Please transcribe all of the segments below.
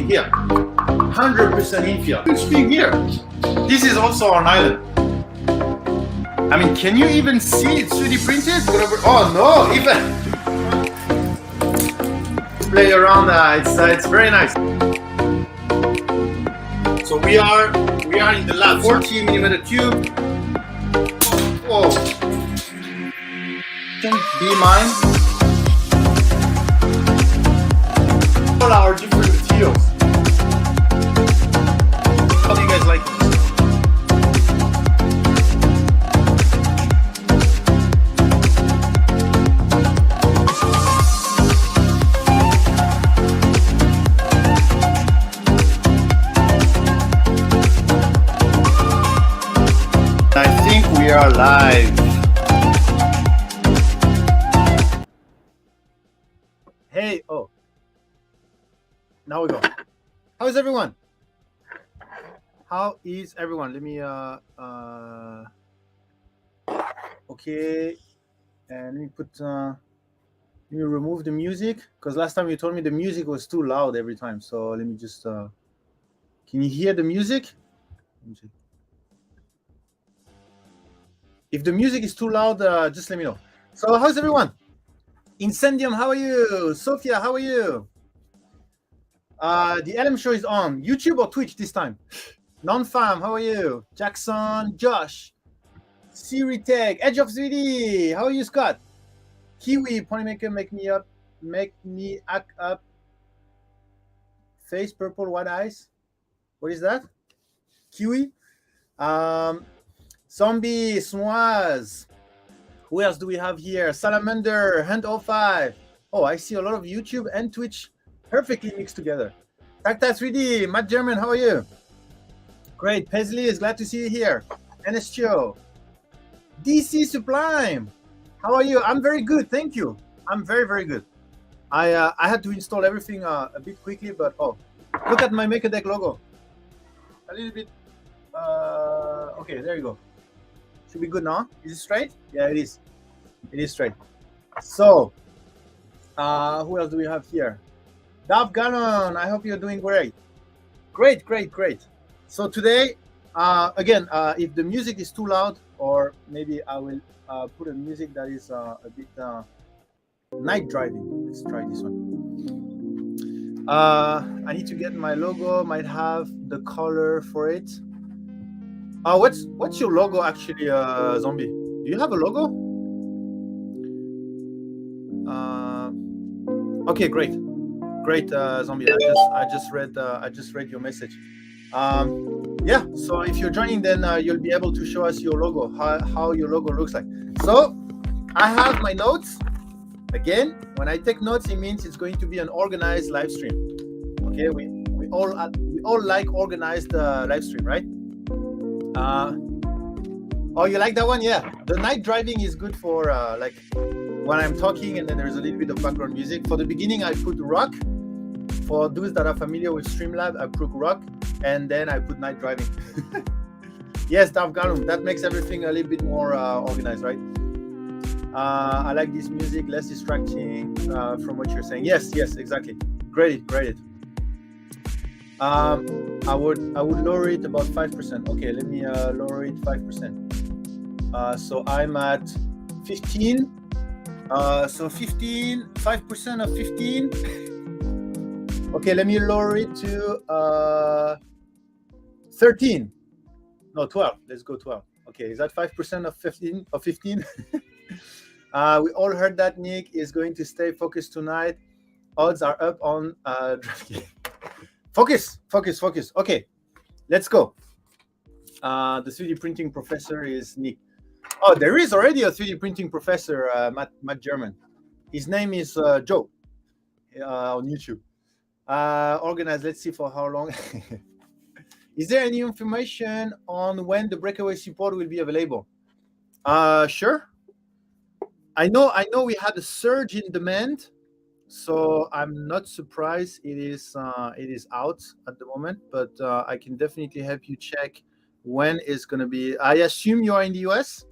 thing here. 100% infill. Huge thing here. This is also on island. I mean, can you even see it 3D printed? Oh no, even play around. It's very nice. So we are in the lab. 40 millimeter cube. Whoa. Be mine. All our different materials. How do you guys like it? I think we are live. Hey, oh. Now we go. How is everyone? How is everyone? Let me okay. And let me put let me remove the music, because last time you told me the music was too loud every time. So let me just can you hear the music? Let me see. If the music is too loud, just let me know. So how's everyone? Incendium, how are you? Sophia, how are you? The LM show is on YouTube or Twitch this time. Non-fam, how are you? Jackson, Josh, Siri Tech, Edge of 3D, how are you, Scott? Kiwi, Ponymaker, make me act up. Face purple, white eyes. What is that? Kiwi. Zombie, Swaz. Who else do we have here? Salamander, Hand05. Oh, I see a lot of YouTube and Twitch perfectly mixed together. Tacta 3D, Matt German, how are you? Great. Paisley is glad to see you here. NSTO. DC Sublime, how are you? I'm very good, thank you. I'm very, very good. I had to install everything a bit quickly, but oh, look at my MakerDeck logo. A little bit. Okay, there you go. Should be good now. Is it straight? Yeah, it is. It is straight. So, who else do we have here? Dav Ganon, I hope you're doing great. Great, great, great. So today, again, if the music is too loud, or maybe I will put a music that is a bit night driving. Let's try this one. I need to get my logo. Might have the color for it. What's your logo actually, Zombie? Do you have a logo? Okay, great, Zombie. I just read your message. Yeah. So if you're joining, then you'll be able to show us your logo, how your logo looks like. So I have my notes. Again, when I take notes, it means it's going to be an organized live stream. Okay, we all like organized live stream, right? Oh, you like that one? Yeah. The night driving is good for like when I'm talking and then there's a little bit of background music. For the beginning, I put rock. For those that are familiar with Streamlab, I put rock, and then I put night driving. Yes, Dav Garum, that makes everything a little bit more organized, right? I like this music, less distracting from what you're saying. Yes, exactly. Great. I would lower it about 5%. Okay, let me lower it 5%. So I'm at 15. So 15, 5% of 15. Okay, let me lower it to 13. No, 12. Let's go 12. Okay, is that 5% of 15? We all heard that Nick is going to stay focused tonight. Odds are up on Focus. Okay, let's go. The 3D printing professor is Nick. Oh, there is already a 3D printing professor, Matt German. His name is Joe on YouTube. Organized, let's see for how long. Is there any information on when the breakaway support will be available? Sure. I know we had a surge in demand, so I'm not surprised it is out at the moment, but I can definitely help you check when it's going to be. I assume you are in the US,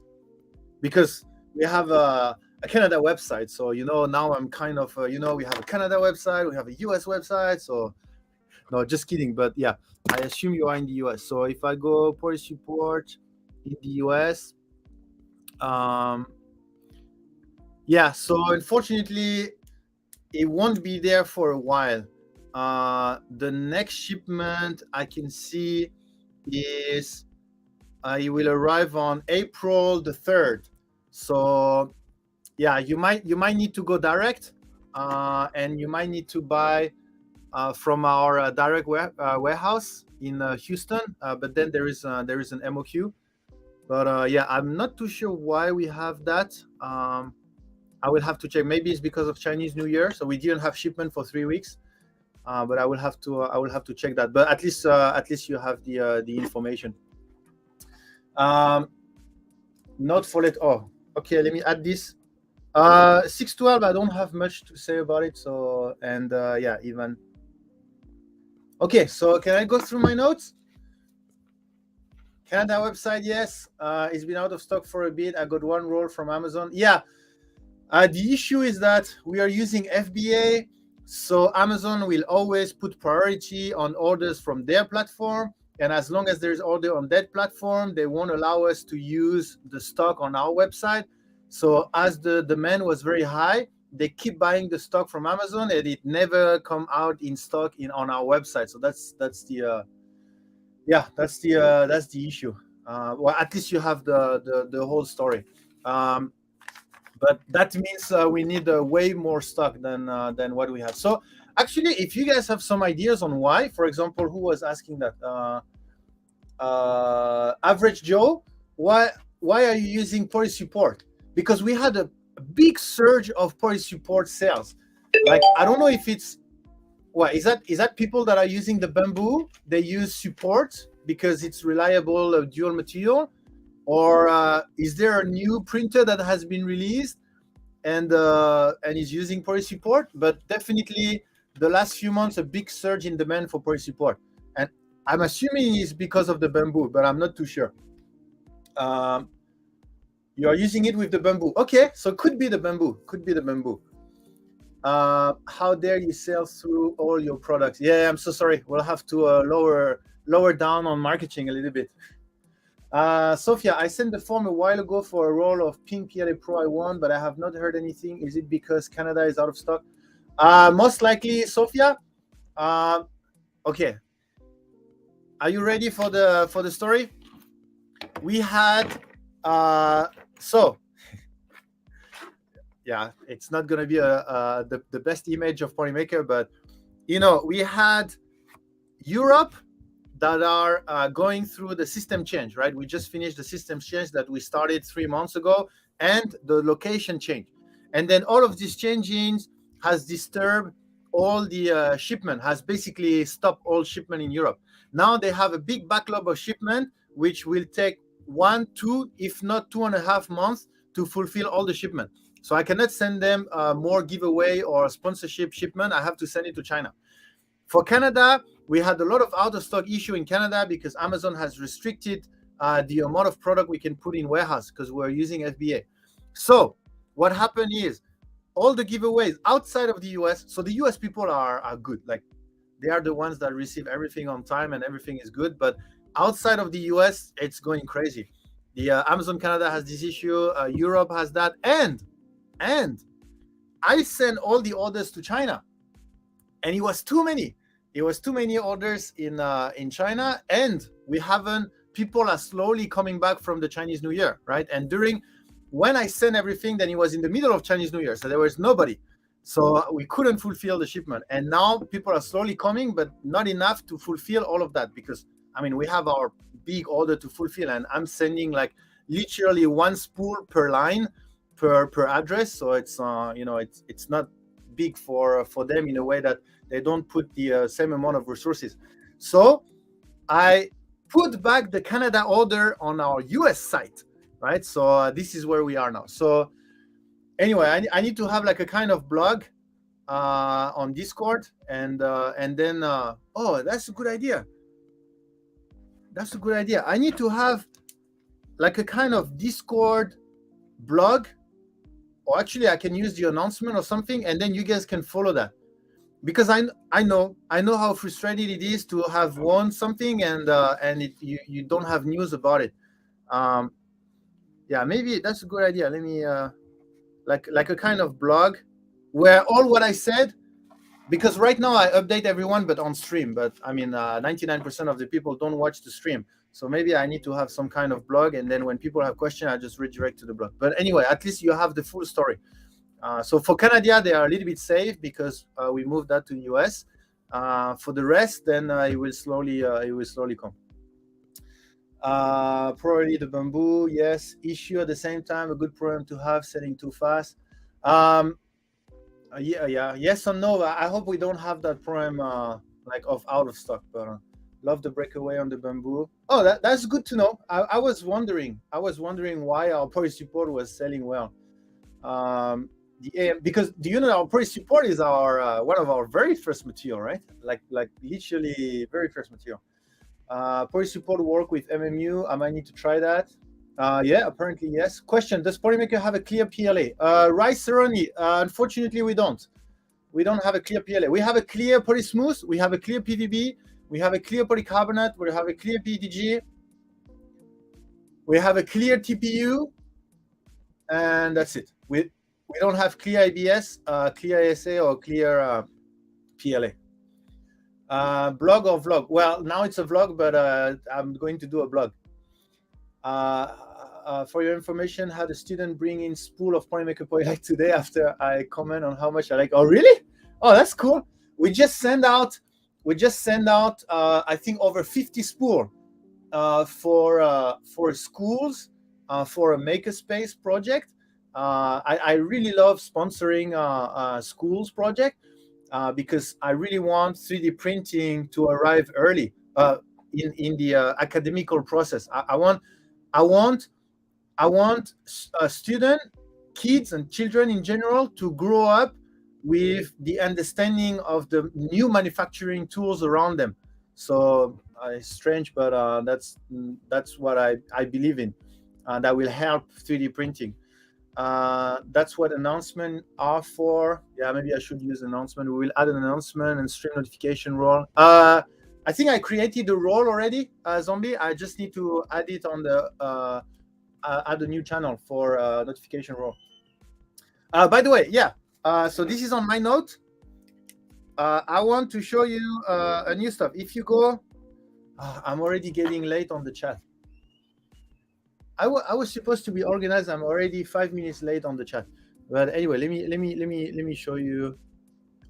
because we have a Canada website. So, now I'm kind of, we have a Canada website, we have a US website. So No, just kidding. But yeah, I assume you are in the US. So if I go policy support in the US, um, yeah. So unfortunately, it won't be there for a while. The next shipment I can see is it will arrive on April the 3rd. So yeah, you might need to go direct, and you might need to buy from our direct warehouse in Houston. But then there is an MOQ. But yeah, I'm not too sure why we have that. I will have to check. Maybe it's because of Chinese New Year, so we didn't have shipment for 3 weeks. But I will have to check that. But at least you have the information. Not for it. Oh, okay. Let me add this. 612. I don't have much to say about it. So yeah, even. Okay, so can I go through my notes? Canada website, yes. It's been out of stock for a bit. I got one roll from Amazon. Yeah. The issue is that we are using FBA, so Amazon will always put priority on orders from their platform. And as long as there's order on that platform, they won't allow us to use the stock on our website. So as the demand was very high, they keep buying the stock from Amazon, and it never come out in stock on our website. So that's the issue. Well, at least you have the whole story. But that means we need way more stock than what we have. So actually, if you guys have some ideas on why, for example, who was asking that? Average Joe, why are you using policy support? Because we had a big surge of policy support sales. Like, I don't know if it's is that people that are using the Bamboo, they use support because it's reliable dual material, or is there a new printer that has been released and is using policy support? But definitely the last few months, a big surge in demand for policy support, and I'm assuming it's because of the Bamboo, but I'm not too sure. You are using it with the Bamboo. Okay, so could be the Bamboo. How dare you sell through all your products? Yeah, I'm so sorry. We'll have to lower down on marketing a little bit. Sophia, I sent the form a while ago for a roll of Pink PLA Pro I won, but I have not heard anything. Is it because Canada is out of stock? Most likely, Sophia. Okay. Are you ready for the story? We had so yeah, it's not gonna be the best image of Polymaker, but we had Europe that are going through the system change, right? We just finished the system change that we started 3 months ago, and the location change, and then all of these changes has disturbed all the shipment, has basically stopped all shipment in Europe. Now they have a big backlog of shipment, which will take 1, 2, if not 2.5 months to fulfill all the shipment. So I cannot send them more giveaway or sponsorship shipment. I have to send it to China. For Canada, we had a lot of out of stock issue in Canada because Amazon has restricted the amount of product we can put in warehouse because we're using FBA. So what happened is all the giveaways outside of the US. So the US people are good. Like, they are the ones that receive everything on time and everything is good. But outside of the US, it's going crazy. The Amazon Canada has this issue. Europe has that. And I sent all the orders to China, and it was too many. It was too many orders in China, and people are slowly coming back from the Chinese New Year, right? And when I sent everything, then it was in the middle of Chinese New Year, so there was nobody. So we couldn't fulfill the shipment. And now people are slowly coming, but not enough to fulfill all of that, because we have our big order to fulfill, and I'm sending like literally one spool per line per address. So it's it's not big for them in a way that they don't put the same amount of resources. So I put back the Canada order on our US site, right? So this is where we are now. So anyway, I need to have like a kind of blog on Discord, and then oh, that's a good idea. I need to have like a kind of Discord blog, or actually I can use the announcement or something, and then you guys can follow that. because I know how frustrating it is to have won something and you don't have news about it. Um, yeah, maybe that's a good idea. Let me like a kind of blog where all what I said, because right now I update everyone but on stream, but I mean 99% of the people don't watch the stream, so maybe I need to have some kind of blog, and then when people have questions I just redirect to the blog. But anyway, at least you have the full story. So for Canada they are a little bit safe because we moved that to US. For the rest, then it will slowly come. Probably the Bamboo, yes. Issue at the same time, a good problem to have, selling too fast. Yeah, yes or no. I hope we don't have that problem like of out of stock, but love the breakaway on the Bamboo. Oh, that's good to know. I was wondering why our policy support was selling well. Because do you know our policy support is our one of our very first material, right? Like literally very first material. Policy support work with MMU. I might need to try that. Yeah, apparently yes. Question: does Polymaker have a clear PLA? Right, Cerrone. Unfortunately, we don't. We don't have a clear PLA. We have a clear polysmooth. We have a clear PVB. We have a clear polycarbonate. We have a clear PETG. We have a clear TPU, and that's it. We don't have clear ABS, clear ASA, or clear PLA. Blog or vlog? Well, now it's a vlog, but I'm going to do a blog. For your information, had a student bring in spool of Polymaker Poly today after I comment on how much I like. Oh, really? Oh, that's cool. We just send out I think over 50 spool for schools for a makerspace project. I really love sponsoring schools project because I really want 3D printing to arrive early in the academical process. I want student, kids, and children in general to grow up with the understanding of the new manufacturing tools around them. So it's strange, but that's what I believe in. That will help 3D printing. That's what announcements are for. Yeah, maybe I should use announcement. We will add an announcement and stream notification role. I think I created the role already, Zombie. I just need to add it on the add a new channel for notification role. By the way, yeah. So this is on my note. I want to show you a new stuff. If you go, I'm already getting late on the chat. I was supposed to be organized. I'm already 5 minutes late on the chat. But anyway, let me show you.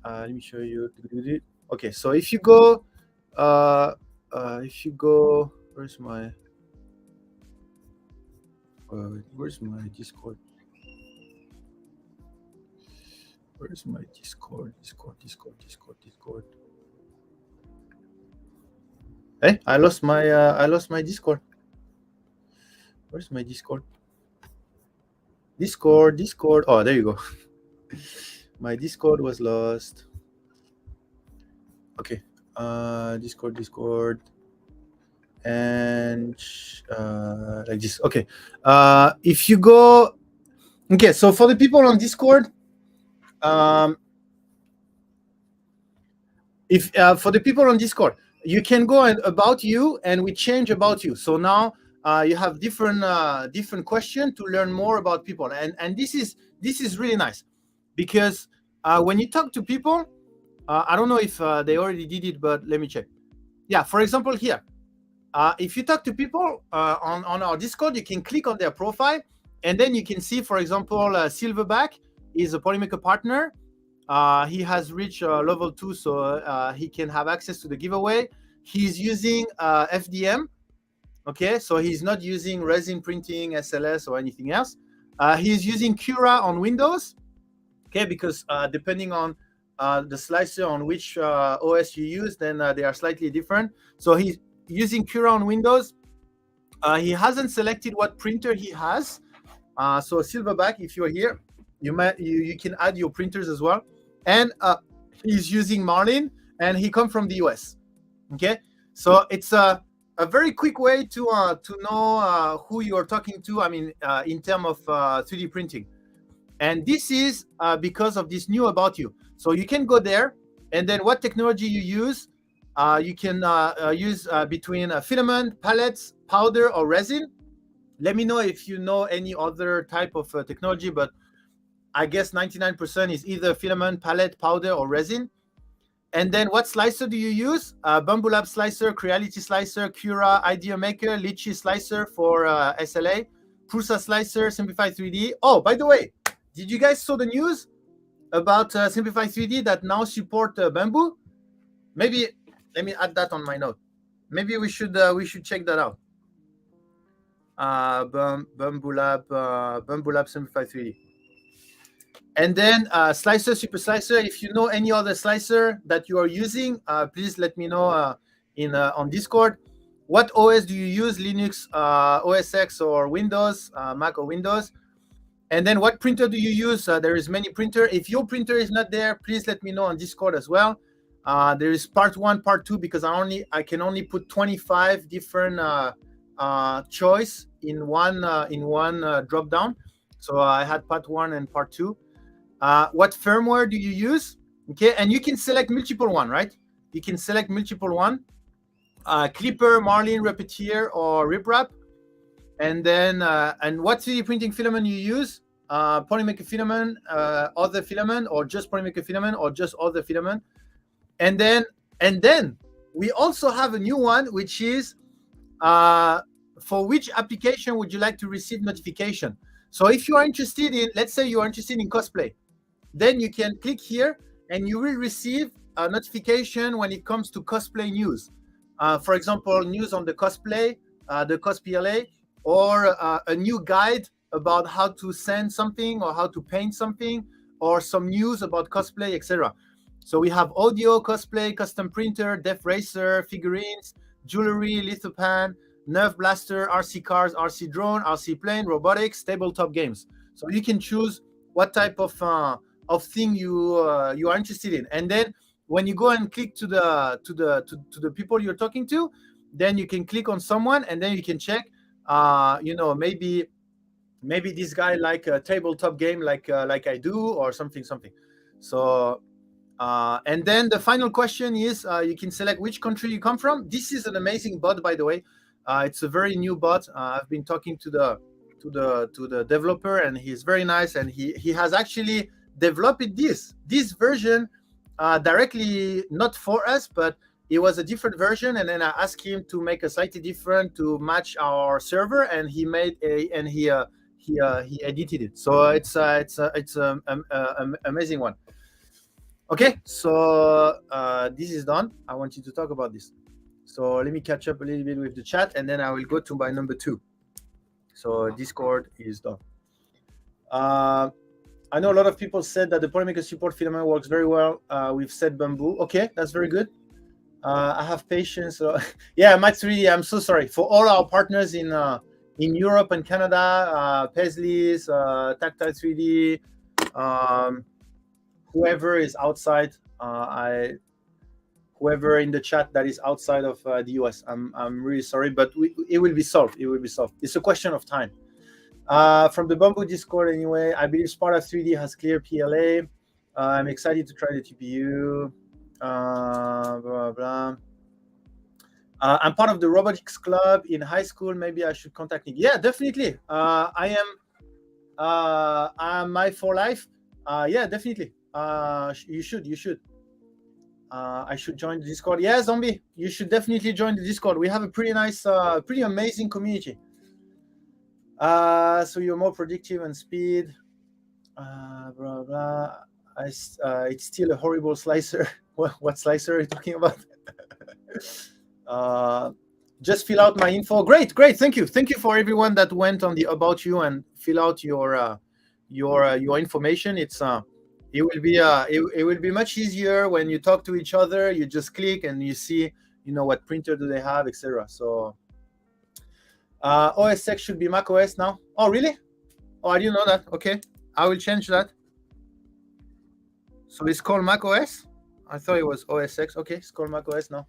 Let me show you. Okay, so if you go, where's my Discord? Where's my Discord? Discord. Hey, I lost my Discord. Where's my Discord? Discord. Oh, there you go. My Discord was lost. Okay. Discord. And like this. Okay. If you go. Okay, so for the people on Discord, for the people on Discord, you can go and about you, and we change about you. So now you have different questions to learn more about people, and this is really nice because when you talk to people, I don't know if they already did it, but let me check. Yeah, for example, here, if you talk to people on our Discord, you can click on their profile, and then you can see, for example, Silverback is a Polymaker partner. He has reached level 2, so he can have access to the giveaway. He's using FDM. Okay, so he's not using resin printing, SLS, or anything else. He's using Cura on Windows. Okay, because depending on the slicer on which OS you use, then they are slightly different. So he's using Cura on Windows. He hasn't selected what printer he has. So Silverback, if you're here, you can add your printers as well. And he's using Marlin, and he comes from the US. Okay, so it's a very quick way to know who you are talking to. I mean, in terms of 3D printing, and this is because of this new about you. So you can go there and then what technology you use. You can use between filament, pellets, powder, or resin. Let me know if you know any other type of technology, but I guess 99% is either filament, pellet, powder, or resin. And then what slicer do you use? Bambu Lab slicer, Creality slicer, Cura, Idea Maker, Litchi slicer for SLA, Prusa slicer, Simplify 3D. Oh, by the way, did you guys saw the news about Simplify 3D that now support Bambu? Maybe let me add that on my note. Maybe we should check that out. Bambu Lab Simplify 3D. And then slicer, super slicer. If you know any other slicer that you are using, please let me know on Discord. What OS do you use? Linux, OS X, or Windows, Mac or Windows? And then what printer do you use? There is many printer. If your printer is not there, please let me know on Discord as well. There is part 1, part 2, because I can only put 25 different choice in one drop down. So I had part 1 and part 2. What firmware do you use? Okay, and you can select multiple one, right? You can select multiple one. Clipper, Marlin, Repetier, or RipWrap. And then and what 3D printing filament you use? Polymaker filament, other filament, or just Polymaker filament, or just other filament. And then we also have a new one, which is for which application would you like to receive notification? So if you are interested in, let's say you are interested in cosplay, then you can click here and you will receive a notification when it comes to cosplay news. For example, news on the cosplay, the CosPLA, or a new guide about how to send something or how to paint something, or some news about cosplay, etc. So we have audio, cosplay, custom printer, Def Racer, figurines, jewelry, lithopan, Nerf blaster, RC cars, RC drone, RC plane, robotics, tabletop games. So you can choose what type of thing you are interested in, and then when you go and click to the people you're talking to, then you can click on someone, and then you can check. Maybe this guy like a tabletop game like I do, or something. So and then the final question is you can select which country you come from. This is an amazing bot, by the way. It's a very new bot. I've been talking to the developer, and he's very nice, and he has actually developed this version directly, not for us, but it was a different version, and then I asked him to make a slightly different to match our server, and he made he edited it. So it's an amazing one. Okay, so this is done. I want you to talk about this. So let me catch up a little bit with the chat, and then I will go to my number 2. So Discord is done. I know a lot of people said that the Polymaker support filament works very well with said Bambu. Okay, that's very good. I have patience. So yeah, Matsuri, I'm so sorry for all our partners in Europe and Canada, Paisley's, Tactile 3D, whoever is outside. Whoever in the chat that is outside of the US, I'm really sorry, but it will be solved. It will be solved. It's a question of time. From the Bambu Discord, anyway, I believe Sparta 3D has clear PLA. I'm excited to try the TPU. Blah, blah, blah. I'm part of the robotics club in high school. Maybe I should contact Nick. Yeah, definitely. I am my for life. Yeah, definitely. You should. I should join the Discord. Yeah, Zombie, you should definitely join the Discord. We have a pretty nice, pretty amazing community. So you're more predictive and speed. Blah blah. It's still a horrible slicer. What slicer are you talking about? Just fill out my info. Great. Thank you for everyone that went on the About You and fill out your information. It's it will be much easier when you talk to each other. You just click and you see, what printer do they have, etc. So OS X should be Mac OS now. Oh, really? Oh, I didn't know that. Okay, I will change that. So it's called Mac OS? I thought it was OS X. Okay, it's called Mac OS now.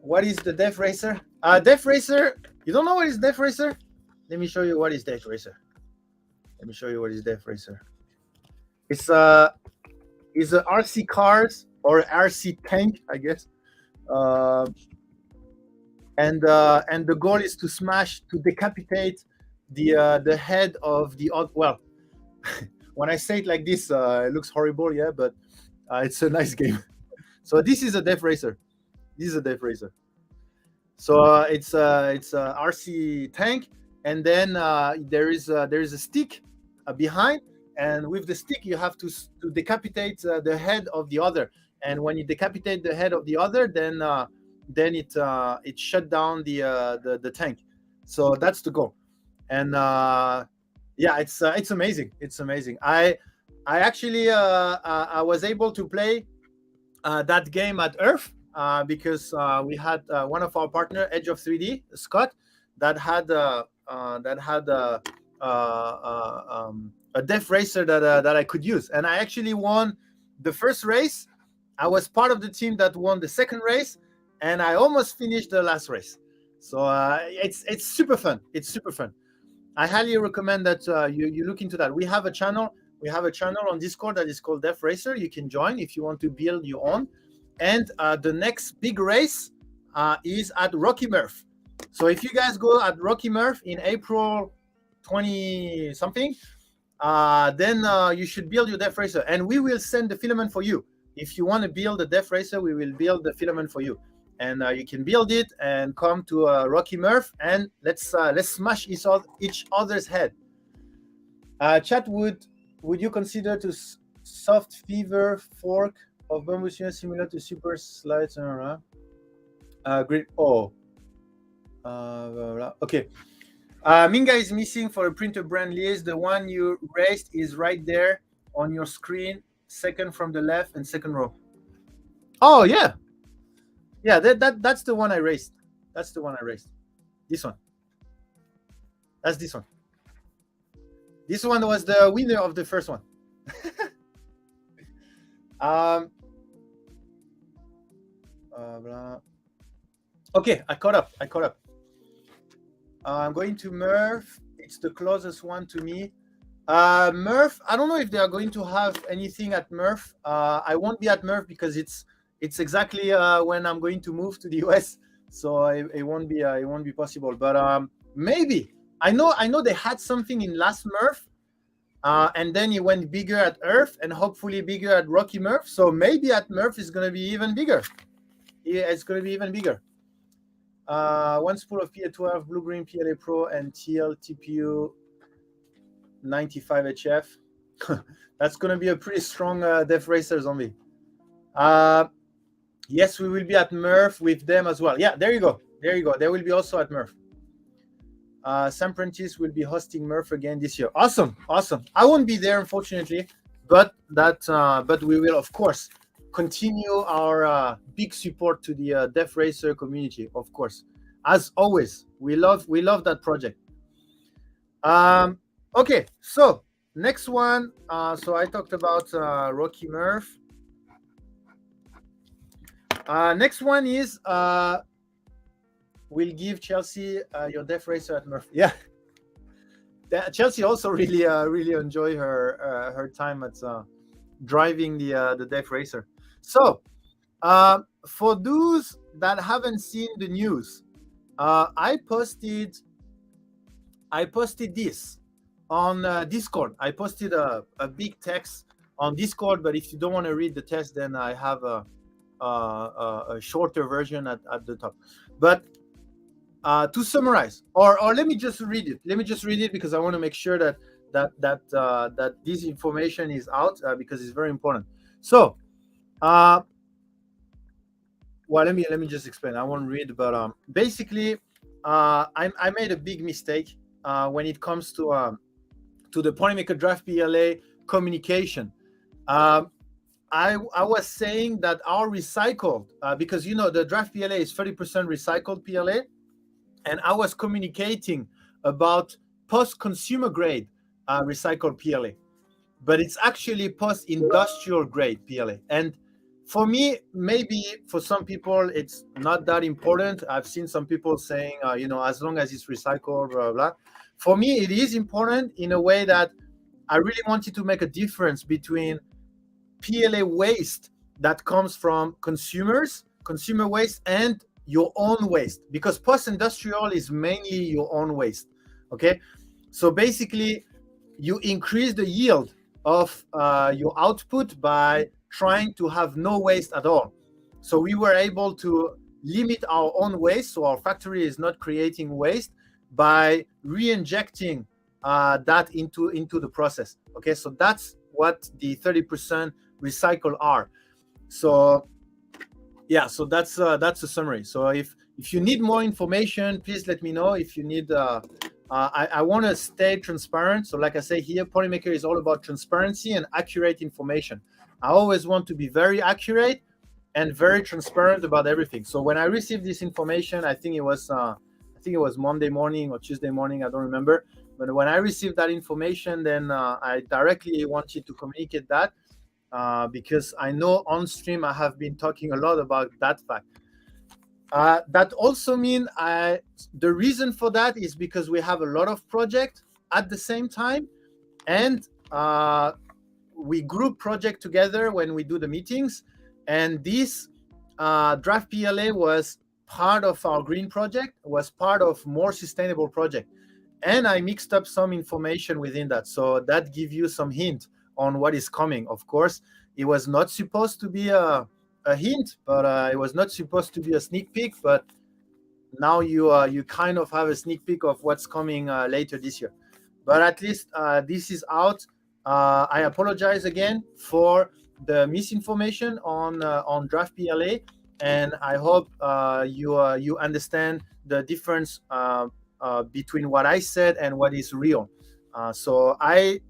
What is the Def Racer? Def Racer, you don't know what is Def Racer? Let me show you what is Def Racer. It's is a RC cars or RC tank, I guess. Uh, and the goal is to decapitate the head of the odd. Well, when I say it like this, it looks horrible, yeah, but it's a nice game. So this is a Death Racer. This is a Death Racer. So it's a RC tank, and then there is a stick behind, and with the stick you have to decapitate the head of the other. And when you decapitate the head of the other, then it shut down the tank. So that's the goal. And yeah, it's amazing. It's amazing. I actually I was able to play that game at Earth because we had one of our partner, Edge of 3D, Scott, that had a Death Racer that I could use, and I actually won the first race. I was part of the team that won the second race, and I almost finished the last race. So it's super fun. It's super fun. I highly recommend that you look into that. We have a channel. We have a channel on Discord that is called Death Racer. You can join if you want to build your own. And the next big race is at Rocky Murph. So if you guys go at Rocky Murph in April 20 something, then you should build your Death Racer, and we will send the filament for you. If you want to build a Death Racer, we will build the filament for you, and you can build it and come to Rocky Murph, and let's smash each other's head. Chat, would you consider to soft fever fork of Bamboo similar to Super Slides? Great. Oh. Okay. Minga is missing for a printer brand list. The one you raised is right there on your screen, second from the left and second row. Oh yeah, yeah. That's the one I raised. That's the one I raised. This one. That's this one. This one was the winner of the first one. Okay, I caught up. I'm going to Murph. It's the closest one to me. Murph, I don't know if they are going to have anything at Murph. I won't be at Murph because it's exactly when I'm going to move to the US, so it won't be possible. But maybe I know they had something in last Murph, and then it went bigger at Earth and hopefully bigger at Rocky Murph. So maybe at Murph is going to be even bigger. Yeah, it's going to be even bigger. One spool of PA12, Blue Green PLA Pro, and TL TPU 95HF. That's going to be a pretty strong Death Racer zombie. Yes, we will be at Murph with them as well. Yeah, there you go. They will be also at Murph. Sam Prentice will be hosting Murph again this year. Awesome. I won't be there, unfortunately, but we will, of course, continue our big support to the Death Racer community, of course. As always, we love that project. Okay, so next one. So I talked about Rocky Murph. Next one is we'll give Chelsea your Death Racer at Murph. Yeah, Chelsea also really enjoy her time at driving the Death Racer. So for those that haven't seen the news, I posted this on Discord. I posted a big text on Discord, but if you don't want to read the text, then I have a shorter version at the top. But to summarize, or let me just read it. Let me just read it because I want to make sure that this information is out because it's very important. So, well, let me just explain. I won't read, but basically, I made a big mistake when it comes to the Ponymaker Draft PLA communication. I was saying that our recycled, because the Draft PLA is 30% recycled PLA, and I was communicating about post-consumer grade recycled PLA, but it's actually post-industrial grade PLA. And for me, maybe for some people, it's not that important. I've seen some people saying, as long as it's recycled, blah, blah, blah. For me, it is important in a way that I really wanted to make a difference between PLA waste that comes from consumer waste, and your own waste, because post-industrial is mainly your own waste. Okay, so basically you increase the yield of your output by trying to have no waste at all. So we were able to limit our own waste, so our factory is not creating waste, by re-injecting that into the process. Okay, so that's what the 30% recycle are. So yeah, so that's a summary. So if you need more information, please let me know. If you need I want to stay transparent. So like I say here, Polymaker is all about transparency and accurate information. I always want to be very accurate and very transparent about everything. So when I received this information, I think it was Monday morning or Tuesday morning, I don't remember. But when I received that information, then I directly wanted to communicate that because I know on stream I have been talking a lot about that fact. That also means the reason for that is because we have a lot of projects at the same time, and we group project together when we do the meetings. And this draft PLA was part of our green project, was part of more sustainable project. And I mixed up some information within that. So that gives you some hint on what is coming. Of course, it was not supposed to be a hint, but it was not supposed to be a sneak peek. But now you kind of have a sneak peek of what's coming later this year. But at least this is out. I apologize again for the misinformation on draft PLA, and I hope you understand the difference between what I said and what is real. So I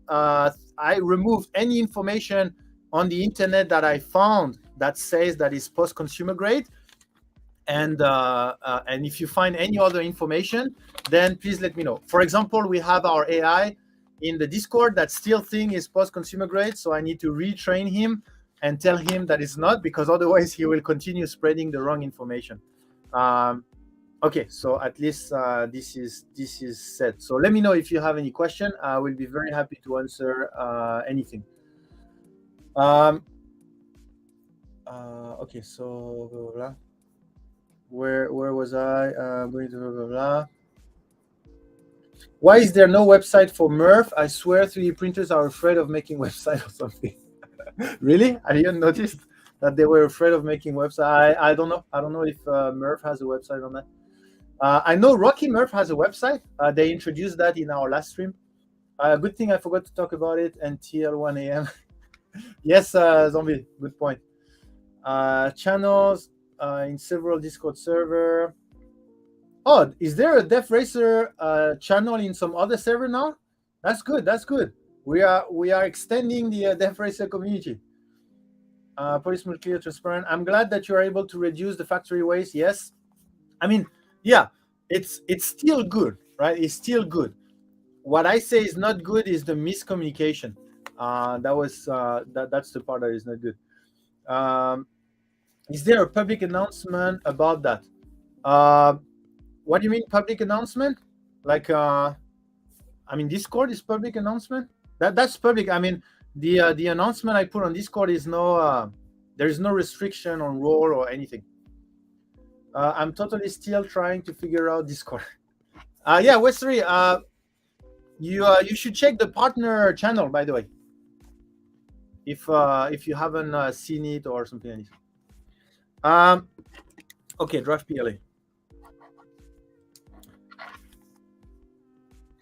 removed any information on the internet that I found that says that is post-consumer grade. And if you find any other information, then please let me know. For example, we have our AI in the Discord that still think is post-consumer grade, so I need to retrain him and tell him that it's not, because otherwise he will continue spreading the wrong information. Okay, so at least this is set. So let me know if you have any question. I will be very happy to answer anything. Okay, so blah, blah, blah. Where was I? Going to blah, blah, blah. Why is there no website for MRF? I swear 3D printers are afraid of making website or something. Really? I didn't notice that they were afraid of making website. I don't know. I don't know if MRF has a website on that. I know Rocky Murph has a website. They introduced that in our last stream. Good thing I forgot to talk about it until 1 a.m. Yes, Zombie, good point. Channels in several Discord server. Oh, is there a Def Racer channel in some other server now? That's good. That's good. We are extending the Def Racer community. Policeman clear, transparent. I'm glad that you are able to reduce the factory waste. Yes, I mean, yeah, it's still good, right? It's still good. What I say is not good is the miscommunication. That's the part that is not good. Is there a public announcement about that? What do you mean public announcement? Like, I mean, Discord is public announcement. That's public. I mean, the announcement I put on Discord is no. There is no restriction on role or anything. I'm totally still trying to figure out Discord. Yeah, Westery, you should check the partner channel, by the way, if you haven't seen it or something like this. Okay, draft PLA.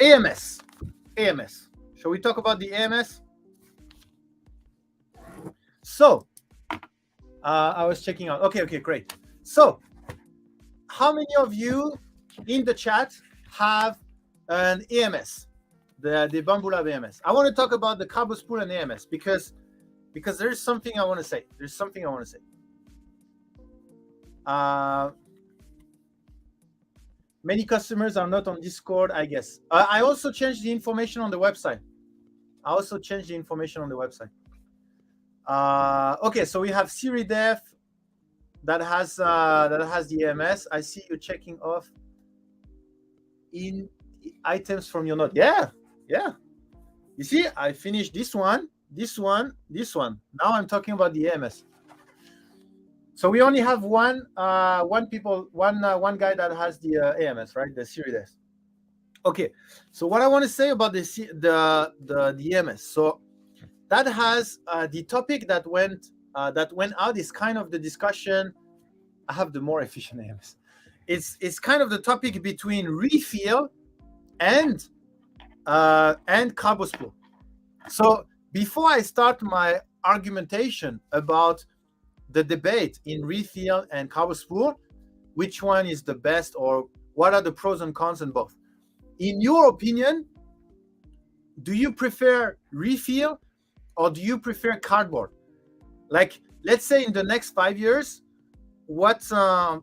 AMS. Shall we talk about the AMS? So, I was checking out. Okay, great. So, how many of you in the chat have an AMS, the Bambu Lab AMS? I want to talk about the Carbospool and AMS because there's something I want to say. Many customers are not on Discord, I guess. I also changed the information on the website. Okay, so we have Siri Def that has the AMS. I see you checking off in items from your note. Yeah. You see, I finished this one. this one. Now I'm talking about the AMS. So we only have one guy that has the AMS, right? The Series S. Okay. So what I want to say about the AMS. So that has the topic that went out is kind of the discussion. I have the more efficient AMS. It's kind of the topic between refill and carbo spool. So before I start my argumentation about the debate in refill and carbo spool, which one is the best or what are the pros and cons in both? In your opinion, do you prefer refill or do you prefer cardboard? Like, let's say in the next 5 years, what are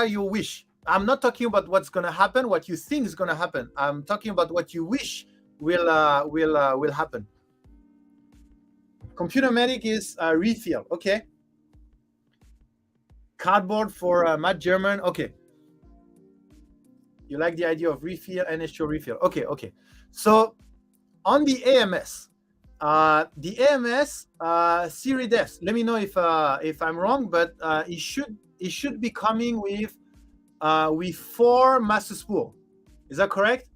your wish? I'm not talking about what's going to happen, what you think is going to happen. I'm talking about what you wish will happen. Computermatic is refill. Okay. Cardboard for Matt German. Okay. You like the idea of refill and NH2O refill. Okay. So on the AMS, Series S. Let me know if I'm wrong, but it should be coming with 4 master spool. Is that correct?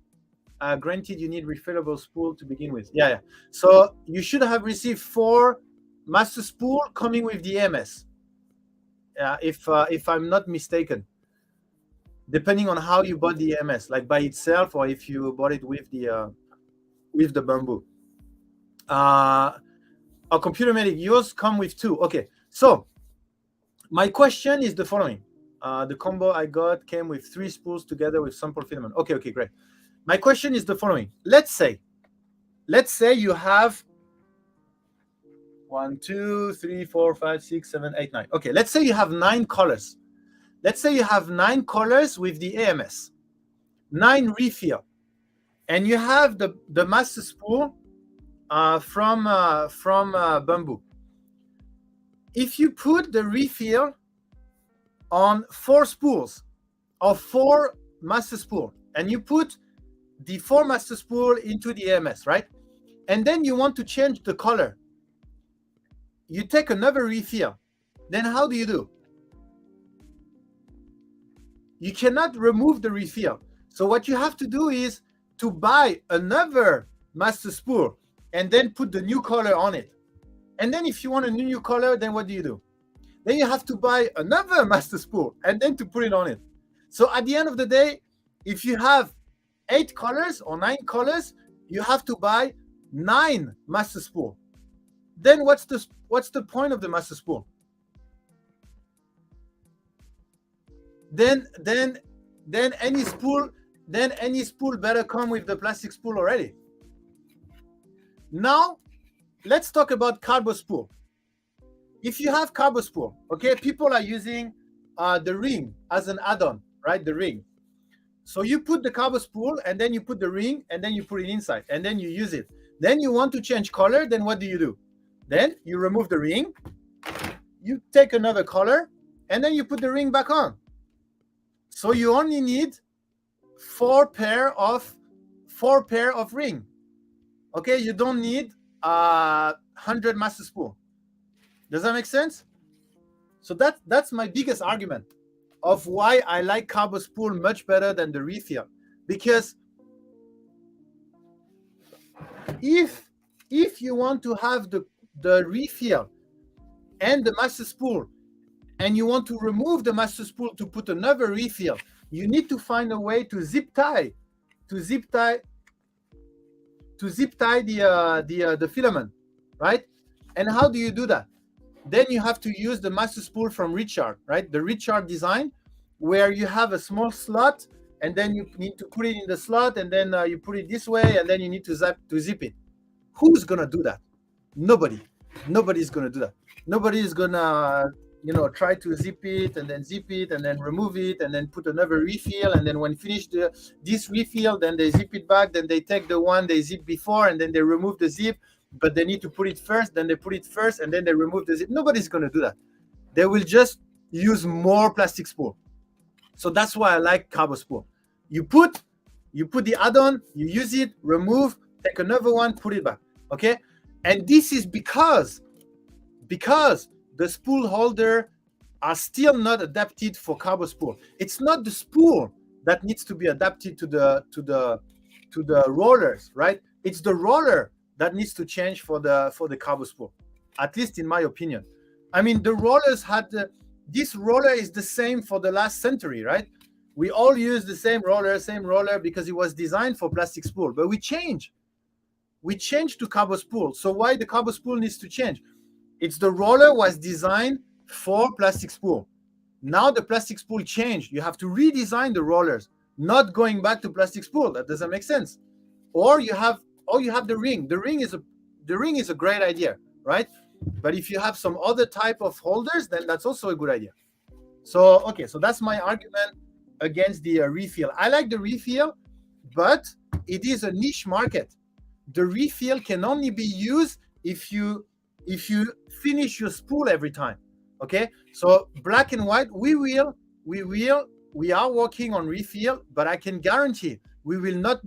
Granted, you need refillable spool to begin with. Yeah. So you should have received 4 master spool coming with the AMS. If I'm not mistaken, depending on how you bought the AMS, like by itself or if you bought it with the Bamboo. A Computermatic, yours come with 2. Okay. So my question is the following. The combo I got came with 3 spools together with sample filament. Okay, great. My question is the following. Let's say you have 1, 2, 3, 4, 5, 6, 7, 8, 9. Okay, let's say you have 9 colors. Let's say you have 9 colors with the AMS, 9 refill, and you have the master spool from Bamboo. If you put the refill on 4 spools or 4 master spool, and you put the 4 master spool into the AMS, right? And then you want to change the color. You take another refill. Then how do you do? You cannot remove the refill. So what you have to do is to buy another master spool and then put the new color on it. And then if you want a new color, then what do? Then you have to buy another master spool and then to put it on it. So at the end of the day, if you have 8 colors or 9 colors, you have to buy 9 master spool. Then what's the point of the master spool? Then any spool better come with the plastic spool already. Now let's talk about carbo spool. If you have carbo spool, okay, people are using the ring as an add-on, right? The ring. So you put the carbo spool and then you put the ring and then you put it inside and then you use it. Then you want to change color, then what do? Then you remove the ring, you take another color, and then you put the ring back on. So you only need 4 pair of ring. Okay, you don't need 100 master spool. Does that make sense? So that's my biggest argument of why I like carbo spool much better than the refill. Because if you want to have the refill and the master spool, and you want to remove the master spool to put another refill, you need to find a way to zip tie the filament, right? And how do you do that? Then you have to use the master spool from Richard, right? The Richard design, where you have a small slot, and then you need to put it in the slot, and then you put it this way, and then you need to zip it. Who's gonna do that? Nobody's gonna do that. Nobody is gonna try to zip it and then remove it and then put another refill, and then when finished this refill, then they zip it back, then they take the one they zipped before and then they remove the zip, but they need to put it first, then they put it first and then they remove the zip. Nobody's going to do that. They will just use more plastic spool. So that's why I like carbo spool. You put the add-on, you use it, remove, take another one, put it back. Okay, and this is because the spool holder are still not adapted for carbo spool. It's not the spool that needs to be adapted to the rollers, right? It's the roller that needs to change for the carbo spool, at least in my opinion. I mean, the rollers had this roller is the same for the last century, right? We all use the same roller because it was designed for plastic spool, but we change to carbo spool. So why the carbo spool needs to change? It's the roller was designed for plastic spool. Now the plastic spool changed. You have to redesign the rollers, not going back to plastic spool. That doesn't make sense. Or you have the ring. The ring is a great idea, right? But if you have some other type of holders, then that's also a good idea. So okay, so that's my argument against the refill. I like the refill, but it is a niche market. The refill can only be used if you finish your spool every time. Okay, so black and white, we are working on refill, but I can guarantee we will not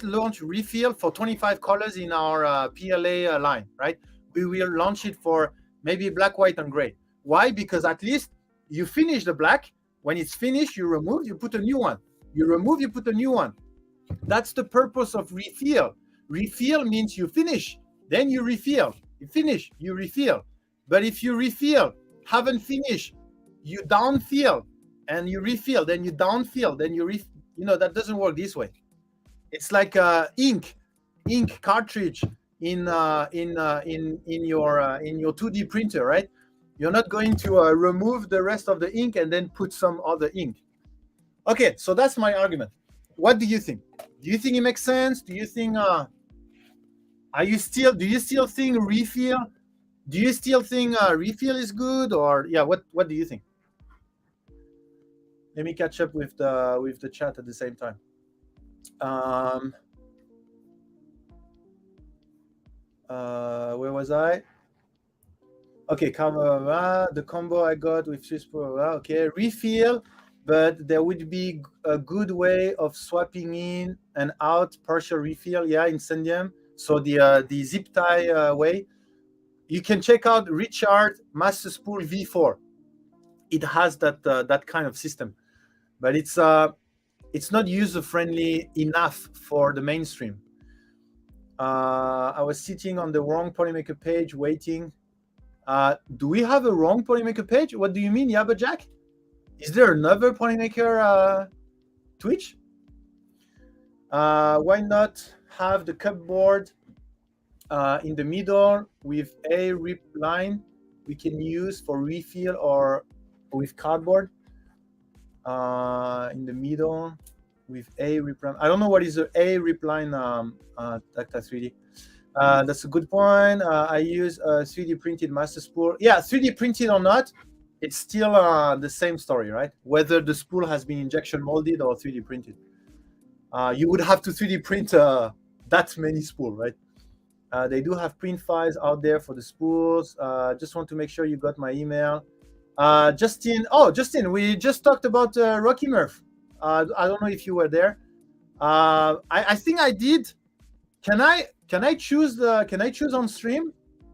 launch refill for 25 colors in our PLA line, right? We will launch it for maybe black, white, and gray. Why? Because at least you finish the black. When it's finished, you remove, you put a new one. You remove, you put a new one. That's the purpose of refill. Refill means you finish, then you refill. You finish, you refill. But if you refill, haven't finished, you downfill, and you refill, then you downfill, then you that doesn't work this way. It's like ink cartridge in your 2D printer, right? You're not going to remove the rest of the ink and then put some other ink. Okay, so that's my argument. What do you think? Do you think it makes sense? Do you think do you still think refill? Do you still think refill is good, or yeah? What do you think? Let me catch up with the chat at the same time. Where was I? Okay, the combo I got with Swiss Pro. Okay, refill, but there would be a good way of swapping in and out partial refill. Yeah, Incendium. So the zip tie way. You can check out Richard Master Spool V4. It has that kind of system, but it's not user friendly enough for the mainstream. I was sitting on the wrong Polymaker page waiting. Do we have a wrong Polymaker page? What do you mean, Yabba Jack? Is there another Polymaker Twitch? Why not have the cupboard in the middle with a rip line we can use for refill, or with cardboard in the middle with a rip line? I don't know what is a rip line, Tacta 3D. That's a good point. I use a 3D printed master spool. Yeah, 3D printed or not, it's still the same story, right? Whether the spool has been injection molded or 3D printed. You would have to 3D print that many spools, right? They do have print files out there for the spools. Just want to make sure you got my email. Justin, we just talked about Rocky Murph. I don't know if you were there. I think I did. Can I choose on stream?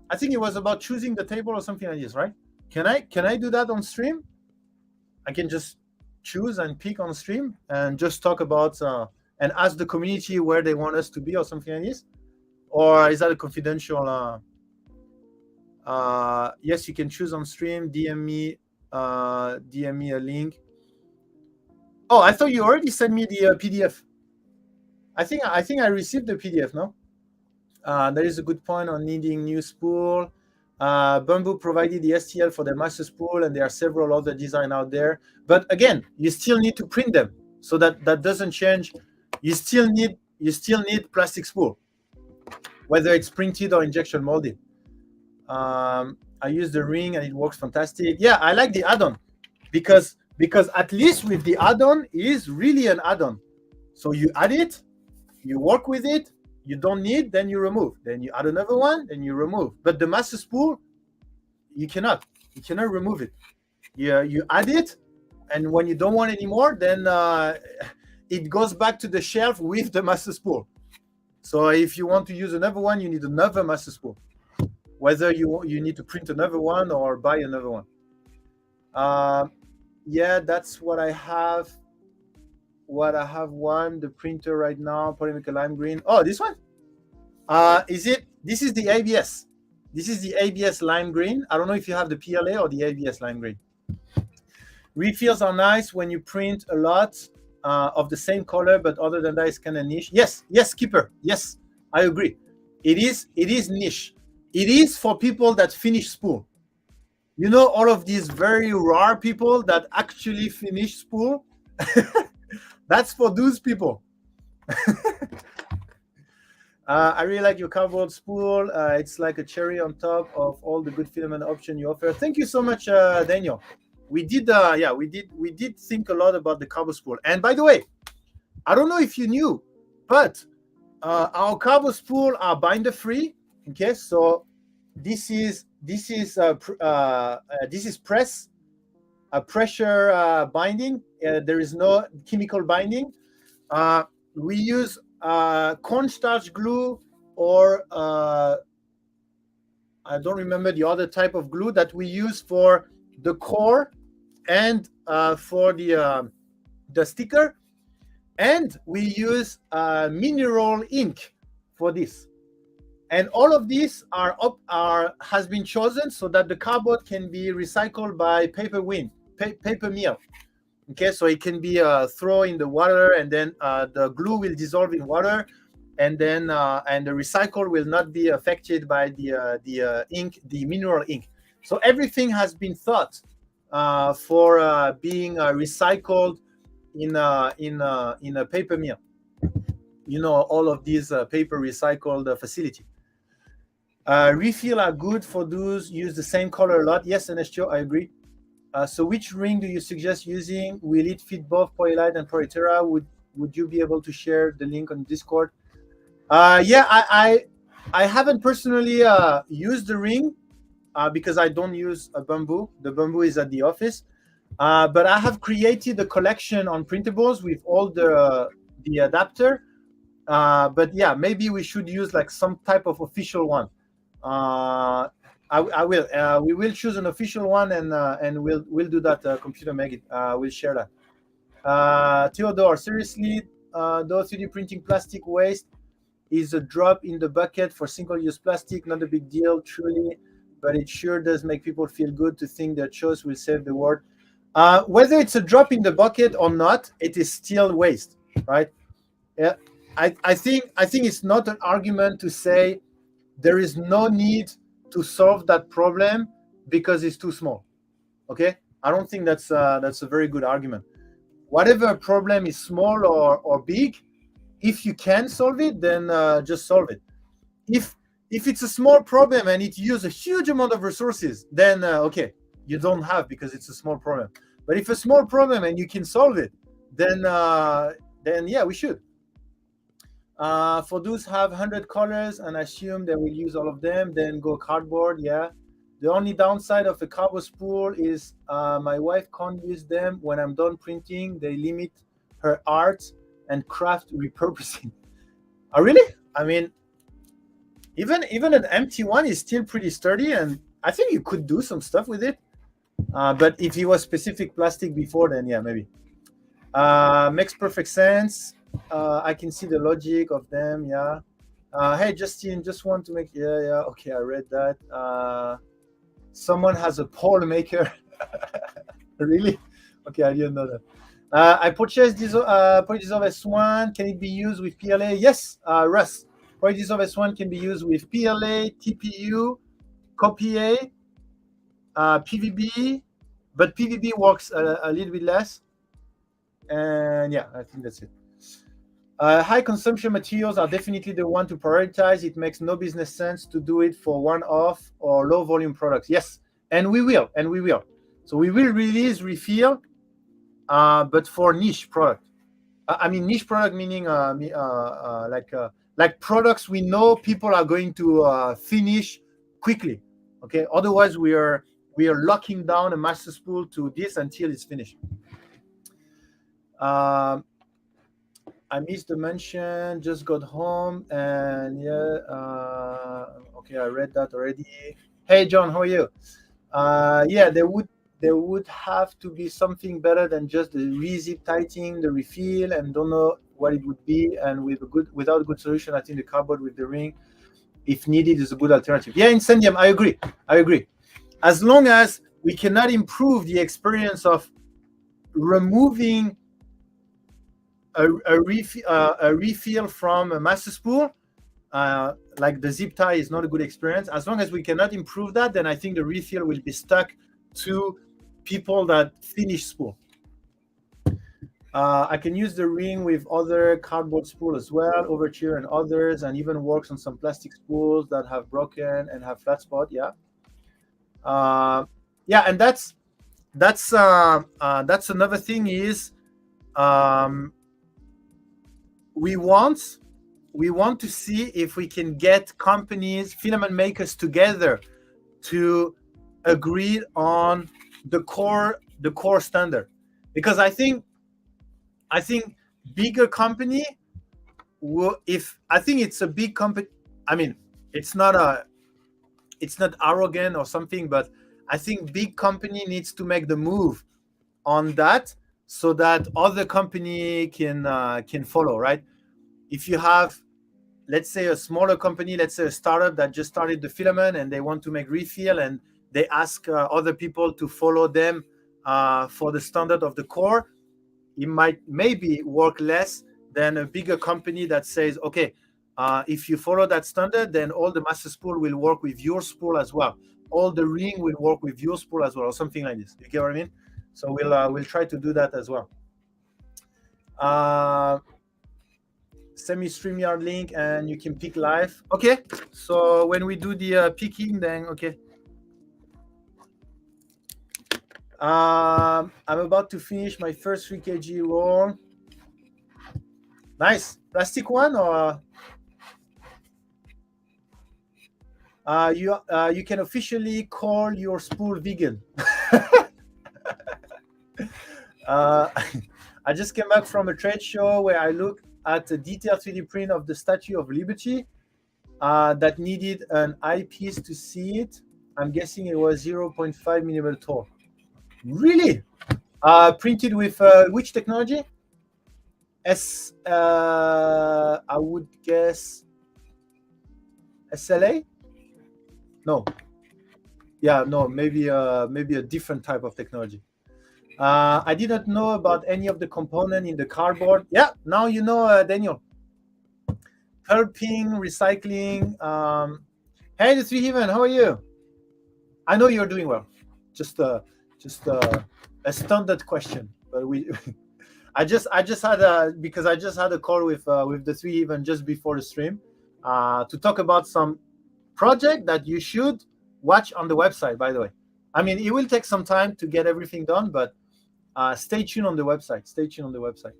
I think it was about choosing the table or something like this, right? Can I do that on stream? I can just choose and pick on stream and just talk about and ask the community where they want us to be or something like this? Or is that a confidential? Yes, you can choose on stream. DM me a link. Oh, I thought you already sent me the PDF. I think I received the PDF. No, there is a good point on needing new spool. Bamboo provided the STL for the master spool, and there are several other designs out there. But again, you still need to print them, so that doesn't change. You still need plastic spool, whether it's printed or injection molded. I use the ring and it works fantastic. Yeah, I like the add-on because at least with the add-on, it is really an add-on. So you add it, you work with it, you don't need, then you remove. Then you add another one, then you remove. But the master spool, you cannot remove it. You add it, and when you don't want anymore, then it goes back to the shelf with the master spool. So if you want to use another one, you need another master spool. Whether you need to print another one or buy another one. Yeah, that's what I have. The printer right now, Polemica Lime Green. Oh, this one? Is it? This is the ABS. This is the ABS Lime Green. I don't know if you have the PLA or the ABS Lime Green. Refills are nice when you print a lot of the same color, but other than that, it's kind of niche. Yes, Skipper. Yes, I agree. It is niche. It is for people that finish spool. You know, all of these very rare people that actually finish spool. That's for those people. I really like your cardboard spool. It's like a cherry on top of all the good filament option you offer. Thank you so much, Daniel. We did think a lot about the cardboard spool. And by the way, I don't know if you knew, but our cardboard spool are binder free. Okay, so this is press pressure binding. There is no chemical binding. We use cornstarch glue, or I don't remember the other type of glue that we use for the core and for the sticker, and we use mineral ink for this. And all of these has been chosen so that the cardboard can be recycled by paper mill. Okay, so it can be thrown in the water, and then the glue will dissolve in water, and then and the recycle will not be affected by the ink, the mineral ink. So everything has been thought for being recycled in a paper mill. You know, all of these paper recycled facility. Refill are good for those use the same color a lot. Yes, Anestio, I agree. So which ring do you suggest using? Will it fit both Polylight and Polytera? Would you be able to share the link on Discord? Yeah, I haven't personally used the ring because I don't use a Bamboo. The Bamboo is at the office. But I have created a collection on printables with all the adapter. But yeah, maybe we should use like some type of official one. I will. We will choose an official one, and we'll do that. Computer Maggot. We'll share that. Theodore, seriously, though 3D printing plastic waste is a drop in the bucket for single-use plastic. Not a big deal, truly, but it sure does make people feel good to think their choice will save the world. Whether it's a drop in the bucket or not, it is still waste, right? Yeah, I think it's not an argument to say there is no need to solve that problem because it's too small. Okay, I don't think that's a very good argument. Whatever problem is small or big, if you can solve it, then just solve it. If it's a small problem and it uses a huge amount of resources, then okay, you don't have, because it's a small problem. But if a small problem and you can solve it, then yeah, we should. For those have 100 colors and assume they will use all of them, then go cardboard. Yeah. The only downside of a cardboard spool is my wife can't use them when I'm done printing. They limit her art and craft repurposing. Oh, really? I mean, even an empty one is still pretty sturdy, and I think you could do some stuff with it. But if it was specific plastic before, then yeah, maybe. Makes perfect sense. I can see the logic of them. Yeah. Hey, Justin, just want to make. Yeah. Okay, I read that. Someone has a pole maker. Really? Okay, I didn't know that. I purchased this Polydissolve S1. Can it be used with PLA? Yes, Russ. Polydissolve S1 can be used with PLA, TPU, CoPA, PVB, but PVB works a little bit less. And yeah, I think that's it. High consumption materials are definitely the one to prioritize. It makes no business sense to do it for one-off or low volume products. Yes, and we will. So we will release refill, but for niche product. I mean niche product meaning like products we know people are going to finish quickly. Okay, otherwise we are locking down a master spool to this until it's finished. I missed the mention. Just got home and yeah. Okay, I read that already. Hey, John, how are you? Yeah, there would have to be something better than just the re-zip tightening, the refill, and don't know what it would be. And without a good solution, I think the cardboard with the ring, if needed, is a good alternative. Yeah, Incendium, I agree. I agree. As long as we cannot improve the experience of removing a refill from a master spool, like the zip tie is not a good experience. As long as we cannot improve that, then I think the refill will be stuck to people that finish spool. I can use the ring with other cardboard spool as well, Overture and others, and even works on some plastic spools that have broken and have flat spot. Yeah, yeah, and that's another thing is um, we want to see if we can get companies, filament makers together to agree on the core standard, because I think bigger company will, if I think it's a big company, I mean it's not arrogant or something, but I think big company needs to make the move on that so that other company can follow, right? If you have, let's say, a smaller company, let's say a startup that just started the filament and they want to make refill, and they ask other people to follow them for the standard of the core, it might maybe work less than a bigger company that says, okay, if you follow that standard, then all the master spool will work with your spool as well. All the ring will work with your spool as well, or something like this. You get what I mean? So we'll try to do that as well. Send me StreamYard link and you can pick live. Okay, so when we do the picking, then okay. I'm about to finish my first 3 kg roll. Nice. Plastic one, or you can officially call your spool vegan. I just came back from a trade show where I looked at a detailed 3D print of the Statue of Liberty that needed an eyepiece to see it. I'm guessing it was 0.5 millimeter tall. Really? Printed with which technology? I would guess SLA? No. Yeah, no, maybe a different type of technology. I didn't know about any of the component in the cardboard. Yeah, now you know, Daniel. Pulping, recycling. Hey, the Three Heaven, how are you? I know you're doing well. Just a standard question, but I just had because I just had a call with the Three Heaven just before the stream to talk about some project that you should watch on the website. By the way, I mean it will take some time to get everything done, but stay tuned on the website. Stay tuned on the website.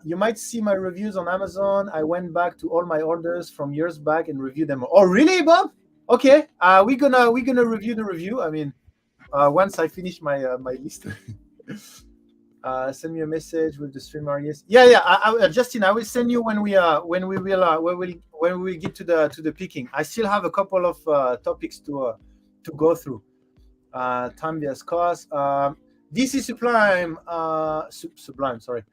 You might see my reviews on Amazon. I went back to all my orders from years back and reviewed them. Oh, really, Bob? Okay. We're gonna review the review. I mean, once I finish my my list. Send me a message with the streamer. Yes. Yeah. Justin, I will send you when we get to the picking. I still have a couple of topics to go through. Time vs cost. DC Sublime. Sublime. Sorry.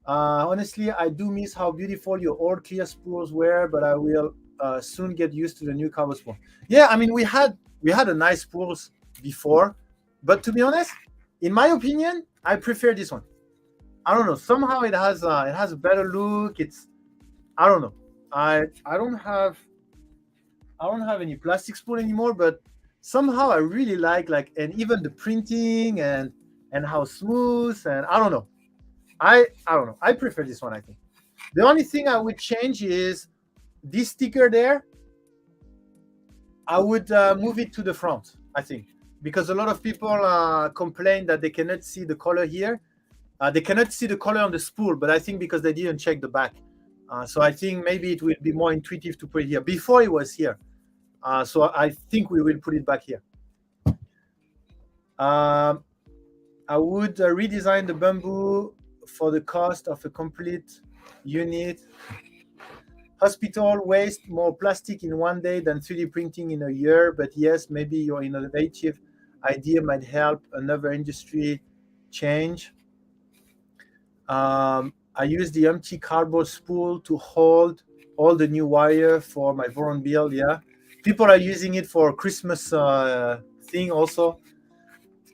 Honestly, I do miss how beautiful your old clear spools were, but I will soon get used to the new carbon spool. Yeah, I mean we had a nice spools before, but to be honest, in my opinion, I prefer this one. I don't know. Somehow it has a better look. I don't know. I don't have any plastic spool anymore, but somehow I really like and even the printing and how smooth, and I don't know. I don't know. I prefer this one, I think. The only thing I would change is this sticker there. I would move it to the front, I think, because a lot of people complain that they cannot see the color here. They cannot see the color on the spool, but I think because they didn't check the back. So I think maybe it will be more intuitive to put it here. Before it was here. So I think we will put it back here. I would redesign the bamboo for the cost of a complete unit. Hospital waste more plastic in one day than 3D printing in a year. But yes, maybe your innovative idea might help another industry change. I use the empty cardboard spool to hold all the new wire for my Voron build. Yeah, people are using it for Christmas thing also.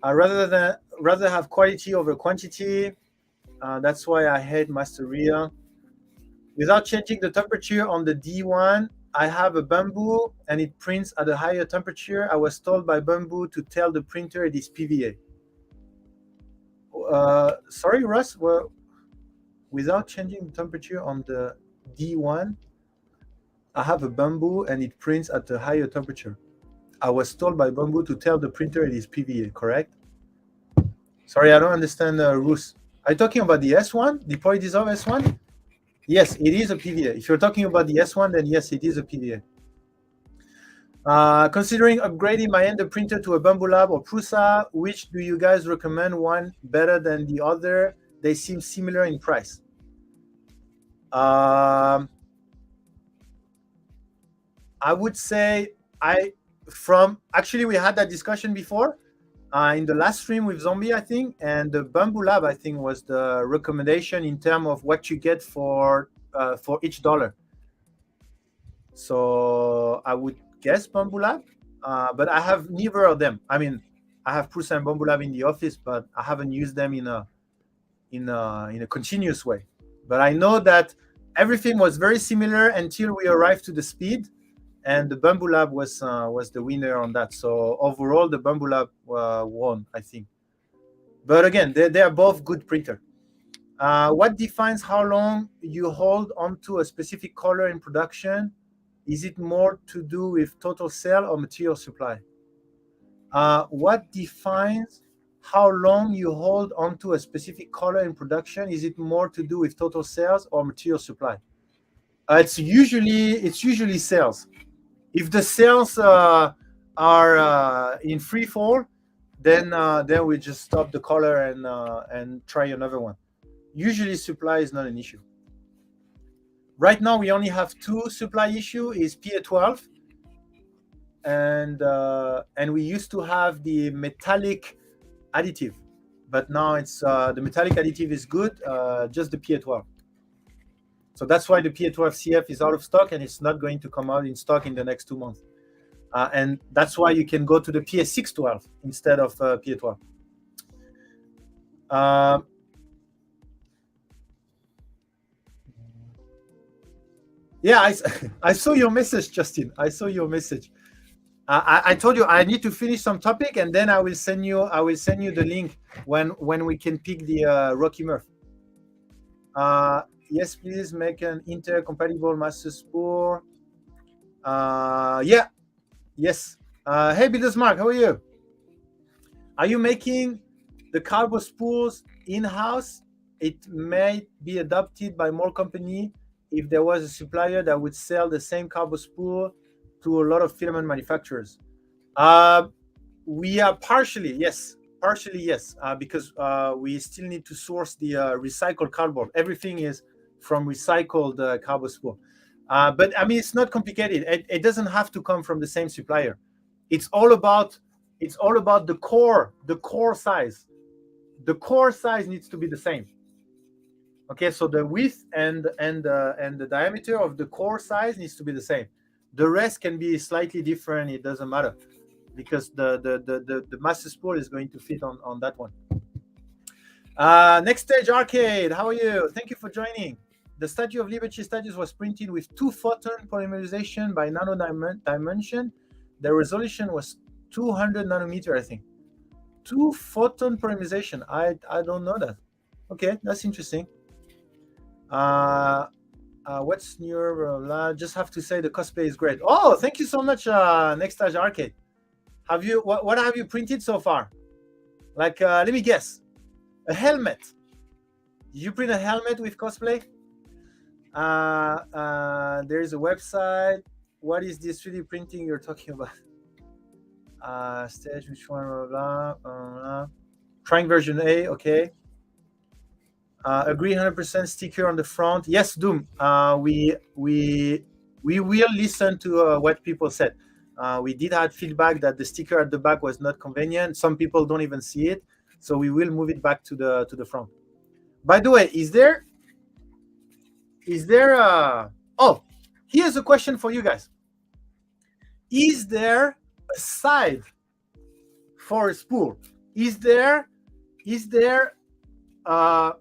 Rather have quality over quantity. That's why I hate Master Real. Without changing the temperature on the D1, I have a Bambu and it prints at a higher temperature. I was told by Bambu to tell the printer it is PVA. Sorry, Russ. Well, without changing the temperature on the D1, I have a Bambu and it prints at a higher temperature. I was told by Bambu to tell the printer it is PVA, correct? Sorry, I don't understand, Russ. Are you talking about the S1, the PolyDissolve S1? Yes, it is a PVA. If you're talking about the S1, then yes, it is a PVA. Considering upgrading my Ender printer to a Bambu Lab or Prusa, which do you guys recommend, one better than the other? They seem similar in price. I would say actually we had that discussion before in the last stream with Zombie, I think, and the Bambu Lab, I think, was the recommendation in terms of what you get for each dollar. So I would guess Bambu Lab, but I have neither of them. I mean, I have Prusa and Bambu Lab in the office, but I haven't used them in a continuous way. But I know that everything was very similar until we arrived to the speed, and the Bambu Lab was the winner on that. So overall, the Bambu Lab won, I think. But again, they are both good printer. What defines how long you hold onto a specific color in production? Is it more to do with total sale or material supply? What defines how long you hold onto a specific color in production? Is it more to do with total sales or material supply? It's usually sales. If the sales are in free fall, then we just stop the color and try another one. Usually supply is not an issue. Right now we only have two supply issue, is PA12, and we used to have the metallic additive, but now it's the metallic additive is good, just the PA12. So that's why the PA12 CF is out of stock and it's not going to come out in stock in the next 2 months. And that's why you can go to the PA612 instead of PA12. Yeah, I saw your message, Justin. I saw your message. I told you I need to finish some topic, and then I will send you the link when we can pick the Rocky Murph. Yes, please make an inter-compatible master spool. Yeah. Yes. Hey, Builders Mark, how are you? Are you making the cardboard spools in-house? It may be adopted by more company if there was a supplier that would sell the same cardboard spool to a lot of filament manufacturers. We are partially yes, because we still need to source the recycled cardboard. Everything is from recycled cardboard spool. But I mean, it's not complicated. It doesn't have to come from the same supplier. It's all about the core size. The core size needs to be the same. Okay, so the width and the diameter of the core size needs to be the same. The rest can be slightly different. It doesn't matter, because the master spool is going to fit on that one. Next stage, Arcade. How are you? Thank you for joining. The Statue of Liberty statues was printed with 2-photon polymerization by nano dimension. The resolution was 200 nanometer, I think. 2-photon polymerization. I don't know that. Okay, that's interesting. What's your just have to say the cosplay is great. Oh, thank you so much, Next Stage Arcade. Have you what have you printed so far? Like let me guess, a helmet. Did you print a helmet with cosplay? There's a website. What is this 3D printing you're talking about? Stage, which one? Blah, blah, blah. Trying version A, okay. Agree 100% sticker on the front. Yes, Doom. We will listen to what people said. We did have feedback that the sticker at the back was not convenient. Some people don't even see it, so we will move it back to the front. By the way, is there oh, here's a question for you guys. Is there a side for a spool? Is there uh,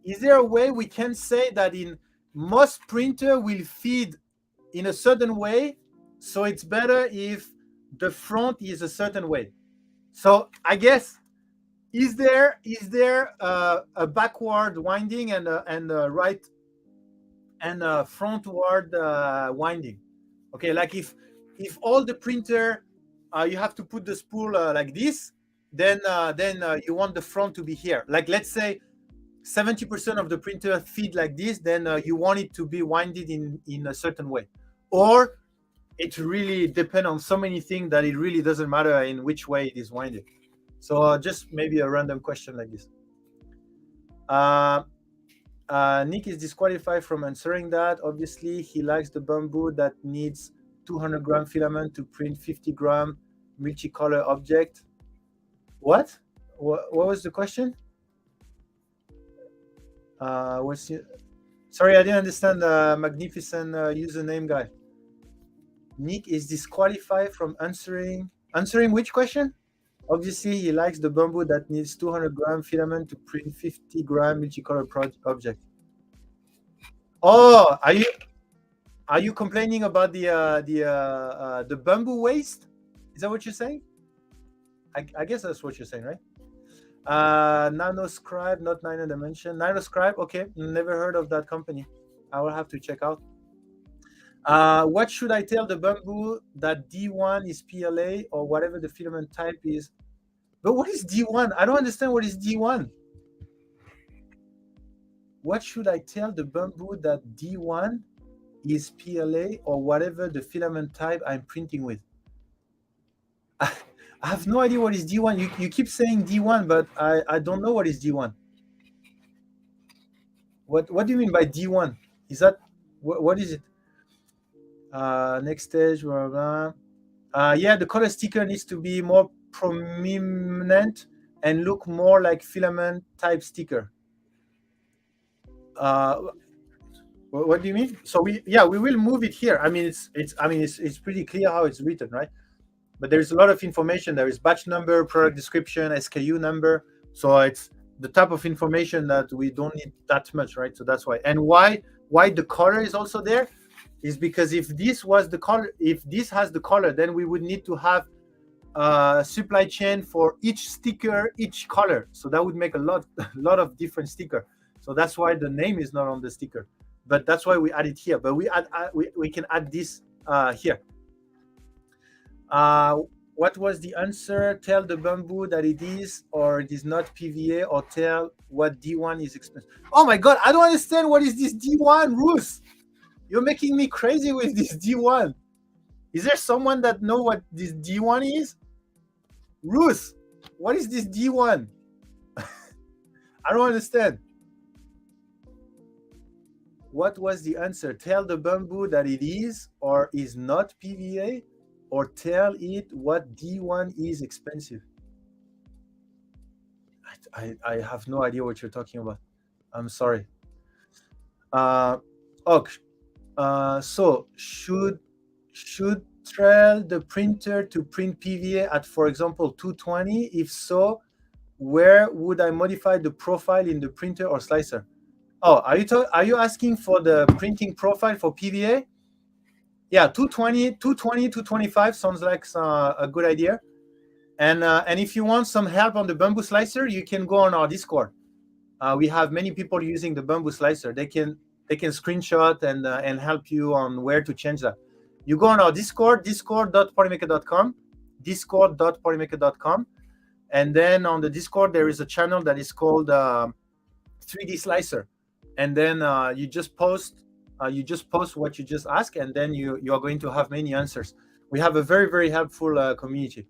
a way we can say that in most printer will feed in a certain way, so it's better if the front is a certain way? So I guess, is there a backward winding and a right and a frontward winding? Okay, like if all the printer you have to put the spool like this, then you want the front to be here. Like, let's say 70% of the printer feed like this, then you want it to be winded in a certain way. Or it really depends on so many things that it really doesn't matter in which way it is winded. So just maybe a random question like this. Nick is disqualified from answering that. Obviously, he likes the Bambu that needs 200 gram filament to print 50 gram multicolor object. What was the question? Sorry, I didn't understand the magnificent username guy. Nick is disqualified from answering which question? Obviously, he likes the Bambu that needs 200 gram filament to print 50 gram multicolor object. Oh, are you complaining about the Bambu waste? Is that what you're saying? I guess that's what you're saying, right? Nanoscribe, not Nano Dimension. Nanoscribe, okay. Never heard of that company. I will have to check out. What should I tell the Bambu that D1 is PLA or whatever the filament type is? But what is D1? I don't understand what is D1. What should I tell the Bambu that D1 is PLA or whatever the filament type I'm printing with? I have no idea what is D1. You keep saying D1, but I don't know what is D1. What do you mean by D1? Is that what is it? Next stage, blah, blah, blah. Yeah, the color sticker needs to be more prominent and look more like filament type sticker. What do you mean? So we will move it here. I mean, it's pretty clear how it's written, right? But there's a lot of information. There is batch number, product description, SKU number. So it's the type of information that we don't need that much, right? So that's why. And why the color is also there is because if this was the color, if this has the color, then we would need to have a supply chain for each sticker, each color. So that would make a lot of different sticker. So that's why the name is not on the sticker. But that's why we add it here. But we can add this here. What was the answer? Tell the Bambu that it is or it is not PVA, or tell what D1 is expensive. Oh my God, I don't understand what is this D1, Ruth. You're making me crazy with this D1. Is there someone that know what this D1 is? Ruth, what is this D1? I don't understand. What was the answer? Tell the Bambu that it is or is not PVA, or tell it what D1 is expensive. I have no idea what you're talking about. I'm sorry. So should tell the printer to print PVA at, for example, 220? If so, where would I modify the profile in the printer or slicer? Oh, are you asking for the printing profile for PVA? Yeah, 220, 225 sounds like a good idea. And if you want some help on the Bambu slicer, you can go on our Discord. We have many people using the Bambu slicer. They can screenshot and help you on where to change that. You go on our Discord, discord.polymaker.com, discord.polymaker.com, and then on the Discord there is a channel that is called 3D Slicer, and then you just post what you just asked, and then you are going to have many answers. We have a very, very helpful community.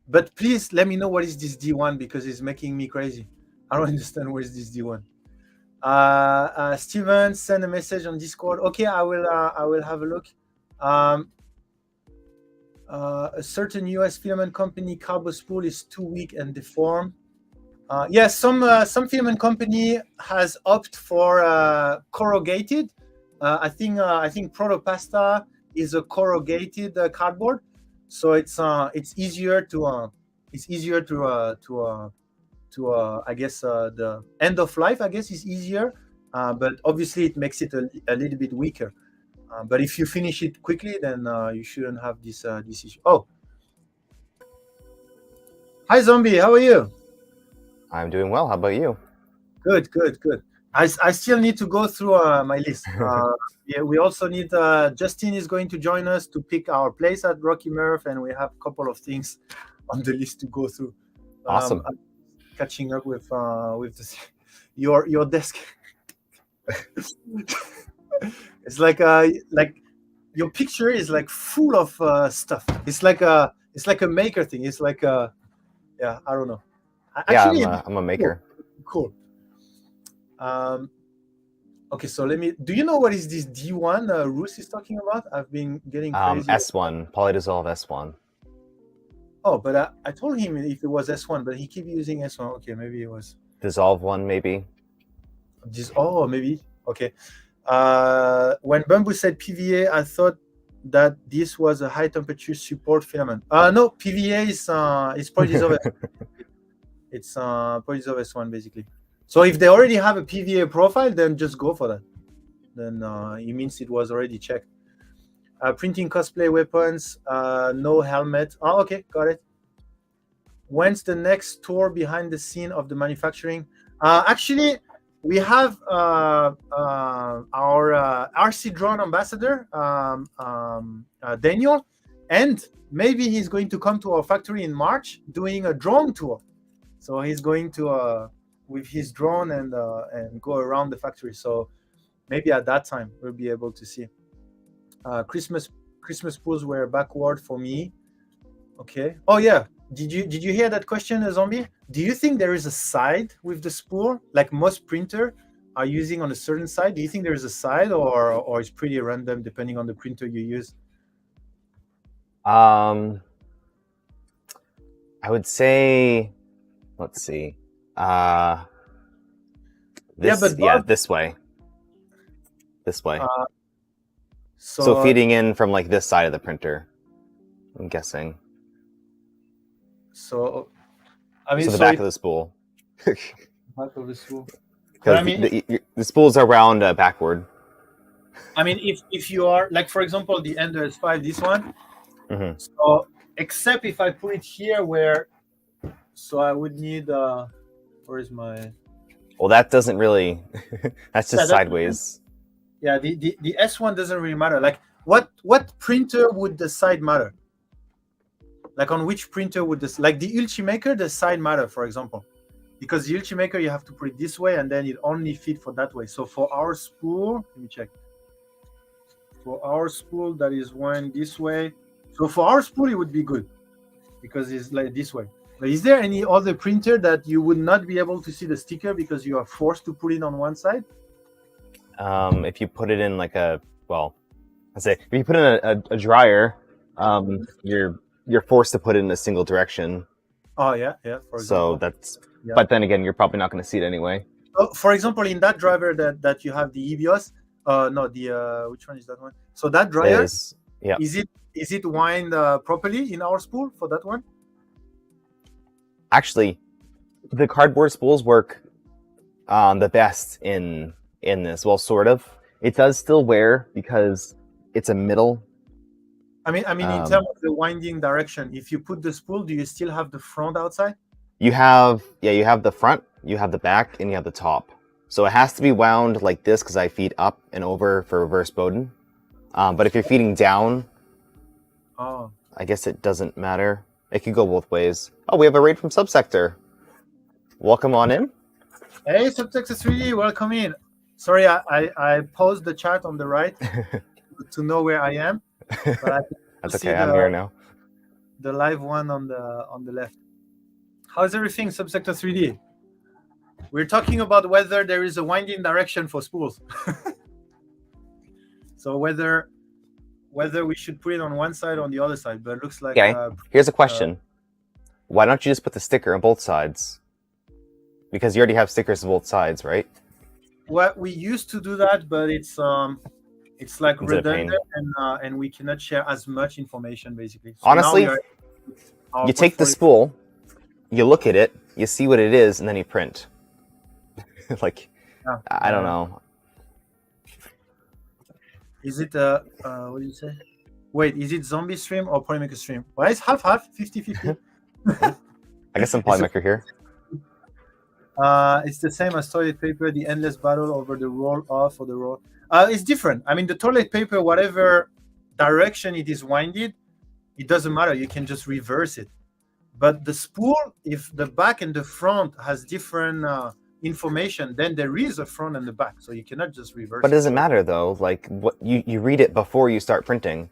But please let me know what is this D1, because it's making me crazy. I don't understand where is this D1. Steven, send a message on Discord. Okay, I will have a look. A certain US filament company carbo spool is too weak and deformed. Yes, some filament company has opted for corrugated. I think Protopasta is a corrugated cardboard, so it's easier to I guess the end of life, I guess, is easier, but obviously it makes it a little bit weaker. But if you finish it quickly, then you shouldn't have this issue. Oh, hi Zombie, how are you? I'm doing well. How about you? Good. I still need to go through my list. Yeah, we also need Justin is going to join us to pick our place at Rocky Murph, and we have a couple of things on the list to go through. Awesome. I'm catching up with this, your desk. It's like your picture is like full of stuff. It's like a maker thing. It's like yeah, I don't know. Actually, I'm a maker. Cool. Okay, so do you know what is this D1 Roos is talking about? I've been getting crazy. S1, polydissolve S1. Oh, but I told him if it was S1, but he keep using S1. Okay, maybe it was Dissolve 1, maybe. Oh, maybe. Okay. When Bamboo said PVA, I thought that this was a high temperature support filament. No, PVA is polydissolve. It's polydissolve S1 basically. So if they already have a PVA profile, then just go for that. Then it means it was already checked. Printing cosplay weapons, no helmet. Oh, okay, got it. When's the next tour behind the scene of the manufacturing? Actually, we have our RC Drone ambassador, Daniel, and maybe he's going to come to our factory in March doing a drone tour. So he's going to with his drone and go around the factory. So maybe at that time we'll be able to see. Christmas pools were backward for me. Okay. Oh yeah. Did you hear that question, Zombie? Do you think there is a side with the spool, like most printer are using on a certain side? Do you think there is a side, or it's pretty random depending on the printer you use? I would say, let's see. This way. This way. So feeding in from like this side of the printer, I'm guessing. So, I mean, so the back of the spool. Back of the spool. Because I mean, the spools are round backward. I mean, if you are like, for example, the Ender S5, this one. Mm-hmm. So except if I put it here, where, so I would need. Where is my? Well, that doesn't really. That's just sideways. Yeah, the S1 doesn't really matter. Like, what printer would the side matter? Like, on which printer would this, like the Ultimaker, the side matter, for example, because the Ultimaker you have to put it this way, and then it only fit for that way. So for our spool, let me check. For our spool, that is one this way. So for our spool, it would be good because it's like this way. But is there any other printer that you would not be able to see the sticker because you are forced to put it on one side? If you put it in like if you put in a dryer, you're forced to put it in a single direction. Oh yeah. So that's, but then again, you're probably not going to see it anyway. For example, in that driver that you have the EBIOS, which one is that one? So that dryer, is it wind properly in our spool for that one? Actually, the cardboard spools work the best in this. Well, sort of. It does still wear because it's a middle. I mean, in terms of the winding direction, if you put the spool, do you still have the front outside? You have the front, you have the back, and you have the top. So it has to be wound like this because I feed up and over for reverse Bowden. But if you're feeding down, I guess it doesn't matter. It could go both ways. Oh, we have a raid from Subsector. Welcome on in. Hey, Subsector 3D, welcome in. Sorry, I paused the chat on the right to know where I am. But that's okay. I'm here now. The live one on the left. How's everything, Subsector 3D? We're talking about whether there is a winding direction for spools. So whether we should put it on one side or on the other side, but it looks like Okay, here's a question. Why don't you just put the sticker on both sides? Because you already have stickers on both sides, right? Well, we used to do that, but it's like It's a pain. redundant, and we cannot share as much information basically. So Honestly, now our you take the portfolio- spool, you look at it, you see what it is, and then you print. Like, Yeah. I don't know. Is it what do you say? Wait, is it zombie stream or Polymaker stream? Well, it's half, 50-50. I guess I'm Polymaker here. It's the same as toilet paper, the endless battle over the roll off or the roll. It's different. I mean, the toilet paper, whatever direction it is winded, it doesn't matter. You can just reverse it. But the spool, if the back and the front has different information, then there is a front and the back. So you cannot just reverse But it it. doesn't matter though. Like, what you read it before you start printing.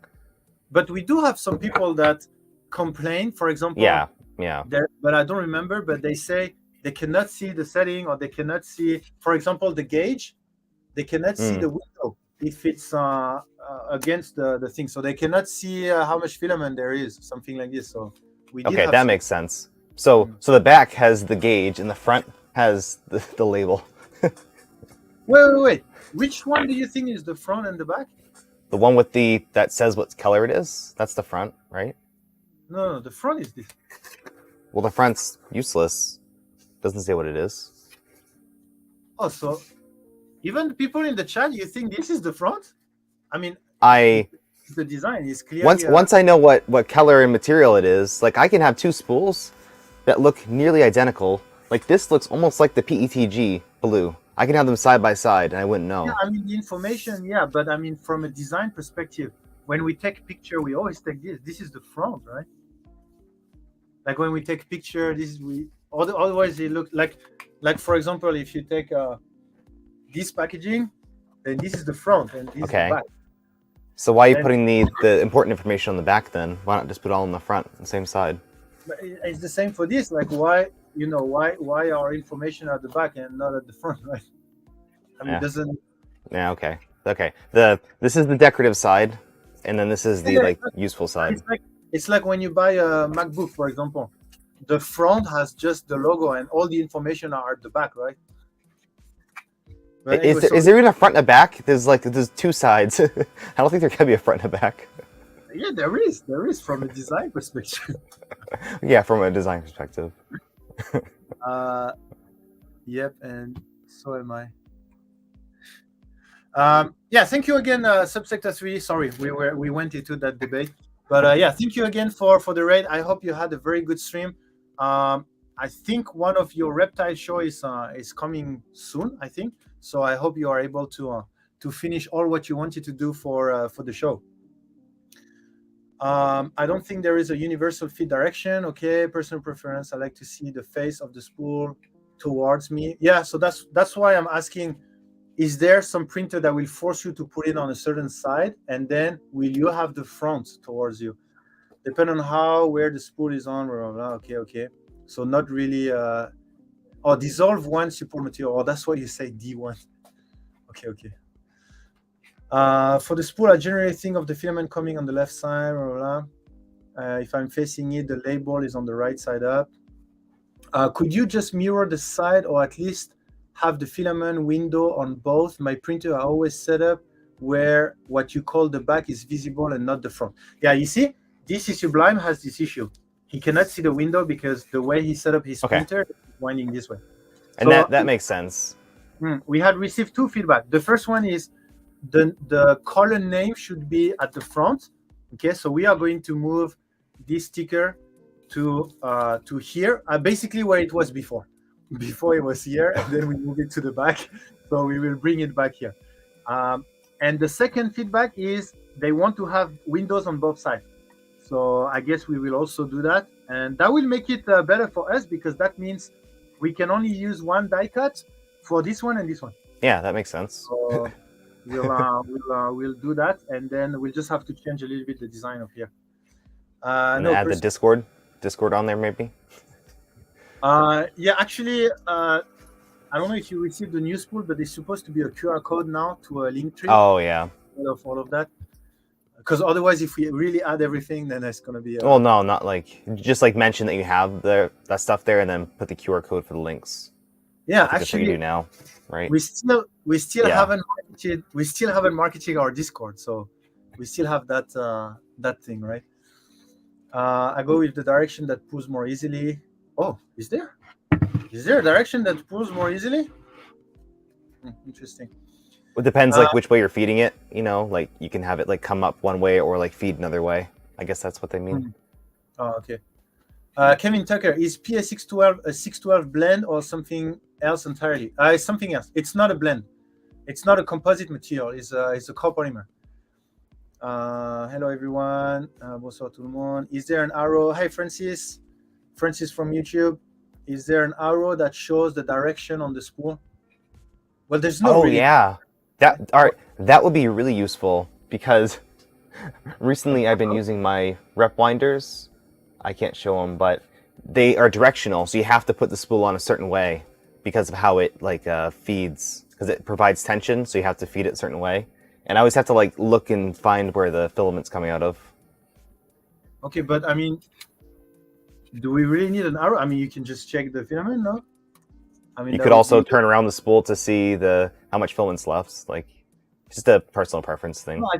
But we do have some people that complain, for example. Yeah. But I don't remember, but they say they cannot see the setting, or they cannot see, for example, the gauge. They cannot see the window if it's against the thing. So they cannot see how much filament there is, something like this. So we did Okay, have that some- makes sense. So the back has the gauge and the front has the label. Wait. Which one do you think is the front and the back? The one with that says what color it is, that's the front, right? No, the front is this. Well, the front's useless. Doesn't say what it is. Oh, so even the people in the chat, you think this is the front? I mean, the design is clearly once I know what color and material it is, like I can have two spools that look nearly identical. Like this looks almost like the PETG blue. I can have them side by side and I wouldn't know. Yeah, I mean the information, yeah, but I mean from a design perspective, when we take a picture, we always take this. This is the front, right? Like when we take a picture, otherwise it looks like for example, if you take this packaging, then this is the front and this is the back. So why are you putting the important information on the back then? Why not just put it all on the front, the same side? But it's the same for this. Like why our information at the back and not at the front, right? I mean, it doesn't. Yeah. Okay. This is the decorative side, and then this is the useful side. It's like when you buy a MacBook, for example, the front has just the logo and all the information are at the back, right? But anyway, is there even a front and a back? There's two sides. I don't think there can be a front and a back. Yeah, there is from a design perspective. Yeah, from a design perspective. Yep, and so am I. Yeah, thank you again, Subsector 3. Sorry, we went into that debate, but yeah, thank you again for the raid. I hope you had a very good stream. I think one of your reptile show is coming soon, I think. So I hope you are able to finish all what you wanted to do for the show. I don't think there is a universal feed direction. Okay, personal preference. I like to see the face of the spool towards me. Yeah, so that's why I'm asking, is there some printer that will force you to put it on a certain side, and then will you have the front towards you? Depending on where the spool is on, blah, blah, blah. Okay. So not really or dissolve one support material. Or that's what you say, D1. Okay. For the spool, I generally think of the filament coming on the left side, blah, blah. If I'm facing it, the label is on the right side up. Could you just mirror the side, or at least have the filament window on both? My printer I always set up where what you call the back is visible and not the front. Yeah, you see, DC Sublime has this issue. He cannot see the window because the way he set up his printer is winding this way. And so, that makes sense. We had received two feedback. The first one is the color name should be at the front. Okay, so we are going to move this sticker to here, basically where it was before. Before it was here, and then we move it to the back. So we will bring it back here. And the second feedback is they want to have windows on both sides. So I guess we will also do that, and that will make it better for us, because that means we can only use one die cut for this one and this one. Yeah, that makes sense. So we'll do that, and then we'll just have to change a little bit the design of here. And add the Discord on there maybe. Yeah, actually, I don't know if you received the new spool, but there's supposed to be a QR code now to a link tree Oh yeah. of all of that. Because otherwise, if we really add everything, then it's gonna be. Well, no, not like just like mention that you have that stuff there, and then put the QR code for the links. Yeah, I think that's what you actually, do now, right? we still Yeah. haven't marketed our Discord, so we still have that thing, right? I go with the direction that pulls more easily. Oh, is there a direction that pulls more easily? Interesting. It depends like which way you're feeding it. You know, like you can have it like come up one way or like feed another way. I guess that's what they mean. Oh, okay. Kevin Tucker, is PS612 a 612 blend or something else entirely? It's something else. It's not a blend. It's not a composite material. It's a copolymer. Hello everyone. Bonsoir tout le monde. Is there an arrow? Hi Francis. Francis from YouTube. Is there an arrow that shows the direction on the spool? Well, there's no. Oh really. yeah, that would be really useful because recently I've been using my rep winders. I can't show them, but they are directional, so you have to put the spool on a certain way because of how it like feeds, because it provides tension, so you have to feed it a certain way. And I always have to like look and find where the filament's coming out of. Okay, but I mean, do we really need an arrow? I mean, you can just check the filament, no? I mean, you could also turn around the spool to see how much filament's left. Like, it's just a personal preference thing. No,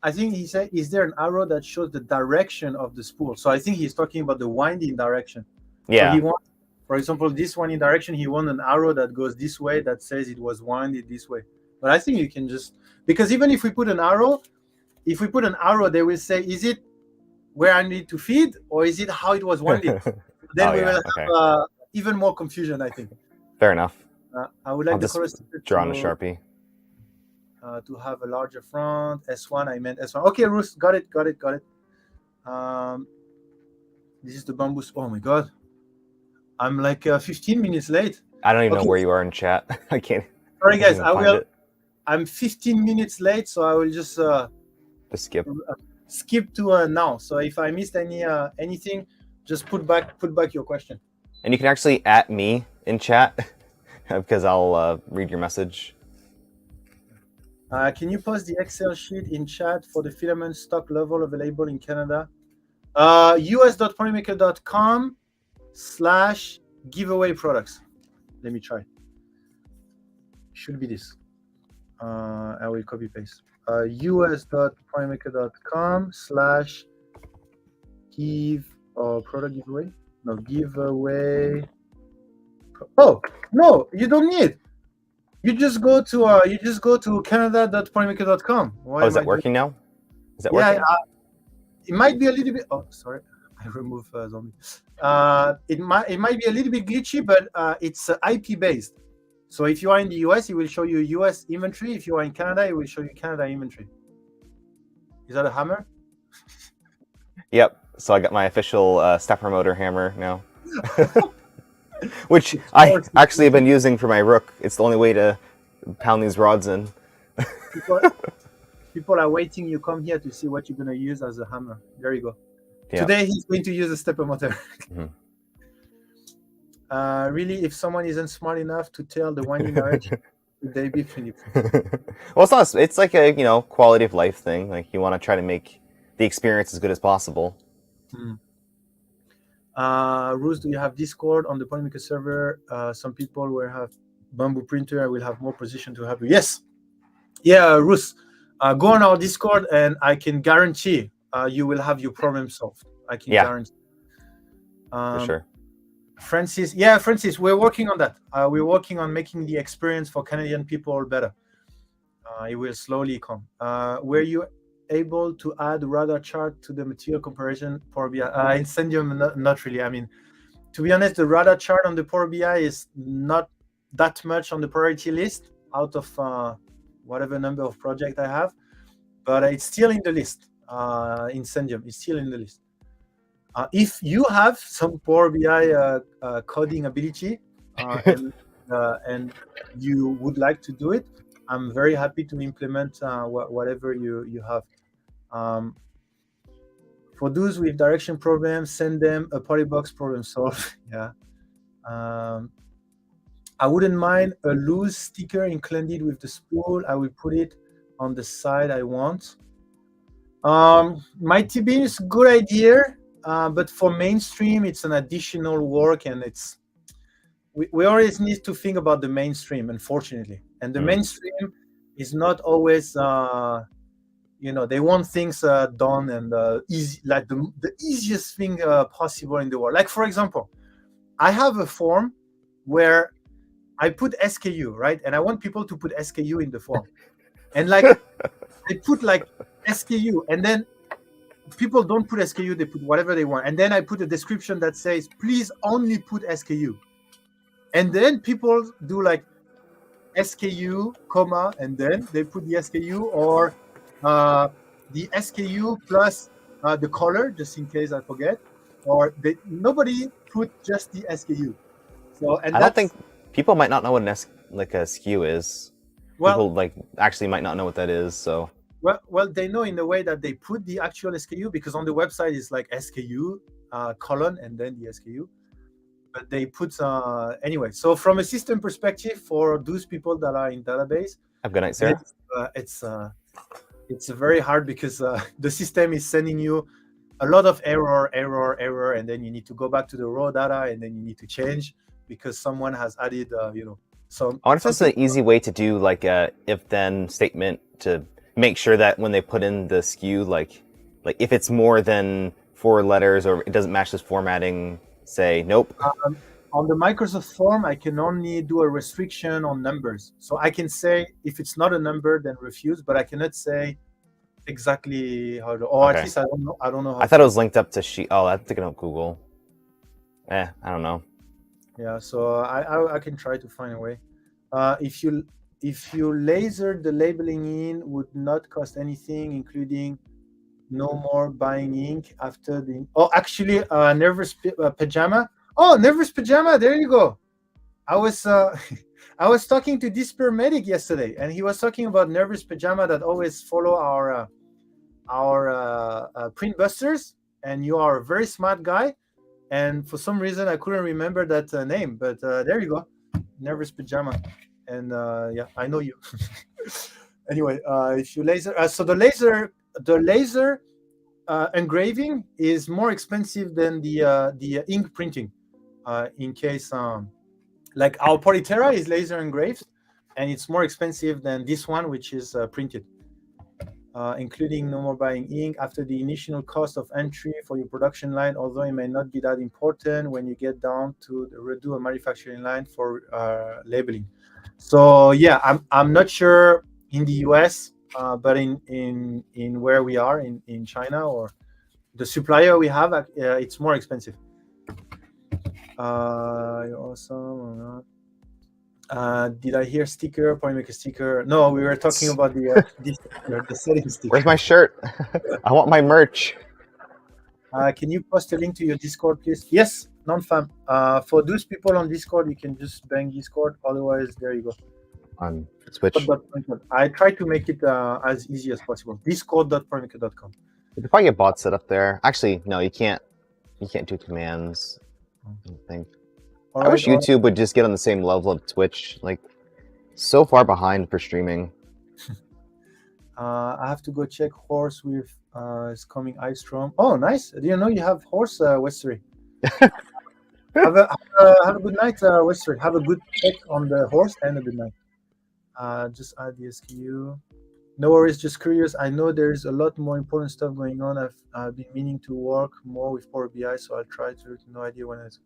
I think he said, is there an arrow that shows the direction of the spool? So I think he's talking about the winding direction. Yeah. So he wants, for example, this winding direction, he wants an arrow that goes this way that says it was winded this way. But I think you can just, because even if we put an arrow, they will say, is it where I need to feed or is it how it was winded? Then we will have even more confusion, I think. Fair enough. I would like I'll just draw on a Sharpie. To have a larger front. S1, I meant S1. Okay, Ruth, got it. This is the bamboo. Oh my god, I'm like 15 minutes late. I don't even know where you are in chat. I can't. Sorry guys, I'm 15 minutes late, so I will just skip to now. So if I missed anything, just put back your question. And you can actually @ me in chat because I'll read your message. Can you post the Excel sheet in chat for the filament stock level available in Canada? us.polymaker.com/giveaway products. Let me try. Should be this. I will copy paste. us.polymaker.com/give product giveaway. No, giveaway. Oh no, you don't need. You just go to canada.polymaker.com. Oh, is that working now? Is that working? Yeah, it might be a little bit. Oh, sorry, I removed zombie. It might be a little bit glitchy, but it's IP based. So if you are in the US, it will show you US inventory. If you are in Canada, it will show you Canada inventory. Is that a hammer? Yep. So I got my official stepper motor hammer now. Which I actually have been using for my rook. It's the only way to pound these rods in. People are waiting. You come here to see what you're going to use as a hammer. There you go. Yeah. Today he's going to use a stepper motor. Mm-hmm. Really, if someone isn't smart enough to tell the winding direction, they be finished. Well, it's not. It's like a quality of life thing. Like you want to try to make the experience as good as possible. Ruth, do you have Discord on the Polymaker server? Some people will have bamboo printer. I will have more position to help you. Yes. Yeah, Ruth, go on our Discord and I can guarantee you will have your problem solved. I can guarantee. For sure. Francis, we're working on that. We're working on making the experience for Canadian people better. It will slowly come. Were you able to add radar chart to the material comparison Power BI? In Sendium, not really. I mean, to be honest, the radar chart on the Power BI is not that much on the priority list out of whatever number of projects I have, but it's still in the list. In Sendium, it's still in the list. If you have some Power BI coding ability and you would like to do it, I'm very happy to implement whatever you have. For those with direction problems, send them a Polybox problem solved. Yeah. I wouldn't mind a loose sticker included with the spool. I will put it on the side I want. Mighty Beam is a good idea, but for mainstream, it's an additional work, and we always need to think about the mainstream, unfortunately. And the mainstream is not always, they want things done and easy, like the easiest thing possible in the world. Like, for example, I have a form where I put SKU, right? And I want people to put SKU in the form. And like, they put like SKU, and then people don't put SKU, they put whatever they want. And then I put a description that says, please only put SKU. And then people do like SKU, comma, and then they put the SKU or the SKU plus the color, just in case I forget. Or nobody put just the SKU. So, and I don't think people might not know what a SKU is. Well, people like actually might not know what that is. So well, they know in the way that they put the actual SKU, because on the website it's like SKU colon and then the SKU. But they put anyway. So from a system perspective, for those people that are in database, have a good night, sir. It's very hard because the system is sending you a lot of error, and then you need to go back to the raw data, and then you need to change because someone has added, some. I wonder if that's an easy way to do like a if-then statement to make sure that when they put in the SKU, like if it's more than 4 letters or it doesn't match this formatting, say nope. On the Microsoft form, I can only do a restriction on numbers. So I can say if it's not a number, then refuse, but I cannot say exactly how to, or Okay. at least I don't know how. I thought it was linked up to Sheet. Oh, I'm thinking of Google. I don't know. Yeah, so I can try to find a way. If you laser the labeling in, would not cost anything, including no more buying ink after the. Oh, actually, Nervous Pajama. Oh, Nervous Pajama. There you go. I was I was talking to Disper Medic yesterday, and he was talking about Nervous Pajama that always follow our print busters. And you are a very smart guy. And for some reason, I couldn't remember that name, but there you go, Nervous Pajama. And yeah, I know you. Anyway, if you laser, so the laser engraving is more expensive than the ink printing. In case, like our Polyterra is laser engraved, and it's more expensive than this one, which is printed. Including no more buying ink after the initial cost of entry for your production line, although it may not be that important when you get down to redo a manufacturing line for labeling. So yeah, I'm not sure in the US, but in where we are in China or the supplier we have, it's more expensive. You're awesome or not? Did I hear sticker? Probably make a sticker. No, we were talking about the setting sticker. Where's my shirt? I want my merch. Can you post a link to your Discord, please? Yes, non-fam. For those people on Discord, you can just bang Discord. Otherwise, there you go. On Switch. I try to make it as easy as possible. Discord.polymaker.com. You can probably get bots set up there. Actually, no, you can't. You can't do commands. I don't think. I wish YouTube would just get on the same level of Twitch. Like, so far behind for streaming. I have to go check horse with is coming Ice Storm. Oh, nice. Do you know you have horse, Westery? have a good night, Westery. Have a good check on the horse and a good night. Just add the SKU. No worries, just curious. I know there's a lot more important stuff going on. I've been meaning to work more with Power BI, so I'll try to. No idea when it's.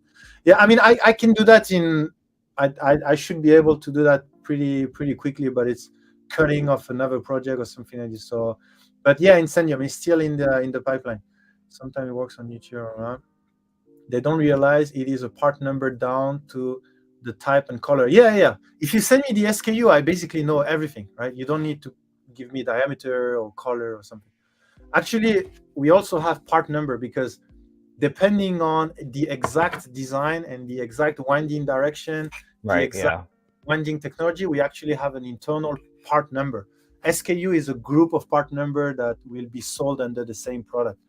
Yeah, I mean, I can do that in. I should be able to do that pretty quickly, but it's cutting off another project or something like this. So, but yeah, Incendium is still in the pipeline. Sometimes it works on YouTube. They don't realize it is a part number down to the type and color. Yeah. If you send me the SKU, I basically know everything, right? You don't need to give me diameter or color or something. Actually, we also have part number because depending on the exact design and the exact winding direction, right, the exact winding technology, we actually have an internal part number. SKU is a group of part number that will be sold under the same product.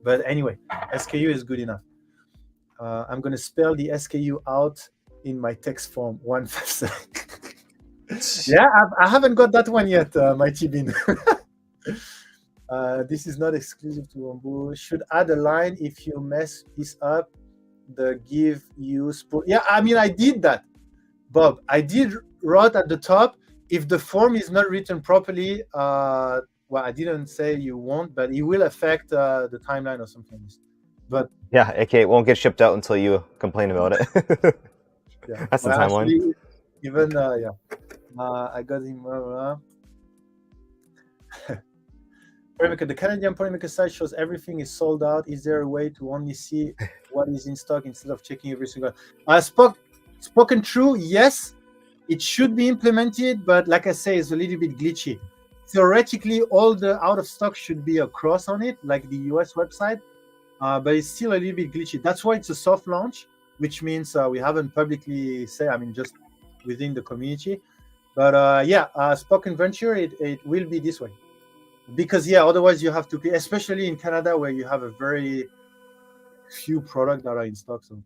But anyway, SKU is good enough. I'm going to spell the SKU out in my text form 157. Yeah, I haven't got that one yet, Mighty Bean. This is not exclusive to Wombu. Should add a line if you mess this up. The give you spool. Yeah, I mean, I did that, Bob. I did write at the top. If the form is not written properly, well, I didn't say you won't, but it will affect the timeline or something. But yeah, it won't get shipped out until you complain about it. yeah, That's the timeline. Actually, even I got him. Polymaker, the Canadian Polymaker site shows everything is sold out. Is there a way to only see what is in stock instead of checking every single? Spoken true, yes, it should be implemented, but like I say, it's a little bit glitchy. Theoretically, all the out of stock should be a cross on it, like the US website, but it's still a little bit glitchy. That's why it's a soft launch, which means we haven't publicly said, I mean, just within the community. But Spoken Venture, it will be this way. Because otherwise you have to pay, especially in Canada where you have a very few products that are in stock. So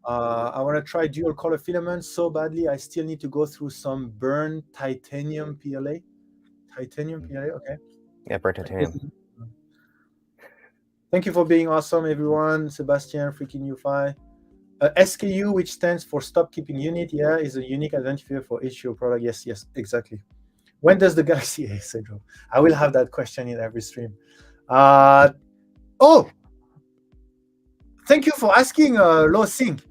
I want to try dual color filaments so badly. I still need to go through some burn titanium PLA. Titanium PLA, okay. Yeah, burn titanium. Thank you for being awesome, everyone. Sebastian, freaking U5. SKU, which stands for Stop Keeping Unit, is a unique identifier for each your product. Yes, exactly. When does the Galaxy A syndrome? I will have that question in every stream. Thank you for asking, Low Sync.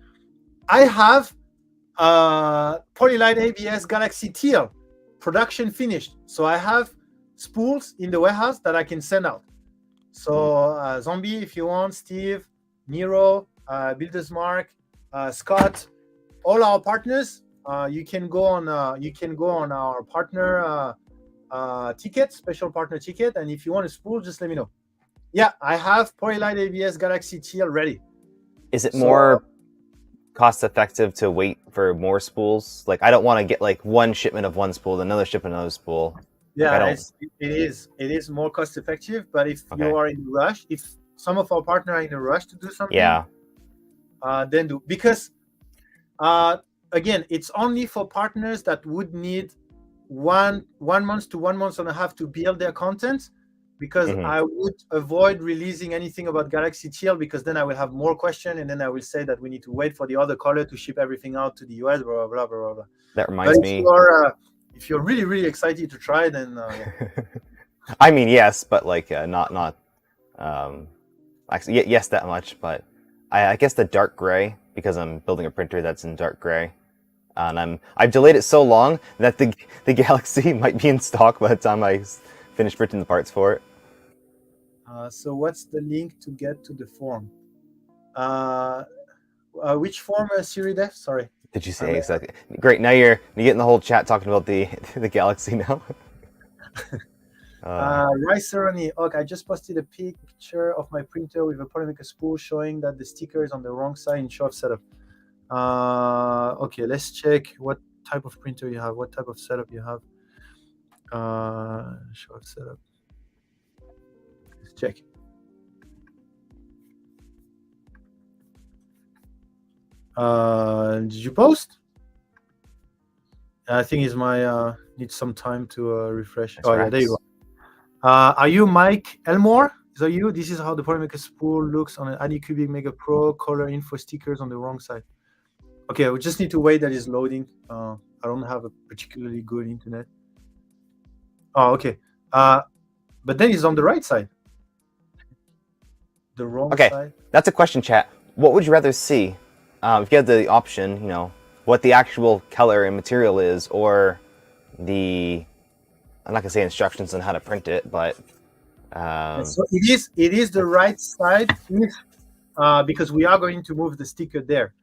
I have Polylight ABS Galaxy Teal production finished. So I have spools in the warehouse that I can send out. So Zombie, if you want, Steve, Nero, Builders Mark, Scott, all our partners. You can go on our partner ticket, special partner ticket, and if you want a spool, just let me know. Yeah, I have Polylight ABS Galaxy TL ready. Is it more cost effective to wait for more spools? Like, I don't want to get like one shipment of one spool, another shipment of another spool. Yeah, it is more cost effective. But if you are in a rush, if some of our partners are in a rush to do something, then do, because again, it's only for partners that would need 1 month to 1.5 months to build their content, because I would avoid releasing anything about Galaxy TL, because then I will have more questions, and then I will say that we need to wait for the other color to ship everything out to the US, blah, blah, blah, blah, blah. That reminds me. If you're really, really excited to try, then... I mean, yes, but like not actually, yes, that much, but I guess the dark gray, because I'm building a printer that's in dark gray. And I've delayed it so long that the Galaxy might be in stock by the time I finish printing the parts for it. So what's the link to get to the form? Which form, Siridef? Sorry. Did you say exactly? Great. Now you're getting the whole chat talking about the Galaxy now. Riceroni, I just posted a picture of my printer with a Polymaker spool showing that the sticker is on the wrong side in show off setup. Okay, let's check what type of printer you have, what type of setup you have. Show off setup. Let's check. Did you post? I think it's my need some time to refresh. Yeah, there you go. Are you Mike Elmore? Is that you? This is how the Polymaker spool looks on an Anycubic Mega Pro. Color info stickers on the wrong side. Okay, we just need to wait that it's loading. I don't have a particularly good internet. Oh, okay. But then it's on the right side. The wrong side. That's a question, chat. What would you rather see? If you had the option, what the actual color and material is, or the, I'm not gonna say instructions on how to print it, but so it is the right side, because we are going to move the sticker there.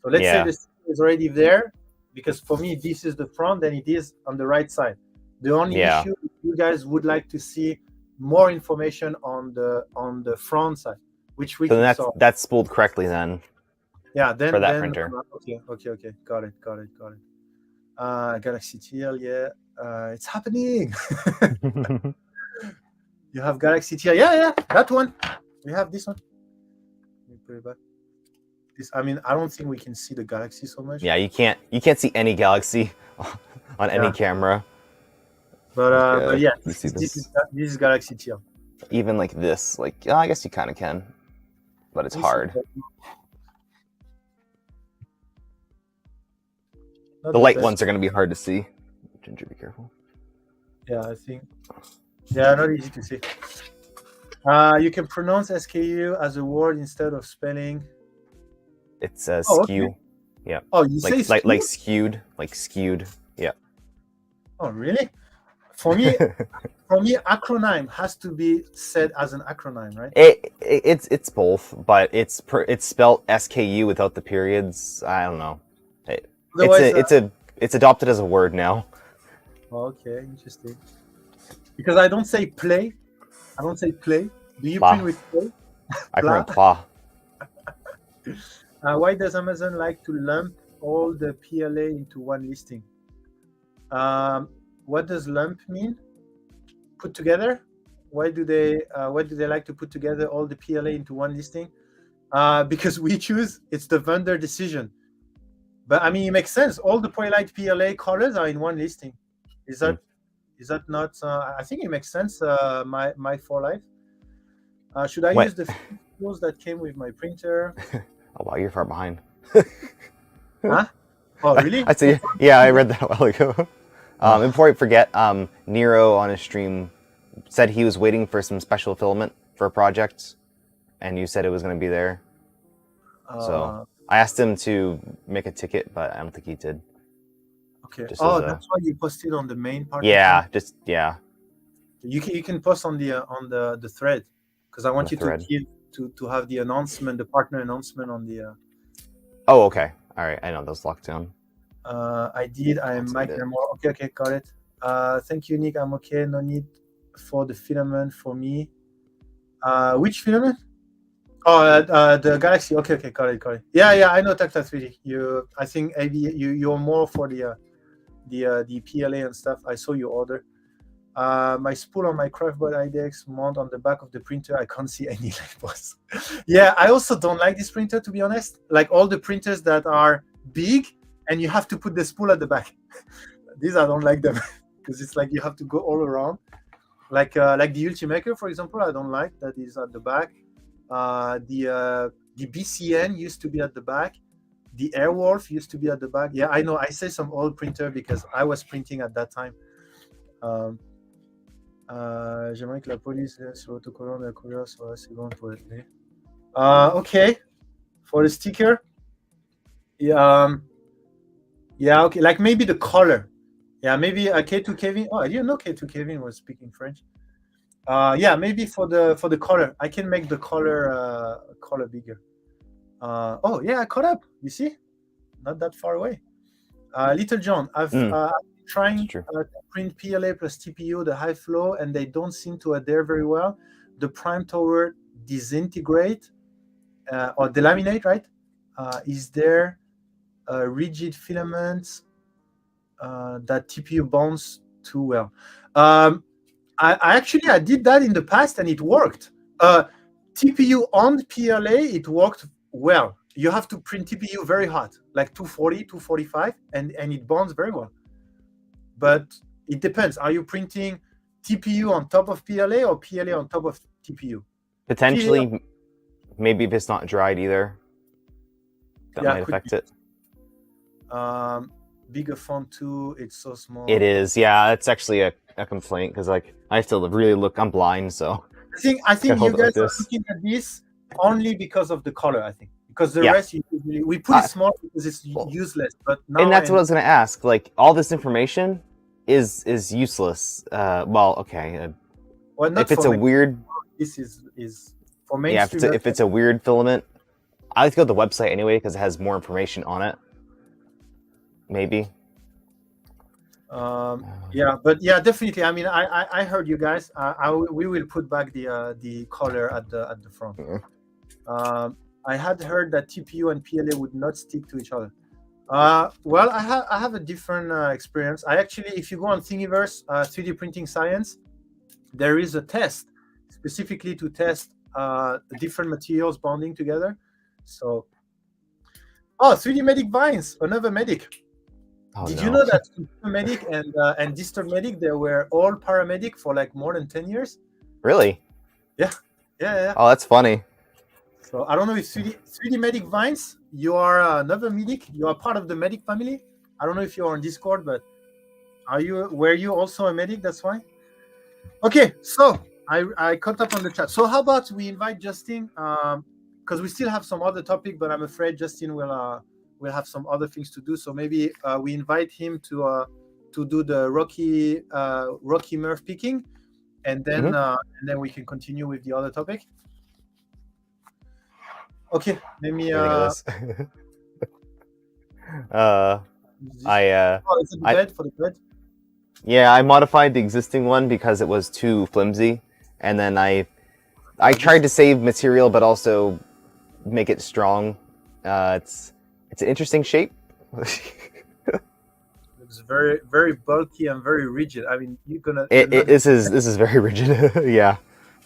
So let's say the sticker is already there, because for me this is the front, then it is on the right side. The only issue, you guys would like to see more information on the front side, which we can solve. That's spooled correctly then. Yeah, then for that printer. Okay. Got it. Galaxy TL, it's happening. You have Galaxy TL, yeah, that one. We have this one. Let me put it back. this. I mean, I don't think we can see the galaxy so much. Yeah, you can't see any galaxy on any camera. But yeah, you see this is Galaxy TL. Even like this, like I guess you kind of can, but it's hard. The light ones are going to be hard to see. Ginger, be careful. Yeah, I think. Yeah, not easy to see. You can pronounce SKU as a word instead of spelling. It's skew. Okay. Yeah. Oh, you say like skewed, like skewed. Yeah. Oh, really? For me, acronym has to be said as an acronym, right? It's both, but it's spelled SKU without the periods. I don't know. It's adopted as a word now. Okay, interesting. Because I don't say play. I don't say play. Do you print with play? I print pla. Why does Amazon like to lump all the PLA into one listing? What does lump mean? Put together? Why do they like to put together all the PLA into one listing? Because we choose. It's the vendor decision. But I mean, it makes sense. All the Polylight PLA colors are in one listing. Is that not? I think it makes sense. My for life. Should I use the tools that came with my printer? Oh wow, you're far behind. Huh? Oh really? I see. Yeah, I read that a while ago. And before I forget, Nero on his stream said he was waiting for some special filament for a project, and you said it was going to be there. So I asked him to make a ticket, but I don't think he did. Okay. That's why you posted on the main part. Yeah, You can post on the thread, because I want you to have the announcement, the partner announcement on the. Oh, okay. All right. I know those locked down. I did. I am Mike Lemore. Okay, got it. Thank you, Nick. I'm okay. No need for the filament for me. Which filament? Oh, the Galaxy. Okay, got it. Yeah. I know Tactile 3D. I think maybe you're more for the PLA and stuff. I saw your order. My spool on my Craftbot IDX mount on the back of the printer. I can't see any labels. Yeah, I also don't like this printer, to be honest. Like all the printers that are big and you have to put the spool at the back. These I don't like them because it's like you have to go all around. Like the Ultimaker, for example, I don't like that is at the back. The BCN used to be at the back. The Airwolf used to be at the back. Yeah, I know. I say some old printer because I was printing at that time. J'aimerais que la police sur l'autocollant de la couleur soit assez grande pour être lue. Okay. For the sticker. Yeah, okay. Like maybe the color. Yeah, maybe K2 Kevin. Oh, I didn't know K2 Kevin was speaking French. Yeah, maybe for the color. I can make the color bigger. Oh yeah, I caught up. You see? Not that far away. Little John, I've trying to print PLA plus TPU, the high flow, and they don't seem to adhere very well. The prime tower disintegrate or delaminate, right? Is there rigid filaments that TPU bonds too well? I did that in the past and it worked. TPU on PLA, it worked well. You have to print TPU very hot, like 240, 245, and it bonds very well. But it depends. Are you printing TPU on top of PLA or PLA on top of TPU? Potentially, maybe if it's not dried either, that might affect it. Bigger font too. It's so small. It is. Yeah, it's actually a complaint because like I have to really look. I'm blind, so. I think you guys are looking at this only because of the color. I think because the rest we put it small because it's useless. But now and that's what I was going to ask. Like all this information is useless. Well, okay. If it's a weird, this is for mainstream. Yeah, if it's a weird filament, I like to go to the website anyway because it has more information on it. Maybe. Yeah, but yeah, definitely. I mean, I heard you guys. We will put back the color at the front. Mm-hmm. I had heard that TPU and PLA would not stick to each other. Well, I have a different experience. I actually, if you go on Thingiverse, 3D Printing Science, there is a test specifically to test different materials bonding together. So Oh, 3D Medic Vines, another medic. Oh, Did no. you know that medic and distant medic, they were all paramedic for like more than 10 years? Really? Yeah. Oh, that's funny. So I don't know if 3D Medic Vines, you are another medic. You are part of the medic family. I don't know if you're on Discord, but were you also a medic? That's why. Okay, so I caught up on the chat. So how about we invite Justin? Because we still have some other topic, but I'm afraid Justin will have some other things to do. So maybe we invite him to do the Rocky Murph picking, and then we can continue with the other topic. Okay, let me. This. Oh, it's the bed for the bed. Yeah, I modified the existing one because it was too flimsy, and then I tried to save material but also make it strong. It's an interesting shape. It's very, very bulky and very rigid. I mean, This is very rigid. Yeah.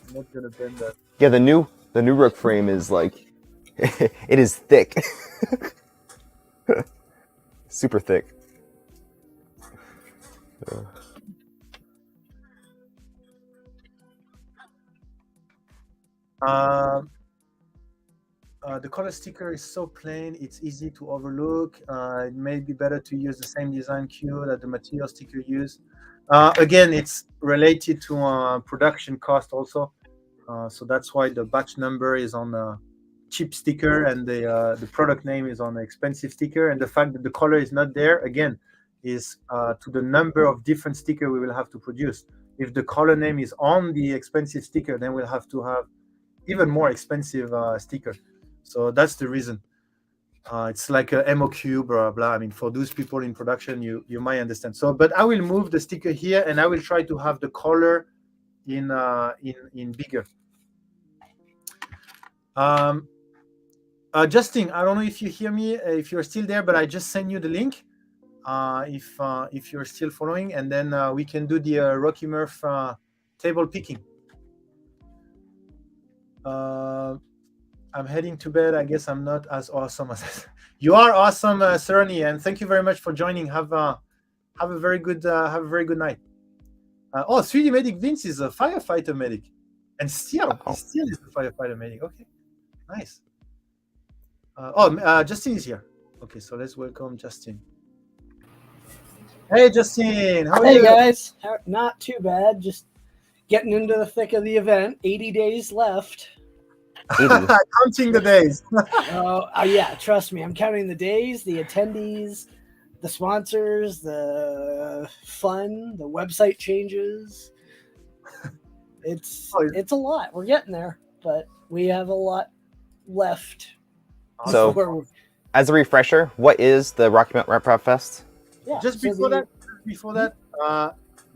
I'm not gonna bend that. Yeah, the new Rook frame is like, it is thick, super thick. The color sticker is so plain, it's easy to overlook. It may be better to use the same design cue that the material sticker used. Again, it's related to production cost also. So that's why the batch number is on the cheap sticker and the product name is on the expensive sticker. And the fact that the color is not there, again, is to the number of different stickers we will have to produce. If the color name is on the expensive sticker, then we'll have to have even more expensive sticker. So that's the reason. It's like a MOQ, blah, blah. I mean, for those people in production, you might understand. So, but I will move the sticker here and I will try to have the color in bigger. Justin, I don't know if you hear me, if you're still there, but I just sent you the link. If you're still following, and then we can do the Rocky Murph table picking. I'm heading to bed. I guess I'm not as awesome as you are. Awesome, Sereni, and thank you very much for joining. Have a very good night. 3D Medic Vince is a firefighter medic, and Steel is a firefighter medic. Okay, nice. Justin is here. Okay, so let's welcome Justin. Hey, Justin, how are you? Hey guys, not too bad. Just getting into the thick of the event. 80 days left. Counting the days. Yeah, trust me, I'm counting the days, the attendees, the sponsors, the fun, the website changes. It's a lot. We're getting there, but we have a lot left. So, as a refresher, what is the Rocky Mountain Rep Fest? Yeah, Just before that,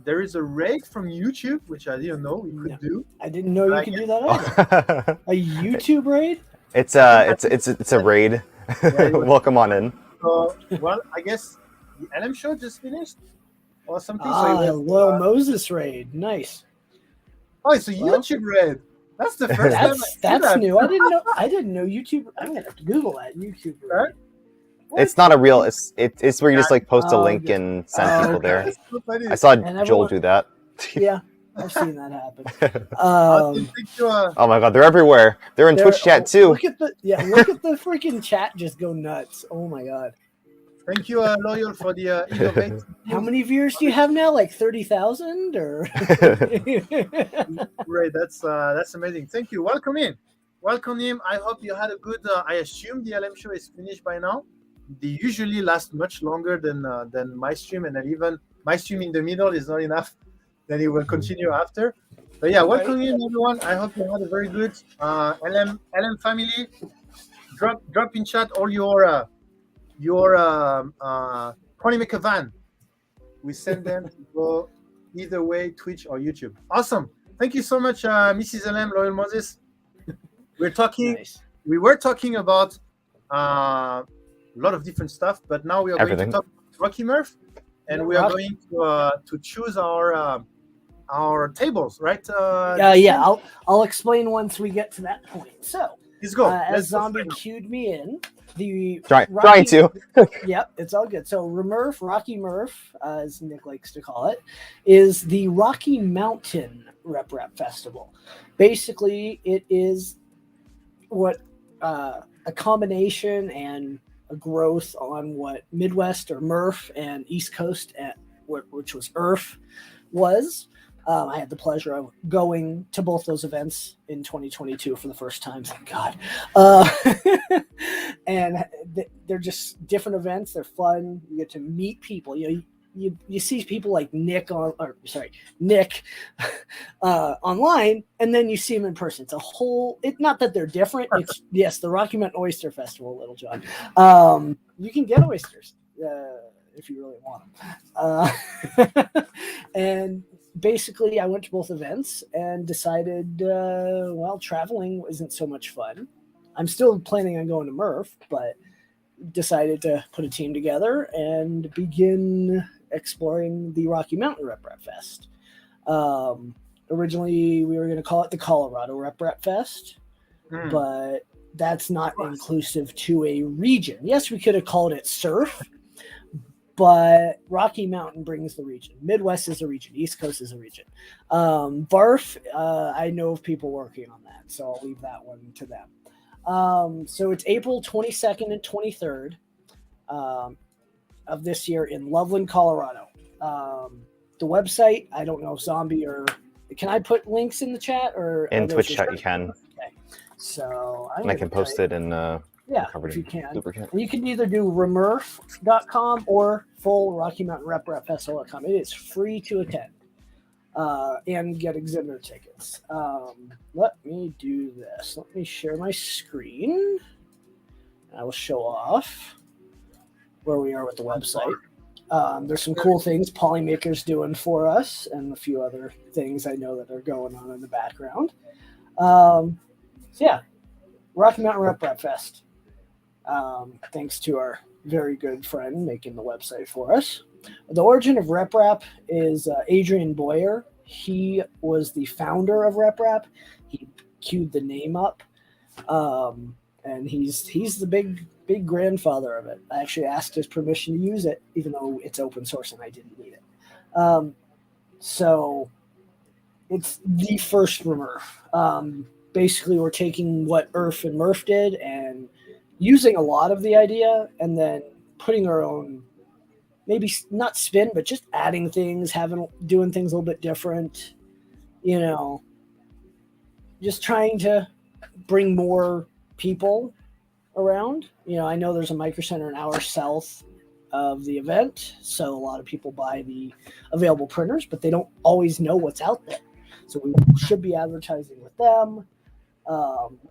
there is a raid from YouTube, which I didn't know we could do. I didn't know you could do that either. A YouTube raid? It's a raid. Yeah, Welcome on in. Well, I guess the LM show just finished or something. Loyal Moses raid. Nice. Oh, it's a YouTube raid. That's the first time. That's new. I didn't know YouTube. I'm gonna have to Google that YouTube raid. It's not a real. It's where you just like post a link and send people there. So I saw Joel do that. Yeah, I've seen that happen. Oh my god, they're everywhere. They're in Twitch chat too. Look at the freaking chat just go nuts. Oh my god. Thank you, Loyal, for the innovate. How many viewers do you have now? Like 30,000 or? Great, that's amazing. Thank you. Welcome in. I hope you had a good. I assume the LM show is finished by now. They usually last much longer than my stream, and then even my stream in the middle is not enough. Then it will continue after. But yeah, welcome in everyone. I hope you had a very good LM family. Drop in chat all your Ponymaker van. We send them to go either way, Twitch or YouTube. Awesome. Thank you so much, Mrs. LM, Loyal Moses. We were talking about a lot of different stuff, but now we are going to talk about Rocky Murph, and we are going to choose our tables, right? Yeah. I'll explain once we get to that point. So Let's go. As Let's go. Zombie cued me in, the Trying to. Yep, it's all good. So Remurf, Rocky Murph, as Nick likes to call it, is the Rocky Mountain Rep Festival. Basically, it is what a combination and a growth on what Midwest or Murph and East Coast, which was ERF, was. I had the pleasure of going to both those events in 2022 for the first time. Thank God. And they're just different events. They're fun. You get to meet people. You see people like Nick online, and then you see him in person. It's a whole. It's not that they're different. It's yes, the Rocky Mountain Oyster Festival, Little John. You can get oysters if you really want them. And basically, I went to both events and decided, traveling isn't so much fun. I'm still planning on going to Murph, but decided to put a team together and begin exploring the Rocky Mountain Rep Fest. Originally, we were going to call it the Colorado Rep Fest, but that's not inclusive to a region. Yes, we could have called it Surf, but Rocky Mountain brings the region. Midwest is a region. East Coast is a region. BARF, I know of people working on that, so I'll leave that one to them. So it's April 22nd and 23rd of this year in Loveland, Colorado. The website, I don't know if Zombie or... Can I put links in the chat? Or in Twitch chat, you can. Okay. So I can post it in... if you can. And you can either do remurf.com or full Rocky Mountain Rep Festival.com. It is free to attend and get exhibitor tickets. Let me do this. Let me share my screen. I will show off where we are with the website. There's some cool things Polymaker's doing for us and a few other things I know that are going on in the background. Rocky Mountain Rep Fest. Thanks to our very good friend making the website for us. The origin of Rep is Adrian Boyer. He was the founder of Rep. He queued the name up, and he's the big grandfather of it. I actually asked his permission to use it, even though it's open source and I didn't need it. So it's the first Remurf. Basically, we're taking what ERF and Murph did and using a lot of the idea and then putting our own, maybe not spin, but just adding things, doing things a little bit different, just trying to bring more people around. I know there's a Micro Center an hour south of the event, so a lot of people buy the available printers, but they don't always know what's out there. So we should be advertising with them.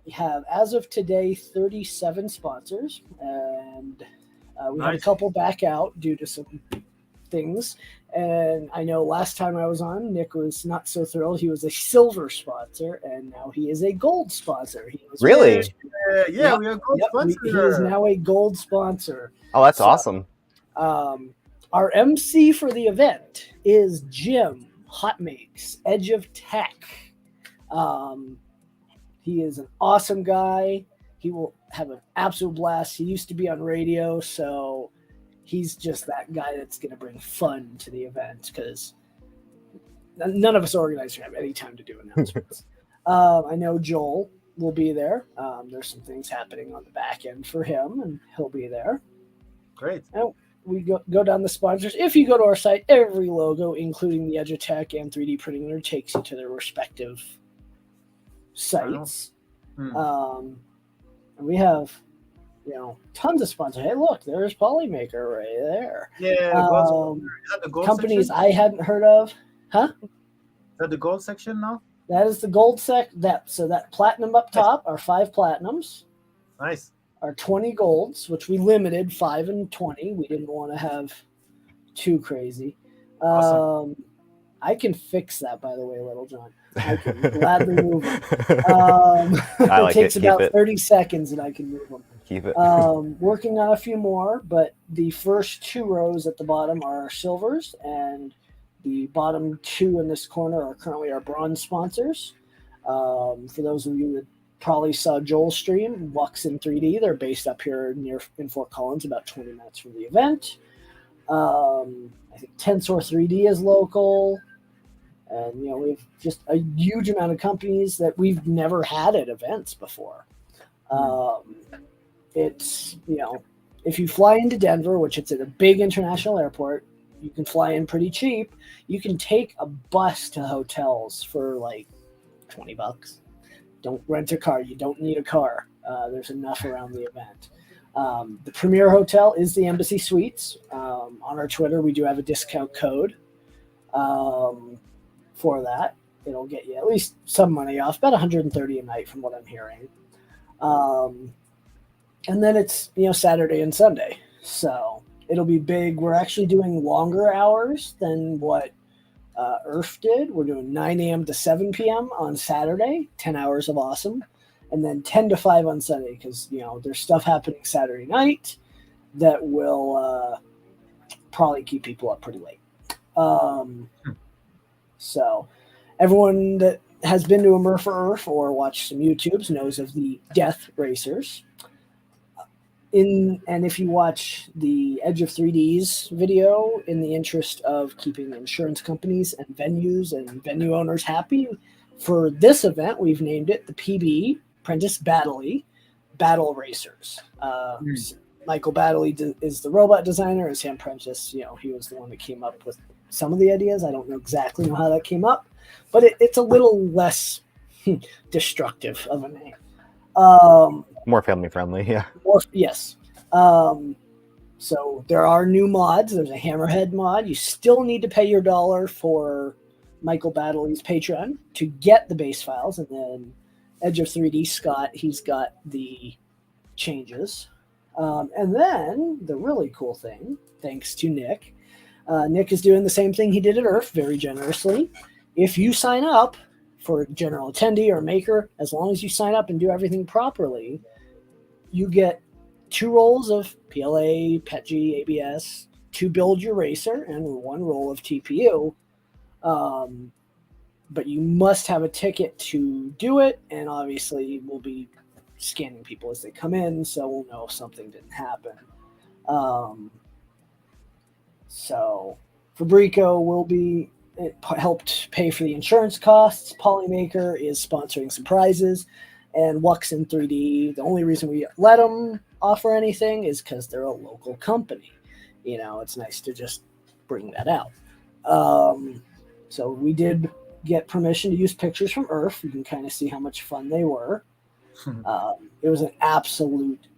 We have, as of today, 37 sponsors, and we had a couple back out due to some things. And I know last time I was on, Nick was not so thrilled. He was a silver sponsor, and now he is a gold sponsor. Really? We are gold sponsor. He is now a gold sponsor. Oh, that's awesome. Our MC for the event is Jim Hotmakes, Edge of Tech. He is an awesome guy. He will have an absolute blast. He used to be on radio, so he's just that guy that's going to bring fun to the event because none of us organizers have any time to do announcements. I know Joel will be there. There's some things happening on the back end for him, and he'll be there. Great. And we go down the sponsors. If you go to our site, every logo, including the Edutech and 3D Printing, takes you to their respective sites. And we have tons of sponsors. Hey, look, there's Polymaker right there. Yeah. Is that the gold companies section? I hadn't heard of. Huh? Is that the gold section now? That is the gold so that platinum up top are 5 platinums. Nice. Are 20 golds, which we limited 5 and 20. We didn't want to have too crazy. Awesome. I can fix that, by the way, Little John. I can gladly move them. It takes about 30 seconds and I can move them. Keep it. Working on a few more, but the first 2 rows at the bottom are silvers, and the bottom 2 in this corner are currently our bronze sponsors. For those of you that probably saw Joel stream Wux in 3D. They're based up here in Fort Collins, about 20 minutes from the event. I think Tensor 3D is local. And, we have just a huge amount of companies that we've never had at events before. It's, if you fly into Denver, which it's at a big international airport, you can fly in pretty cheap. You can take a bus to hotels for like $20. Don't rent a car. You don't need a car. There's enough around the event. The premier hotel is the Embassy Suites. On our Twitter, we do have a discount code for that. It'll get you at least some money off, about $130 a night from what I'm hearing. And then it's, Saturday and Sunday. So it'll be big. We're actually doing longer hours than what IRF did. We're doing 9 a.m. to 7 p.m. on Saturday, 10 hours of awesome. And then 10 to 5 on Sunday because, there's stuff happening Saturday night that will probably keep people up pretty late. So everyone that has been to a Murph or IRF or watched some YouTubes knows of the Death Racers. And if you watch the Edge of 3D's video in the interest of keeping insurance companies and venues and venue owners happy, for this event, we've named it the PB, Prentice Battley, Battle Racers. Michael Battley is the robot designer, and Sam Prentice, he was the one that came up with some of the ideas. I don't exactly know how that came up, but it's a little less destructive of a name. More family friendly, yeah. Yes. So there are new mods. There's a Hammerhead mod. You still need to pay your $1 for Michael Battley's Patreon to get the base files, and then Edge of 3D Scott, he's got the changes. And then the really cool thing, thanks to Nick, Nick is doing the same thing he did at IRF very generously. If you sign up for a general attendee or maker, as long as you sign up and do everything properly, you get 2 rolls of PLA, PETG, ABS to build your racer and 1 roll of TPU. But you must have a ticket to do it, and obviously we'll be scanning people as they come in, so we'll know if something didn't happen. So Fabrico it helped pay for the insurance costs. Polymaker is sponsoring some prizes, and Wux in 3D, the only reason we let them offer anything is because they're a local company. It's nice to just bring that out. So we did get permission to use pictures from IRF. You can kind of see how much fun they were. It was an absolute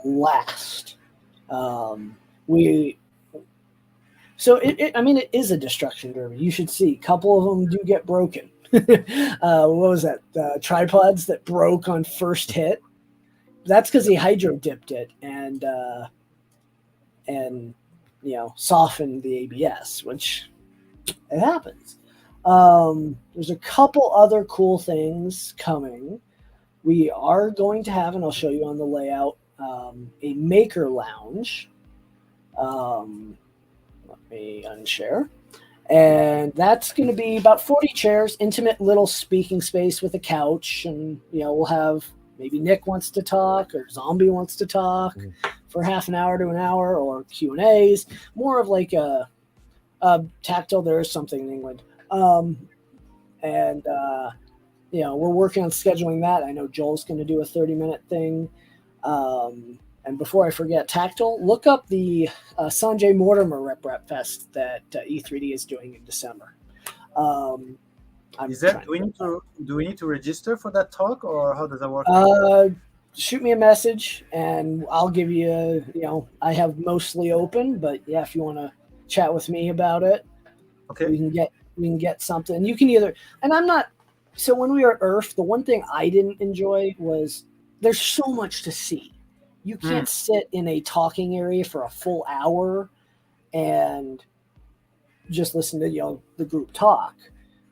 blast. It is a destruction derby. You should see. A couple of them do get broken. What was that? Tripods that broke on first hit. That's because he hydro dipped it and softened the ABS, which it happens. There's a couple other cool things coming. We are going to have, and I'll show you on the layout, a maker lounge. Let me unshare. And that's going to be about 40 chairs, intimate little speaking space with a couch. And, we'll have maybe Nick wants to talk or Zombie wants to talk for half an hour to an hour, or Q&As. More of like a Tactile. There is something in England. We're working on scheduling that. I know Joel's going to do a 30-minute thing. And before I forget, Tactile, look up the Sanjay Mortimer Rep Fest that E3D is doing in December. Do we need to register for that talk, or how does that work? Shoot me a message and I'll give you, I have mostly open, but yeah, if you want to chat with me about it, okay, we can get something. You can either, and I'm not, so when we were at IRF, the one thing I didn't enjoy was there's so much to see. You can't sit in a talking area for a full hour and just listen to the group talk.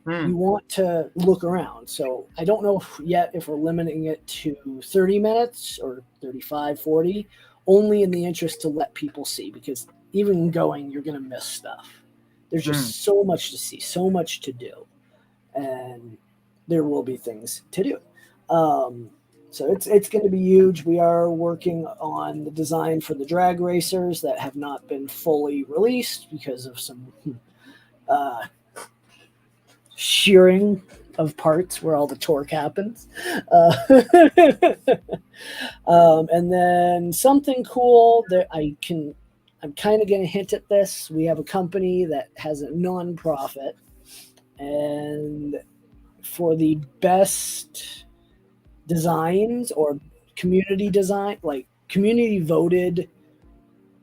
You want to look around. So I don't know yet if we're limiting it to 30 minutes or 35, 40, only in the interest to let people see, because even going, you're going to miss stuff. There's just so much to see, so much to do, and there will be things to do. So it's going to be huge. We are working on the design for the drag racers that have not been fully released because of some shearing of parts where all the torque happens. And then something cool that I'm kind of going to hint at this. We have a company that has a nonprofit, and for the best designs or community design, like community voted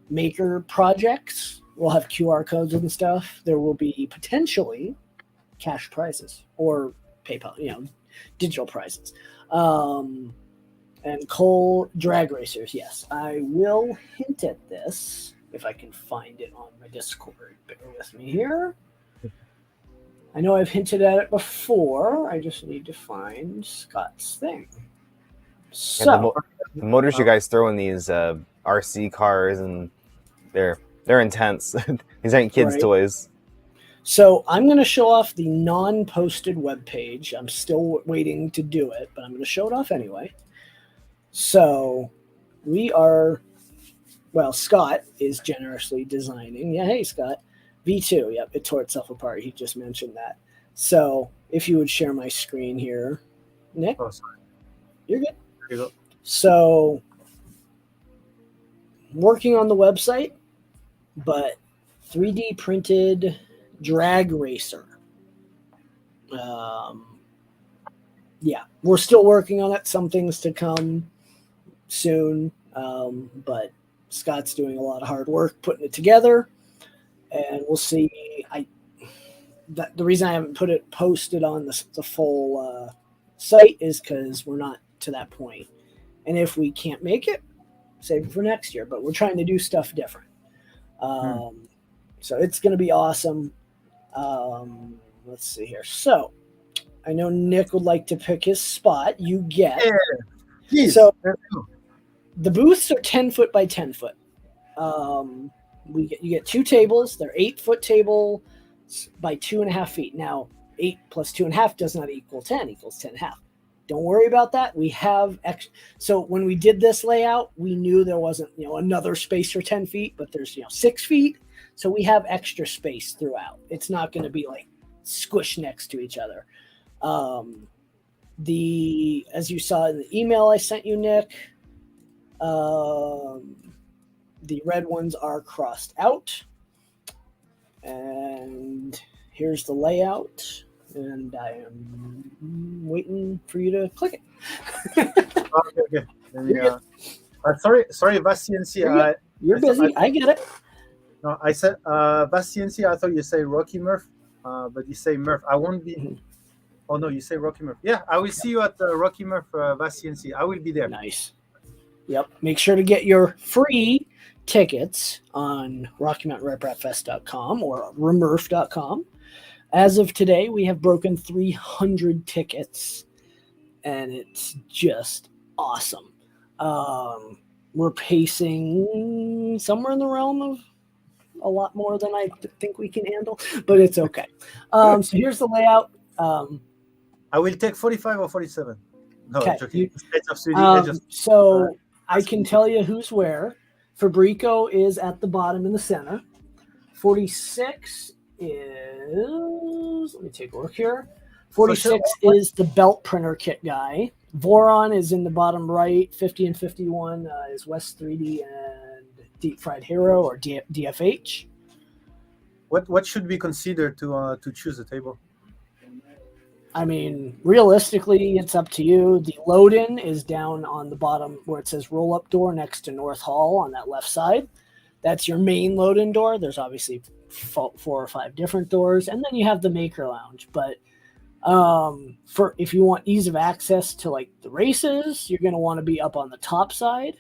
maker projects, will have QR codes and stuff. There will be potentially cash prizes or PayPal, digital prizes. And Cole drag racers, yes. I will hint at this if I can find it on my Discord. Bear with me here. I know I've hinted at it before. I just need to find Scott's thing. So the motors you guys throw in these RC cars, and they're intense. These ain't kids' toys. So I'm going to show off the non-posted webpage. I'm still waiting to do it, but I'm going to show it off anyway. So Scott is generously designing. Yeah, hey, Scott. V2, yep, it tore itself apart. He just mentioned that. So if you would share my screen here. Nick? Oh, sorry. You're good. There you go. So working on the website, but 3D printed drag racer. Yeah, we're still working on it. Some things to come soon, but Scott's doing a lot of hard work putting it together. And we'll see. The reason I haven't posted on the full site is because we're not to that point. And if we can't make it, save it for next year. But we're trying to do stuff different. So it's going to be awesome. Let's see here. So I know Nick would like to pick his spot. You get. Yeah. So the booths are 10 foot by 10 foot. You get two tables. They're 8-foot table by 2.5 feet. Now, 8 plus 2.5 does not equal 10, equals 10.5. Don't worry about that. We have so when we did this layout, we knew there wasn't another space for 10 feet, but there's 6 feet. So we have extra space throughout. It's not going to be like squished next to each other. As you saw in the email I sent you, Nick, the red ones are crossed out. And here's the layout. And I am waiting for you to click it. Okay. Sorry, Vaciency. You're busy. I get it. No, I said Vaciency. I thought you say Rocky Murph, but you say Murph. I won't be. Mm-hmm. Oh no, you say Rocky Murph. Yeah, I will see you at Rocky Murph Vaciency. I will be there. Nice. Yep. Make sure to get your free tickets on RockyMountainRepRapFest.com or remurf.com. As of today, we have broken 300 tickets, and it's just awesome. We're pacing somewhere in the realm of a lot more than I think we can handle, but it's okay. So here's the layout. I will take 45 or 47. No, okay. So I can tell you who's where. Fabrico is at the bottom in the center. 46 is, let me take a look here. 46 is the belt printer kit guy. Voron is in the bottom right. 50 and 51 is West 3D and Deep Fried Hero or DFH. What should we consider to choose a table? I mean, realistically, it's up to you. The load-in is down on the bottom where it says roll-up door next to North Hall on that left side. That's your main load-in door. There's obviously 4 or 5 different doors, and then you have the Maker Lounge. But for if you want ease of access to like the races, you're going to want to be up on the top side.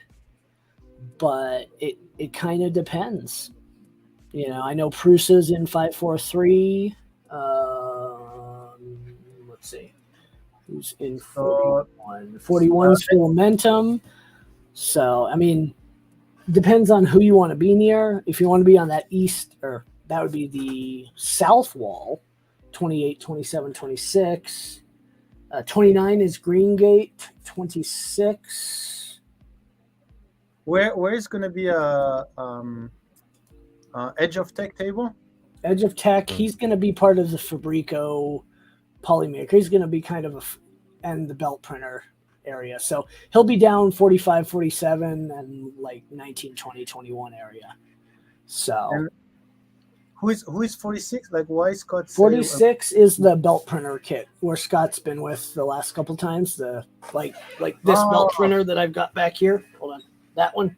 But it kind of depends. I know Prusa's in 543. Let's see who's in 41. 41's Momentum. So, I mean, depends on who you want to be near. If you want to be on that east, or that would be the south wall, 28, 27, 26. 29 is Greengate. 26. Where is going to be a Edge of Tech table? Edge of Tech. He's going to be part of the Fabrico Polymaker. He's going to be kind of and the belt printer area. So he'll be down 45, 47, and like 19, 20, 21 area. So. And who is 46? Like, why Scott? 46 is the belt printer kit where Scott's been with the last couple times. The like this belt printer that I've got back here. Hold on, that one.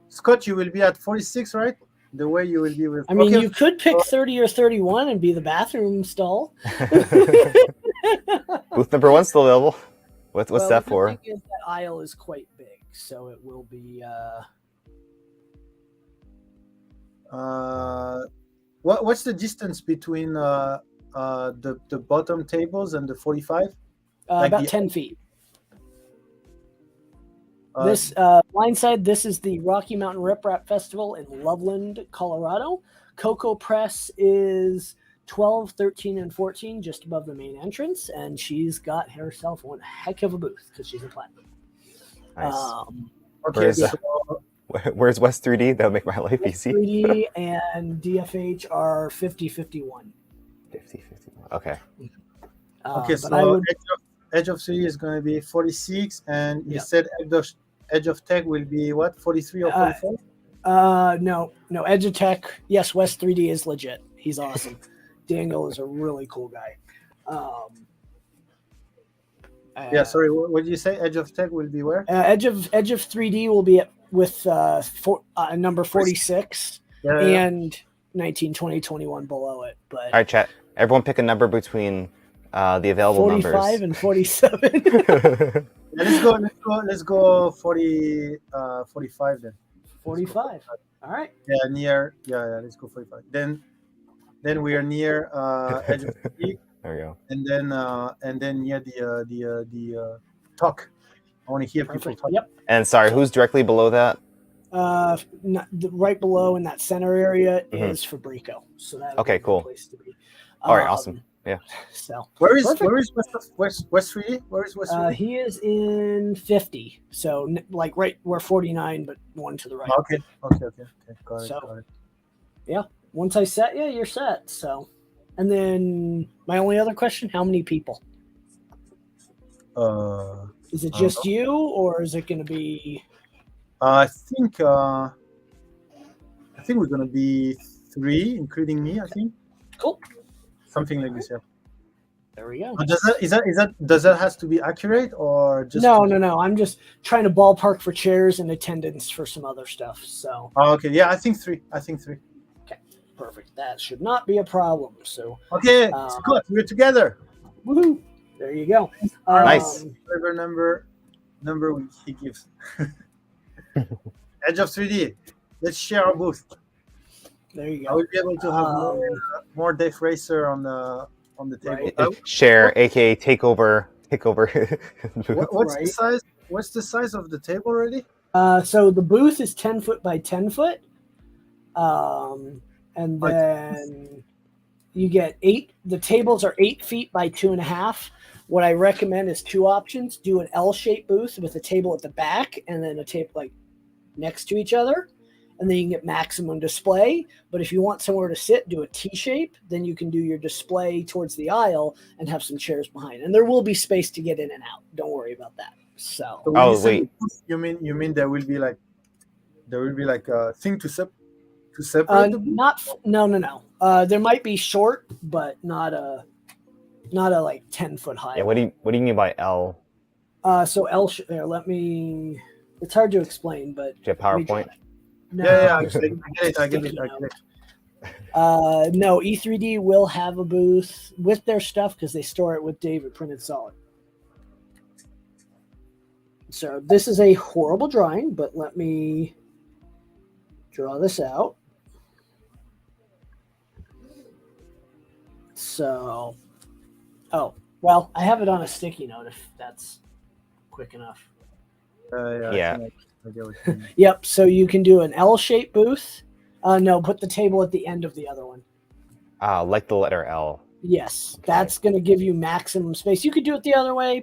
Scott, you will be at 46, right? The way you will be with. I mean, you could pick 30 or 31 and be the bathroom stall. Booth number 1 still available. What's that for? The thing is that aisle is quite big, so it will be. What's the distance between the bottom tables and the 45? About 10 feet. This blindside, this is the Rocky Mountain Rip Rap Festival in Loveland, Colorado. Coco Press is 12, 13, and 14, just above the main entrance, and she's got herself one heck of a booth because she's a platinum. Nice. Okay, where's West 3D? That'll make my life easy. 3D and DFH are 50-51. 50-51. Okay. Okay, so Edge of 3 is going to be 46, and you said Edge of Tech will be what, 43 or 44? No, Edge of Tech. Yes, West 3D is legit. He's awesome. Daniel is a really cool guy. Sorry, what did you say? Edge of Tech will be where? Edge of 3D will be with number 46 and 19, 20, 21 below it. But all right, chat. Everyone pick a number between the available 45 numbers. and 47. Let's go 45 then. 45. All right. Let's go 45. Then we are near Edge of 3D. There we go. And then near the talk. I want to hear people talk. Yep. And sorry, who's directly below that? Right below in that center area is Fabrico. So that okay, cool. Place to be. All right, awesome. Yeah. So where is West 3D? Where is West 3D? He is in 50. So like right where 49, but one to the right. Okay. Got it. Yeah. Once I set you, you're set. So, and then my only other question: how many people? Is it just you, or is it going to be? I think we're going to be 3, including me. I think. Cool. Something like this, yeah. There we go. Does that has to be accurate or just? No. I'm just trying to ballpark for chairs and attendance for some other stuff. So. Okay. Yeah, I think 3. Okay. Perfect. That should not be a problem. So. Okay, Scott, we're together. Woohoo! There you go. Nice. Whatever number he gives. Edge of 3D. Let's share our booth. There you go. I will be able to have more Dave Racer on the table. Right. Share, aka takeover. What's the size? What's the size of the table already? So the booth is 10 foot by 10 foot. And then you get 8. The tables are 8 feet by 2.5. What I recommend is 2 options. Do an L-shaped booth with a table at the back and then a table like next to each other. And then you can get maximum display. But if you want somewhere to sit, do a T-shape. Then you can do your display towards the aisle and have some chairs behind. And there will be space to get in and out. Don't worry about that. So wait. You mean there will be like a thing to separate the booth? No. There might be short, but not a like 10-foot high. Yeah. What do you mean by L? So L. Let me. It's hard to explain, but. Do you have PowerPoint? No. Yeah. I get it. No, E3D will have a booth with their stuff because they store it with David printed solid. So this is a horrible drawing, but let me draw this out. So, well, I have it on a sticky note if that's quick enough. Yeah. Yep. So you can do an L-shaped booth. No, put the table at the end of the other one. Like the letter L. Yes, that's going to give you maximum space. You could do it the other way,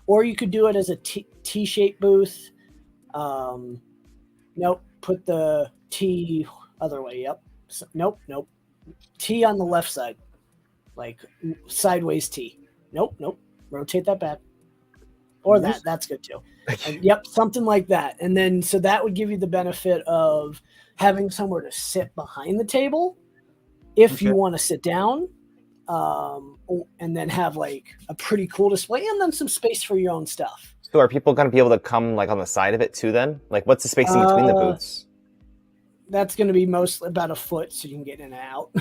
or you could do it as a T-shaped booth. Nope, put the T other way. Yep. So, nope. T on the left side, like sideways T. Nope. Rotate that back. Or that's good too. And, yep, something like that. And then, so that would give you the benefit of having somewhere to sit behind the table if you want to sit down, and then have like a pretty cool display and then some space for your own stuff. So are people going to be able to come like on the side of it too then? Like what's the spacing between the booths? That's going to be mostly about a foot so you can get in and out.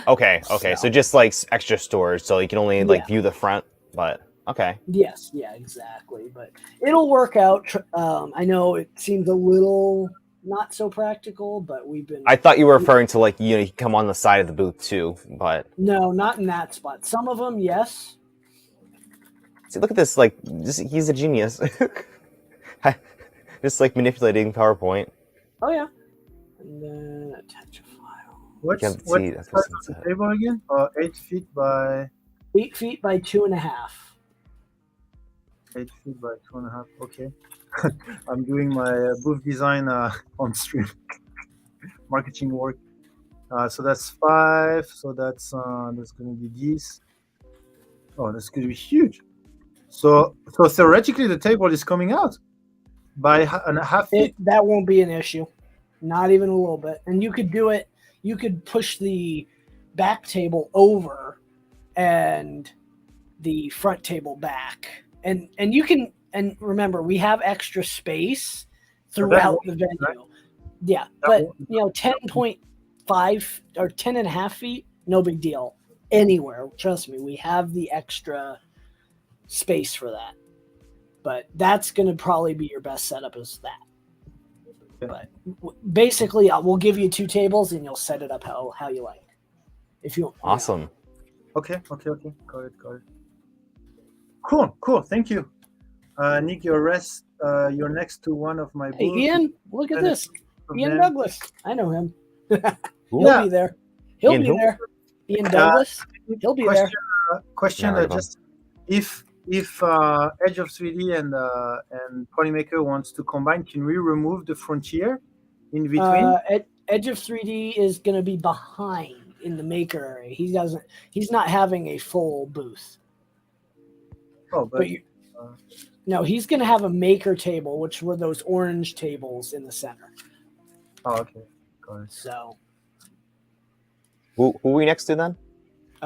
Okay. So just like extra storage so you can only like view the front, but okay. Yes, yeah, exactly. But it'll work out. I know it seems a little not so practical, but I thought you were referring to like, you come on the side of the booth too, but no, not in that spot. Some of them, yes. See, look at this, like, he's a genius. Just like manipulating PowerPoint. Oh yeah. And then attach a file. What's the table again? 8 feet by 8 feet by 2.5. 8 feet by 2.5. Okay. I'm doing my booth design on stream. Marketing work. So that's 5. So that's going to be this. Oh, that's going to be huge. So theoretically, the table is coming out by a half feet. That won't be an issue, not even a little bit. And you could do it. You could push the back table over, and the front table back, and you can. And remember, we have extra space throughout the venue. Right? Yeah, but 10.5 or 10.5 feet, no big deal. Anywhere, trust me, we have the extra space for that. But that's going to probably be your best setup is that. But basically, we'll give you 2 tables and you'll set it up how you like. If you awesome. Okay. Got it. Cool. Thank you. Nick, you're next to one of my booths. Hey, Ian, look at this. Ian Douglas. I know him. He'll be there. Ian Douglas. He'll be there. Question. Just if Edge of 3D and Polymaker wants to combine, can we remove the frontier in between? Edge of 3D is going to be behind in the maker area. He's not having a full booth. Oh, but no, he's going to have a maker table, which were those orange tables in the center. Oh, okay. Got it. So, who are we next to then?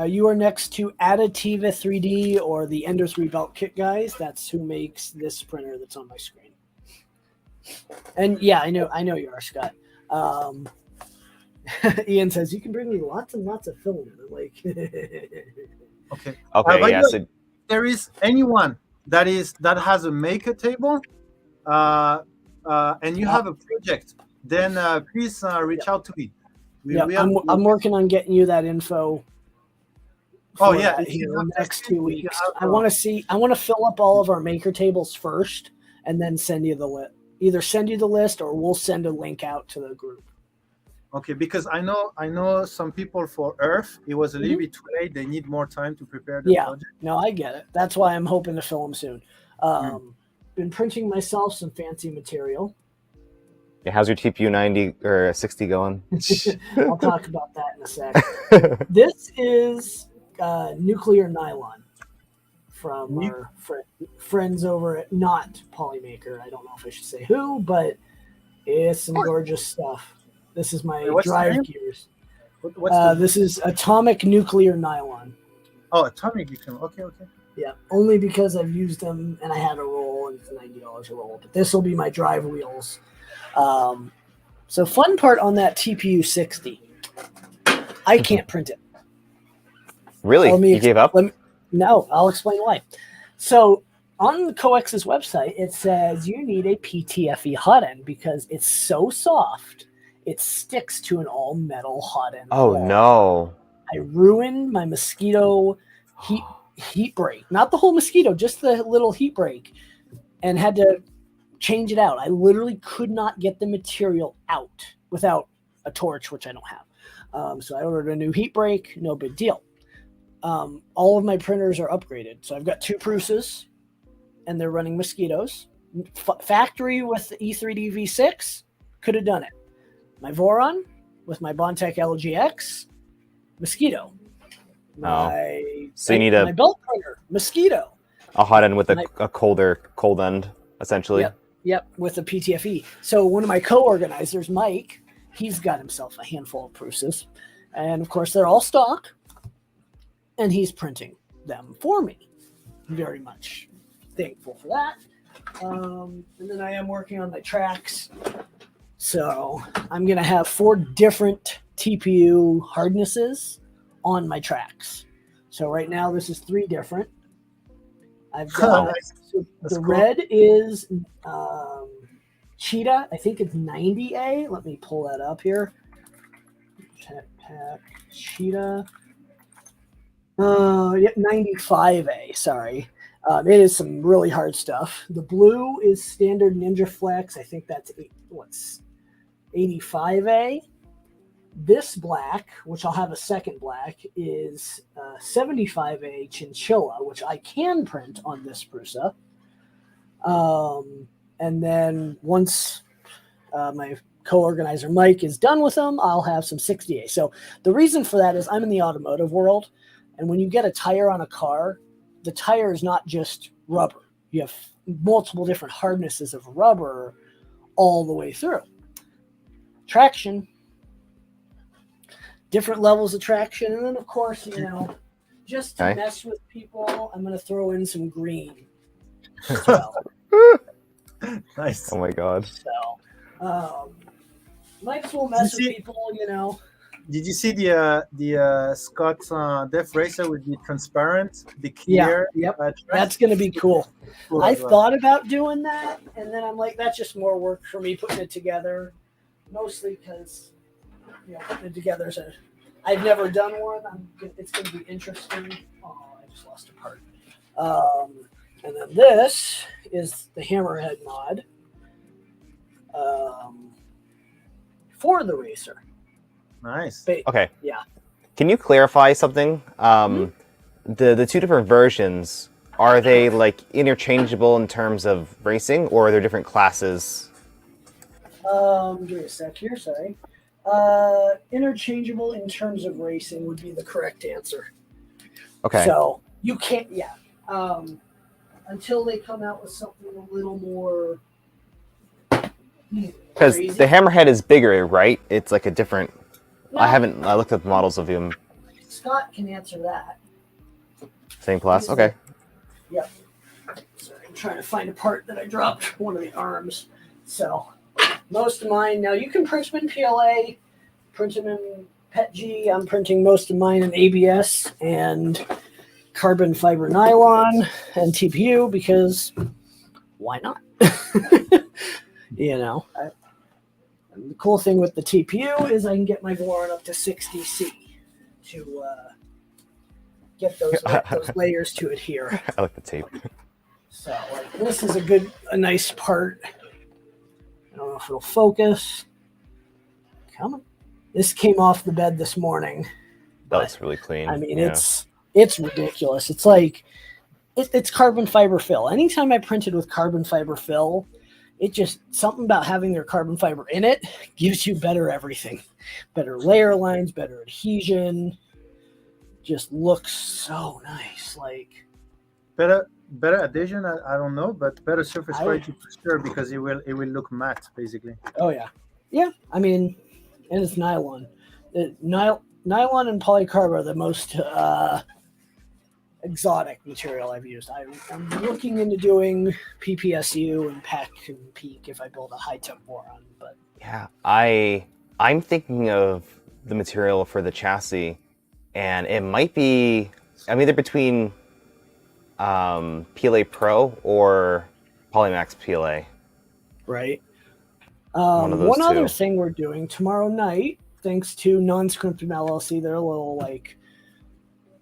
You are next to Additiva 3D or the Ender 3 Belt Kit guys. That's who makes this printer that's on my screen. And yeah, I know you are, Scott. Ian says you can bring me lots and lots of film. Like, okay. Yes. There is anyone that has a maker table, and you have a project, then please reach out to me. I'm working on getting you that info. Oh yeah, here in the next 2 weeks. I want to fill up all of our maker tables first, and then send you the list. Either send you the list, or we'll send a link out to the group. Okay, because I know some people for Earth, it was a little bit too late. They need more time to prepare the project. No, I get it. That's why I'm hoping to fill them soon. Been printing myself some fancy material. Yeah, how's your TPU 90 or 60 going? I'll talk about that in a sec. This is nuclear nylon from our friends over at Not Polymaker. I don't know if I should say who, but it's some gorgeous stuff. This is my drive gears. This is atomic nuclear nylon. Oh, atomic nuclear. Okay. Yeah, only because I've used them and I had a roll and it's $90 a roll. But this will be my drive wheels. So fun part on that TPU 60. I can't print it. Really? You gave up? No, I'll explain why. So on Coex's website, it says you need a PTFE hot end because it's so soft. It sticks to an all-metal hot end. Oh, wall. No. I ruined my mosquito heat break. Not the whole mosquito, just the little heat break. And had to change it out. I literally could not get the material out without a torch, which I don't have. So I ordered a new heat break, no big deal. All of my printers are upgraded. So I've got 2 Prusas, and they're running Mosquitoes. Factory with the E3D V6, could have done it. My Voron with my Bondtech LGX, Mosquito. So you need my belt printer, Mosquito. a hot end with a cold end, essentially. Yep, with a PTFE. So one of my co-organizers, Mike, he's got himself a handful of Prusas. And of course, they're all stock. And he's printing them for me. Very much thankful for that. And then I am working on my tracks. So I'm going to have 4 different TPU hardnesses on my tracks. So right now, this is 3 different. I've got the cool. Red is Cheetah. I think it's 90A. Let me pull that up here. Cheetah. 95A. Sorry. It is some really hard stuff. The blue is standard Ninja Flex. I think that's 85A. This black, which I'll have a second black, is 75A Chinchilla, which I can print on this Prusa. And then once my co-organizer Mike is done with them, I'll have some 60A. So the reason for that is I'm in the automotive world, and when you get a tire on a car, the tire is not just rubber. You have multiple different hardnesses of rubber all the way through. Traction, different levels of traction, and then of course, just to mess with people, I'm going to throw in some green as well. Nice. Oh my god. So, Mike's will mess with people, Did you see the Scott Def Racer with the transparent, the clear? Yeah, yep. That's going to be cool. I thought about doing that, and then I'm like, that's just more work for me putting it together. Mostly because, putting it together is I've never done one. It's going to be interesting. Oh, I just lost a part. And then this is the Hammerhead mod for the racer. Nice. Okay. Yeah. Can you clarify something? The 2 different versions, are they like interchangeable in terms of racing, or are there different classes? Give me a sec here. Sorry. Interchangeable in terms of racing would be the correct answer. Okay. So you can't. Yeah. Until they come out with something a little more. Because the Hammerhead is bigger, right? It's like a different. No. I looked at the models of him. Scott can answer that. Same class. Okay. Yep. Sorry, I'm trying to find a part that I dropped. One of the arms. So. Most of mine, now you can print them in PLA, print them in PETG. I'm printing most of mine in ABS and carbon fiber nylon and TPU because why not? And the cool thing with the TPU is I can get my Voron up to 60C to get those layers to adhere. I like the tape. So this is a nice part. I don't know if it'll focus. Come on. This came off the bed this morning. That's really clean. I mean, it's ridiculous. It's like it's carbon fiber fill. Anytime I printed with carbon fiber fill, it just something about having their carbon fiber in it gives you better everything. Better layer lines, better adhesion. Just looks so nice. Like better adhesion, I don't know, but better surface quality for sure, because it will look matte basically. Oh yeah. I mean, and it's nylon. Nylon and polycarb are the most exotic material I've used. I'm looking into doing PPSU and PEC and PEEK if I build a high temp Voron. But yeah, I'm thinking of the material for the chassis, and it might be I'm either between PLA Pro or Polymax PLA. Right. One other thing we're doing tomorrow night, thanks to Non-Scrimptum LLC, they're a little like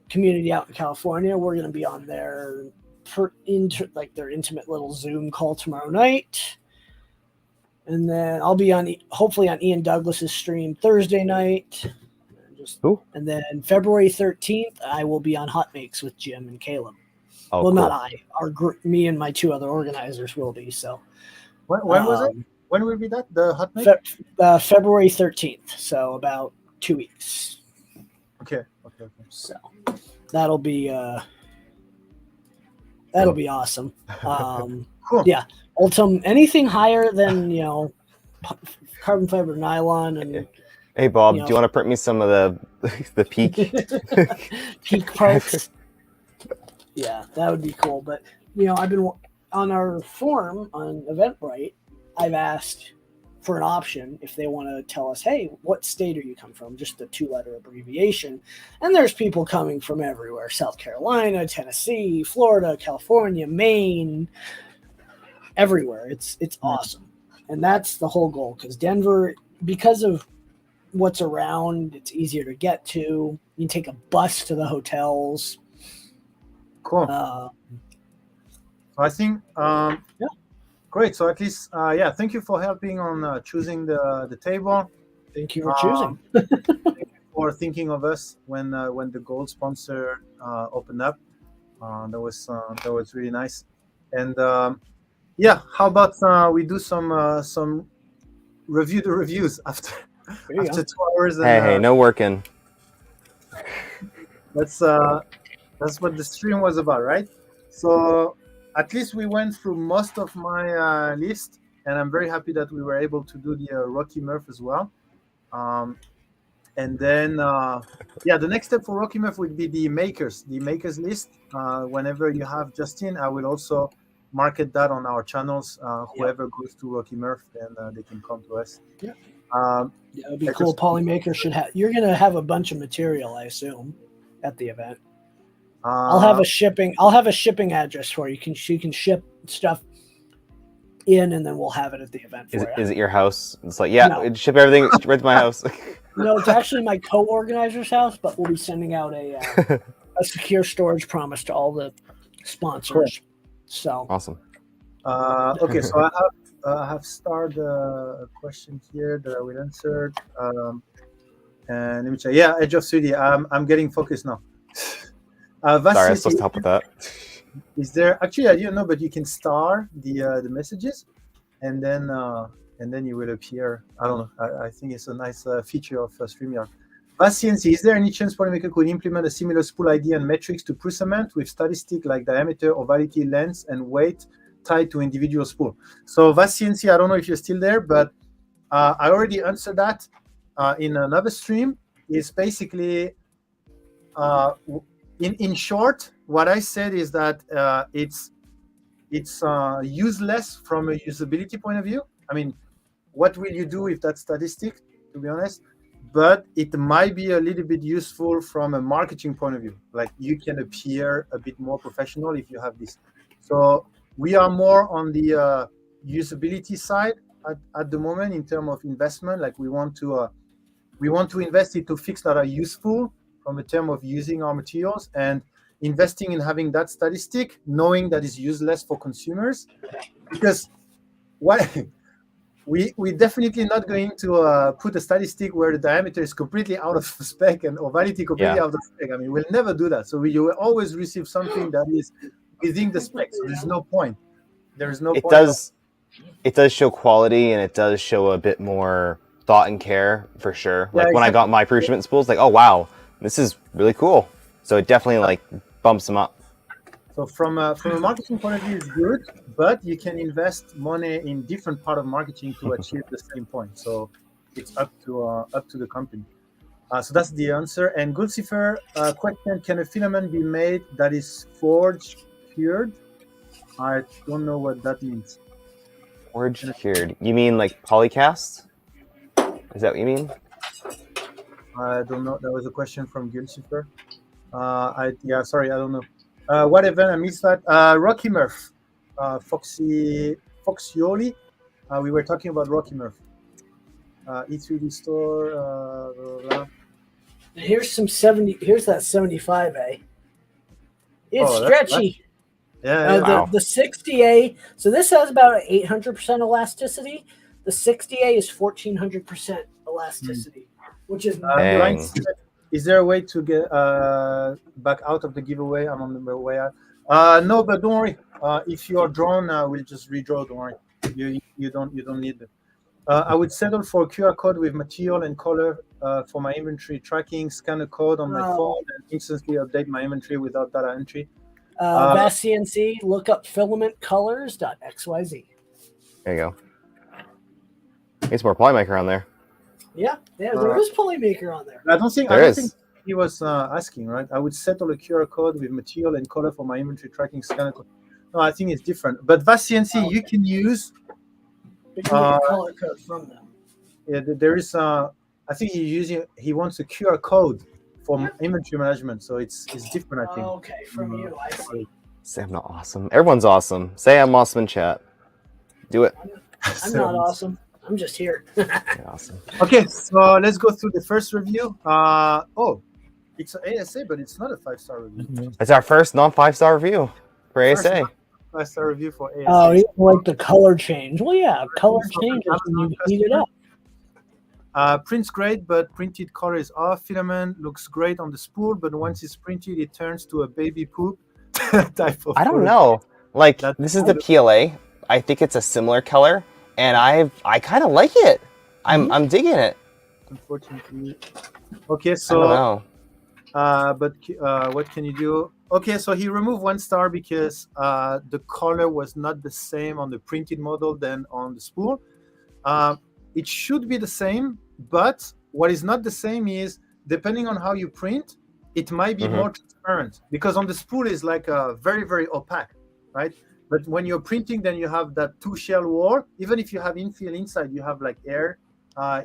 community out in California. We're going to be on their their intimate little Zoom call tomorrow night, and then I'll be hopefully on Ian Douglas's stream Thursday night. Who? And then February 13th, I will be on Hot Makes with Jim and Caleb. Oh, well, cool. not I. Our group, me and my 2 other organizers will be. So When was it? When will be that? The Hot Make? February 13th. So about 2 weeks. Okay. So that'll be awesome. Cool. Yeah. Ultim, anything higher than carbon fiber nylon and Hey Bob, do you want to print me some of the peak peak parts? Yeah, that would be cool. But I've been on our forum on Eventbrite. I've asked for an option if they want to tell us, hey, what state are you come from? Just a 2-letter abbreviation. And there's people coming from everywhere: South Carolina, Tennessee, Florida, California, Maine, everywhere. It's awesome. And that's the whole goal, because Denver, because of what's around, it's easier to get to. You can take a bus to the hotels. Cool. I think great. So at least thank you for helping on choosing the table. Thank you for choosing. Thank you for thinking of us when the gold sponsor opened up. That was really nice. And how about we do some review the reviews after 2 hours. And, hey, no working. That's what the stream was about, right? So at least we went through most of my list, and I'm very happy that we were able to do the Rocky Murph as well. And then the next step for Rocky Murph would be the makers list. Whenever you have Justin, I will also market that on our channels. Whoever goes to Rocky Murph, then they can come to us. Yeah. It would be cool. Polymaker should have. You're going to have a bunch of material, I assume, at the event. I'll have a shipping address for you. You can ship stuff in, and then we'll have it at the event for you. Is it your house? It's like, ship everything right to my house. No, it's actually my co-organizer's house, but we'll be sending out a secure storage promise to all the sponsors. Cool. So awesome. Okay, so I have started a question here that I will answer. And let me check. Yeah, Edge of 3D. I'm getting focused now. Sorry, I'm supposed to help with that. Is there actually? I didn't know, but you can star the messages, and then you will appear. I don't know. I think it's a nice feature of StreamYard. CNC, is there any chance Polymaker could implement a similar spool idea and metrics to Prusament with statistics like diameter, ovality, length, and weight tied to individual spool? So CNC, I don't know if you're still there, but I already answered that in another stream. It's basically, in short, what I said is that it's useless from a usability point of view. I mean, what will you do with that statistic, to be honest? But it might be a little bit useful from a marketing point of view. Like, you can appear a bit more professional if you have this. So we are more on the usability side at the moment in terms of investment. Like, we want to invest into things that are useful from a term of using our materials, and investing in having that statistic, knowing that is useless for consumers, because we're definitely not going to put a statistic where the diameter is completely out of spec and ovality completely out of spec. I mean, we'll never do that. So you will always receive something that is within the spec. So there's no point. There's no point. It does show quality, and it does show a bit more thought and care for sure. Like, when I got my Prusament spools, like, oh wow, this is really cool. So it definitely bumps them up. So from a marketing point of view, it's good, but you can invest money in different part of marketing to achieve the same point. So it's up to the company. So that's the answer. And Goldcipher question: can a filament be made that is forged cured? I don't know what that means. Forged cured? You mean like polycast? Is that what you mean? I don't know. That was a question from Goldcipher. Sorry, I don't know. What event? I missed that. Rocky Murph, Foxioli. We were talking about Rocky Murph. E3D store. Blah, blah. Here's some 70. Here's that 75A. It's stretchy. Yeah. The 60A. So this has about 800% elasticity. The 60A is 1400% elasticity, which is Is there a way to get back out of the giveaway? I'm on the way out. No, but don't worry. If you are drawn, we'll just redraw. Don't worry. You don't need it. I would settle for a QR code with material and color for my inventory tracking. Scan a code on my phone and instantly update my inventory without data entry. Vast CNC, look up filamentcolors.xyz. There you go. Need some more Polymaker on there. Yeah, there is Polymaker on there. I don't think he was asking, right? I would settle a QR code with material and color for my inventory tracking. Scan a code. No, I think it's different. But Vast CNC, you can use. But you get a color code from them. Yeah, there is. I think he wants a QR code for inventory management, so it's different. I think. Okay, from you, I see. Say I'm not awesome. Everyone's awesome. Say I'm awesome in chat. Do it. I'm not awesome. I'm just here. You're awesome. Okay, so let's go through the first review. It's an ASA, but it's not a 5-star review. It's our first non-5-star review for ASA. 5-star review for ASA. Oh, you like the color change? Well, yeah, color changes when you heat it up. Prints great, but printed color is off. Filament looks great on the spool, but once it's printed, it turns to a baby poop type of. I don't know. Like this is the PLA. I think it's a similar color, and I kind of like it. I'm digging it. Unfortunately, okay. I So, don't know. but what can you do? Okay, so he removed 1 star because the color was not the same on the printed model than on the spool. It should be the same, but what is not the same is depending on how you print, it might be more transparent because on the spool is like very, very opaque, right? But when you're printing, then you have that 2-shell wall. Even if you have infill inside, you have like air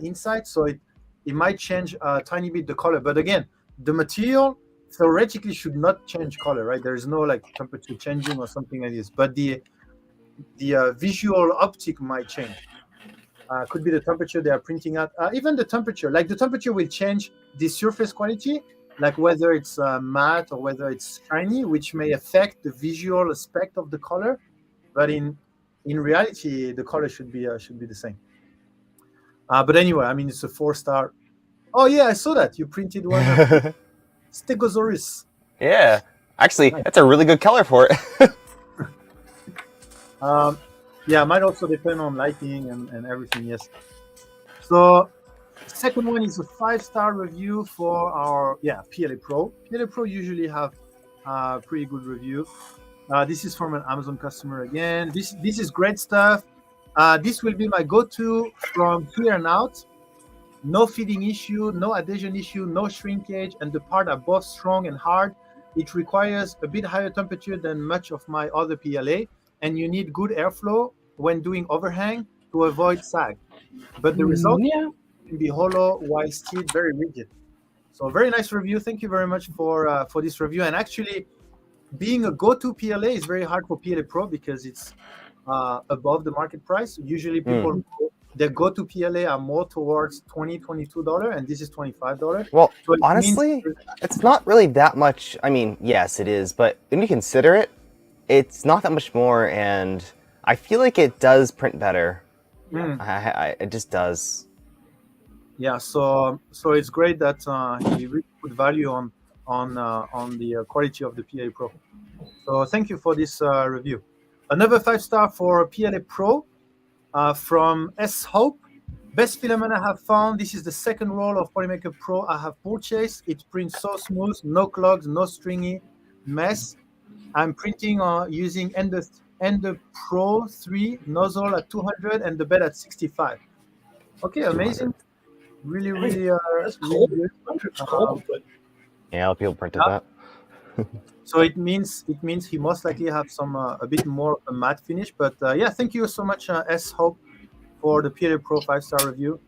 inside, so it might change a tiny bit the color. But again, the material theoretically should not change color, right? There is no like temperature changing or something like this, but the visual optic might change. Could be the temperature they are printing at. Even the temperature, like the temperature will change the surface quality, like whether it's matte or whether it's shiny, which may affect the visual aspect of the color. But in reality, the color should be the same. But anyway, I mean, it's a 4-star. Oh yeah, I saw that you printed one. Stegosaurus. Yeah, actually, that's a really good color for it. Yeah, it might also depend on lighting and everything, yes. So, second one is a 5-star review for our, PLA Pro. PLA Pro usually have pretty good review. This is from an Amazon customer again. This is great stuff. This will be my go-to from here on out. No feeding issue, no adhesion issue, no shrinkage, and the parts are both strong and hard. It requires a bit higher temperature than much of my other PLA, and you need good airflow when doing overhang to avoid sag. But the result can be hollow while still very rigid. So very nice review. Thank you very much for this review. And actually, being a go-to PLA is very hard for PLA Pro because it's above the market price. Usually people their go-to PLA are more towards $20, $22, and this is $25. Well, so honestly, it's not really that much. I mean, yes, it is, but when you consider it, it's not that much more, and I feel like it does print better. It just does. Yeah, so it's great that he really put value on the quality of the PLA Pro. So thank you for this review. Another 5-star for PLA Pro from S Hope. Best filament I have found. This is the second roll of Polymaker Pro I have purchased. It prints so smooth, no clogs, no stringy mess. I'm printing using Ender Pro 3 nozzle at 200 and the bed at 65. Okay, amazing. Really, really, really good. Yeah, people printed that. So it means he most likely have some a bit more of a matte finish. But yeah, thank you so much, S Hope, for the PLA Pro 5-star review.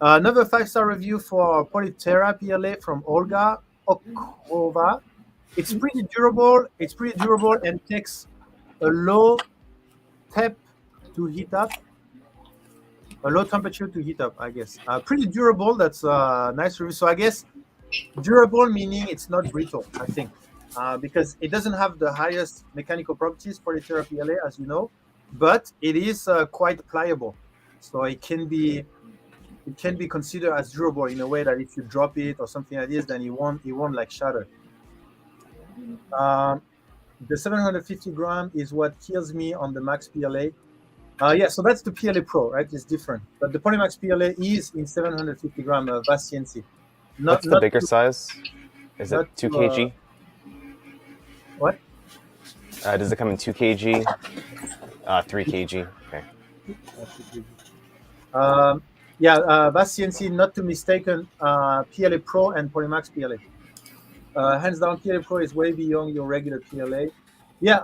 Another 5-star review for Polytera PLA from Olga Okrova. It's pretty durable. And takes a low temp to heat up. A low temperature to heat up, I guess. Pretty durable. That's a nice review. So I guess durable meaning it's not brittle, I think. Because it doesn't have the highest mechanical properties for Polytera PLA, as you know, but it is quite pliable. So it can be it can be considered as durable in a way that if you drop it or something like this, then it won't like shatter. The 750 gram is what kills me on the Max PLA. Yeah, so that's the PLA Pro, right? It's different, but the Polymax PLA is in 750 gram VAST CNC. What's the bigger size? Is it 2 kg? What? Does it come in 2 kg? 3 kg. Okay. Yeah, VAST CNC, not to mistaken, PLA Pro and Polymax PLA. Hands down, PLA Pro is way beyond your regular PLA. Yeah,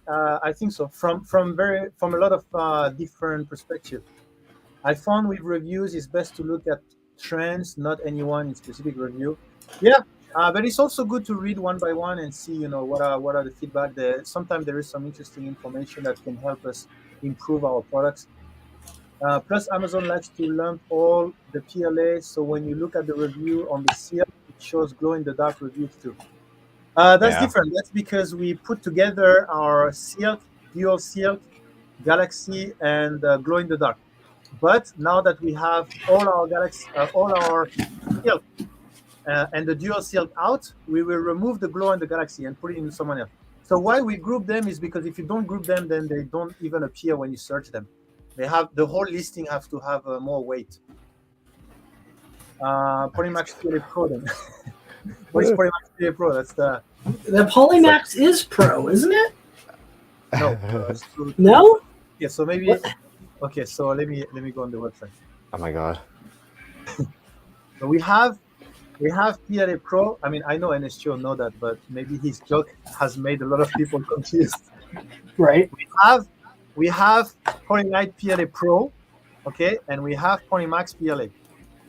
I think so. From a lot of different perspectives. I found with reviews, it's best to look at trends, not any one in specific review. Yeah, but it's also good to read one by one and see, what are the feedback there. Sometimes there is some interesting information that can help us improve our products. Plus, Amazon likes to lump all the PLA, so when you look at the review on the seal, it shows glow-in-the-dark reviews too. That's different. That's because we put together our Silk, Dual Silk, Galaxy, and glow-in-the-dark. But now that we have all our Silk and the Dual Silk out, we will remove the Glow and the Galaxy and put it in someone else. So why we group them is because if you don't group them, then they don't even appear when you search them. They have the whole listing has to have more weight. Polymax PLA Pro then. What is Polymax PLA Pro? That's the Polymax is Pro, isn't it? No. No? Yeah, so maybe. Okay, so let me go on the website. Oh my god. So we have PLA Pro. I mean, I know NSGO know that, but maybe his joke has made a lot of people confused. Right. We have Polylite PLA Pro, okay, and we have Polymax PLA,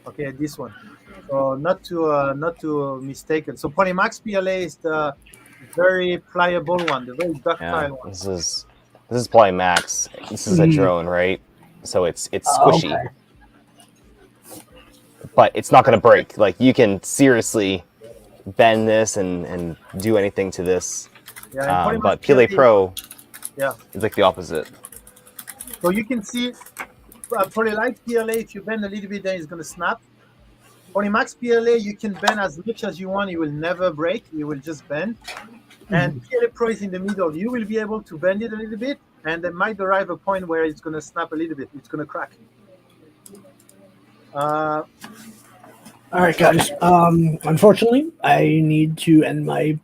okay, this one. So not to mistaken. So Polymax PLA is the very pliable one, the very ductile one. This is Polymax. This is a drone, right? So it's squishy, but it's not going to break. Like you can seriously bend this and do anything to this. Yeah, but PLA Pro, yeah, is like the opposite. So you can see Polylite PLA, if you bend a little bit, then it's going to snap. Polymax PLA, you can bend as much as you want. It will never break. It will just bend. And PLA Pro is in the middle. You will be able to bend it a little bit, and there might arrive a point where it's going to snap a little bit. It's going to crack. All right, guys. Unfortunately, I need to end my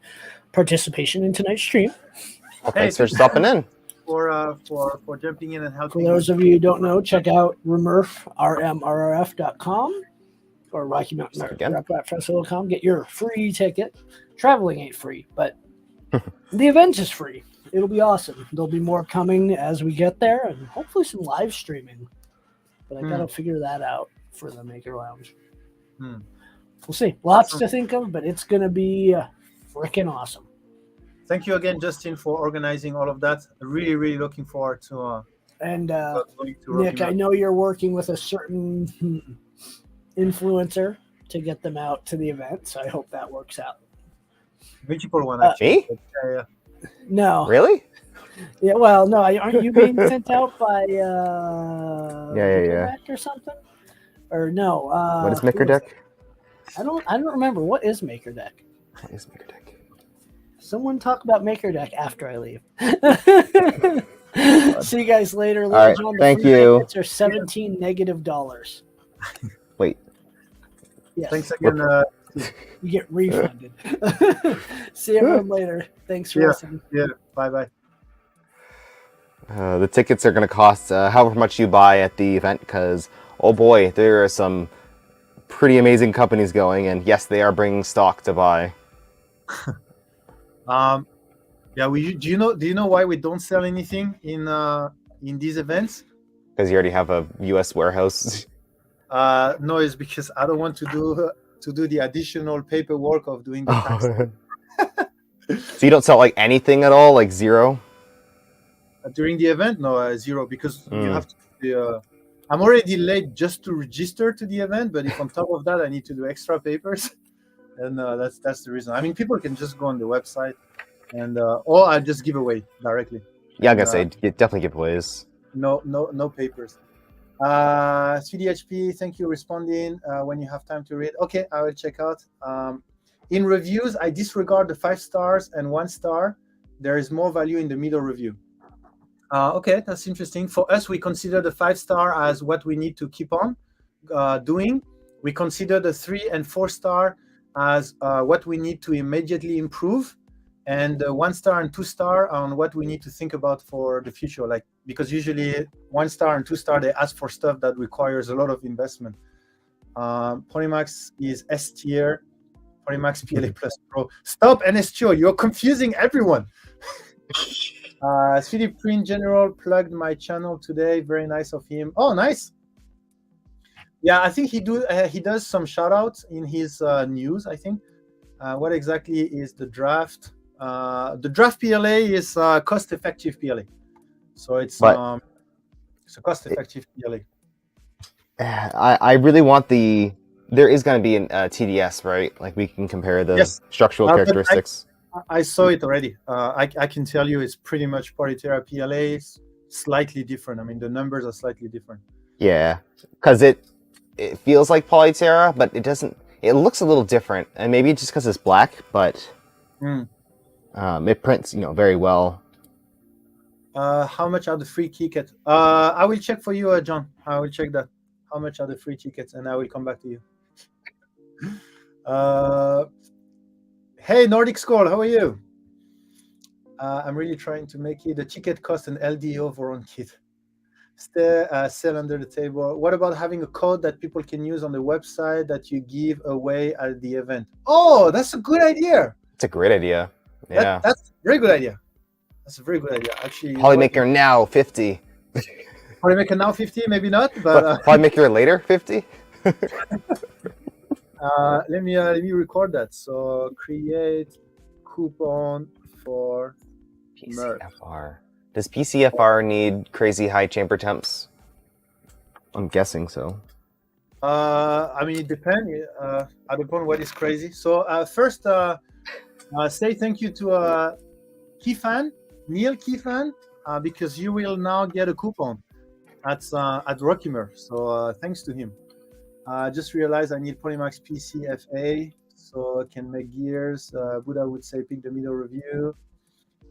participation in tonight's stream. Okay, thanks for stopping in. For jumping in and helping. For those of you who don't know, check out rmurf.com or Rocky Mountain Rap Festival.com. Get your free ticket. Traveling ain't free, but the event is free. It'll be awesome. There'll be more coming as we get there, and hopefully some live streaming. But I gotta figure that out for the Maker Lounge. We'll see. Lots to think of, but it's gonna be freaking awesome. Thank you again, Justin, for organizing all of that. Really, really looking forward to. And going to Nick, I know you're working with a certain influencer to get them out to the event, so I hope that works out. Multiple one, actually. Me? Yeah. No. Really? Yeah. Well, no. Aren't you being sent out by Yeah. or something? Or no? What is Maker Deck? I don't remember. What is Maker Deck? What is Maker Deck? Someone talk about Maker Deck after I leave. See you guys later. All right, thank you. Are $17 negative. Wait. Yes. Thanks again. You get refunded. See everyone later. Thanks for listening. Yeah. Bye. The tickets are going to cost however much you buy at the event, because oh boy, there are some pretty amazing companies going, and yes, they are bringing stock to buy. Yeah. Do you know why we don't sell anything in these events? Because you already have a U.S. warehouse. No, it's because I don't want to do the additional paperwork of doing the tax. So you don't sell like anything at all, like zero? During the event, no, zero, because you have to. I'm already late just to register to the event, but if on top of that I need to do extra papers, and that's the reason. I mean, people can just go on the website, and or I'll just give away directly. Yeah, I'm gonna say definitely giveaways. No papers. CDHP, thank you responding when you have time to read. Okay, I will check out. In reviews, I disregard the 5 stars and 1 star. There is more value in the middle review. Okay, that's interesting. For us, we consider the 5 star as what we need to keep on doing. We consider the 3 and 4 star as what we need to immediately improve, and 1 star and 2 star on what we need to think about for the future. Like, because usually 1 star and 2 star, they ask for stuff that requires a lot of investment. Polymax is S tier. Polymax PLA Plus Pro. Stop, NSTO. You're confusing everyone. 3D Print General plugged my channel today. Very nice of him. Oh, nice. Yeah, I think he does some shout outs in his news, I think. What exactly is the draft? The draft PLA is cost-effective PLA. So it's a cost-effective PLA. I really want there is going to be a TDS, right? Like we can compare the structural characteristics. I saw it already. I can tell you it's pretty much Polytera PLA. It's slightly different. I mean, the numbers are slightly different. Yeah, because it feels like Polytera, but it doesn't. It looks a little different, and maybe just because it's black, but it prints, very well. How much are the free tickets? I will check for you, John. I will check that. How much are the free tickets, and I will come back to you. Hey, Nordic Skull, how are you? I'm really trying to make it. The ticket cost an LDO Voron kit. Sell under the table. What about having a code that people can use on the website that you give away at the event? Oh, that's a good idea. It's a great idea. Yeah. That's a very good idea. That's a very good idea. Actually, Polymaker now 50. Polymaker now 50, maybe not, but Polymaker later 50. let me record that. So create coupon for PCFR. Does PCFR need crazy high chamber temps? I'm guessing so. I mean, it depends. Upon what is crazy. So first, say thank you to Neil Keefan, because you will now get a coupon at Rockimer. So thanks to him. Just realized I need Polymax PCFA so I can make gears. Buddha would say pick the middle review.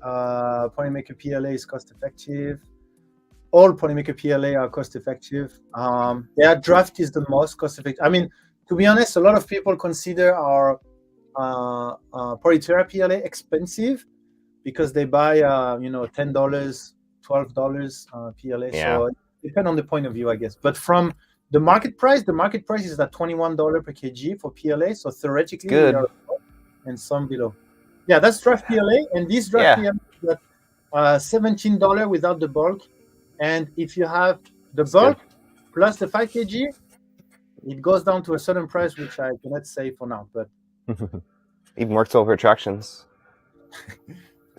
Polymaker PLA is cost effective. All Polymaker PLA are cost effective. Draft is the most cost effective. I mean, to be honest, a lot of people consider our Polytera PLA expensive because they buy $10, $12 PLA. Yeah. So it depends on the point of view, I guess. But from the market price is at $21 per kg for PLA. So theoretically, good. We are above and some below. Yeah, that's draft PLA, and this draft PLA is at $17 without the bulk. And if you have the bulk plus the 5 kg, it goes down to a certain price, which I cannot say for now. But even works over attractions.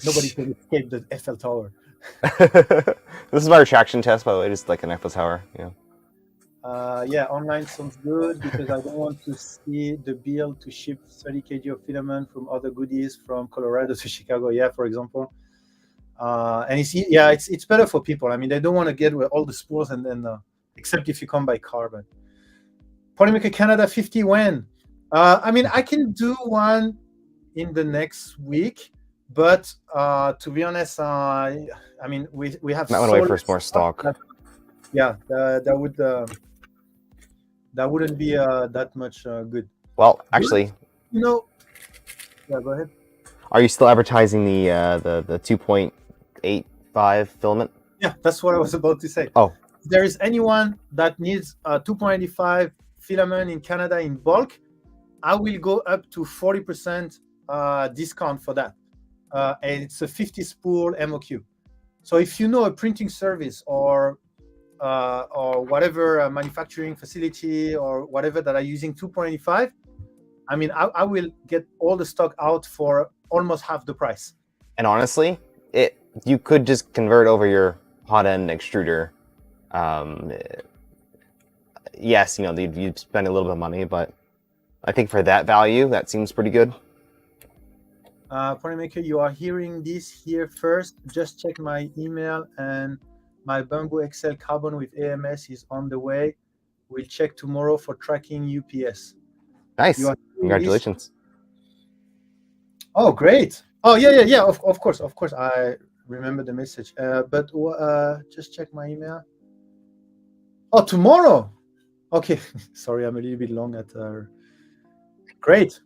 Nobody can escape the Eiffel Tower. This is my retraction test, by the way, just like an Eiffel Tower. Online sounds good because I don't want to see the bill to ship 30 kg of filament from other goodies from Colorado to Chicago. Yeah, for example. And it's better for people. I mean, they don't want to get with all the spools and then except if you come by car. But Polymaker Canada 50 when? I mean, I can do one in the next week, but to be honest, I mean, we have. That went away for more stock. That wouldn't be that much good. Well, actually, yeah, go ahead. Are you still advertising the 2.85 filament? Yeah, that's what I was about to say. Oh, if there is anyone that needs a 2.85 filament in Canada in bulk, I will go up to 40% discount for that. And it's a 50 spool MOQ. So if you know a printing service or whatever manufacturing facility or whatever that are using 2.85, I mean, I will get all the stock out for almost half the price. And honestly, you could just convert over your hot end extruder. Yes, you'd spend a little bit of money, but I think for that value, that seems pretty good. Polymaker, you are hearing this here first. Just check my email and My Bamboo XL Carbon with AMS is on the way. We'll check tomorrow for tracking UPS. Nice. You are- Congratulations. Oh, great. Oh, yeah. Of course. I remember the message. But just check my email. Oh, tomorrow. Okay. Sorry, I'm a little bit long at. Great.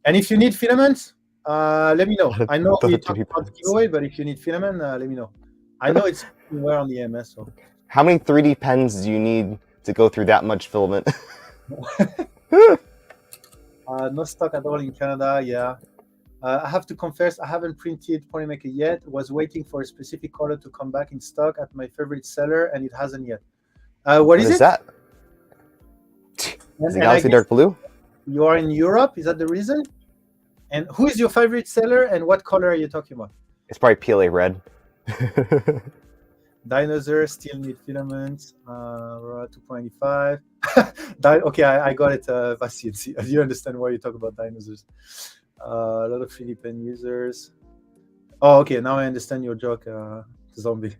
And if you need filaments, let me know. I know we talked about the giveaway, but if you need filament, let me know. I know it's somewhere on the MS. So. How many 3D pens do you need to go through that much filament? No stock at all in Canada. Yeah. I have to confess, I haven't printed Polymaker yet. Was waiting for a specific color to come back in stock at my favorite seller, and it hasn't yet. What is it? That? Is it Galaxy Dark Blue? You are in Europe. Is that the reason? And who is your favorite seller, and what color are you talking about? It's probably PLA red. Dinosaur still need filaments. 2.95. Okay, I got it, Vasil. You understand why you talk about dinosaurs. A lot of 3D pen users. Oh, okay. Now I understand your joke, Zombie.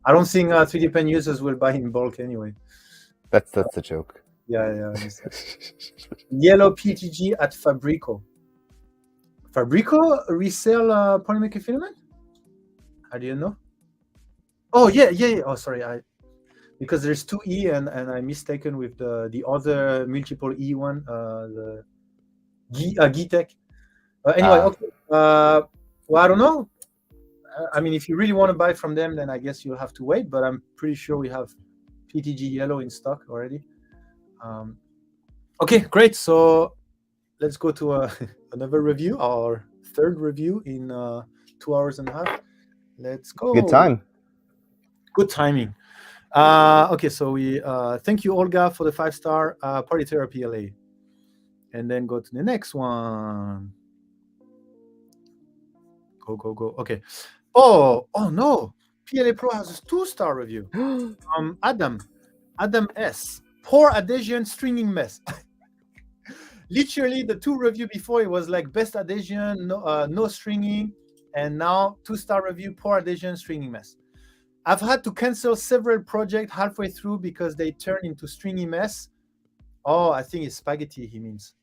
I don't think 3D pen users will buy in bulk anyway. That's the joke. Yeah. Yellow PTG at Fabrico. Fabrico resell Polymaker filament? I didn't know. Oh yeah. Oh, sorry. Because there's two E and I mistaken with the other multiple E one, the Gitech. Anyway, okay. Well, I don't know. I mean, if you really want to buy from them, then I guess you'll have to wait. But I'm pretty sure we have PTG yellow in stock already. Okay, great. So let's go to another review, our third review in 2 hours and a half. Let's go. Good time. Good timing. Okay, so we thank you, Olga, for the 5-star Polytera PLA. And then go to the next one. Go. Okay. Oh no. PLA Pro has a 2-star review. Adam S. Poor adhesion stringing mess. Literally, the 2 review before, it was like best adhesion, no stringing, and now 2-star review, poor adhesion stringing mess. I've had to cancel several projects halfway through because they turn into stringy mess. Oh, I think it's spaghetti he means.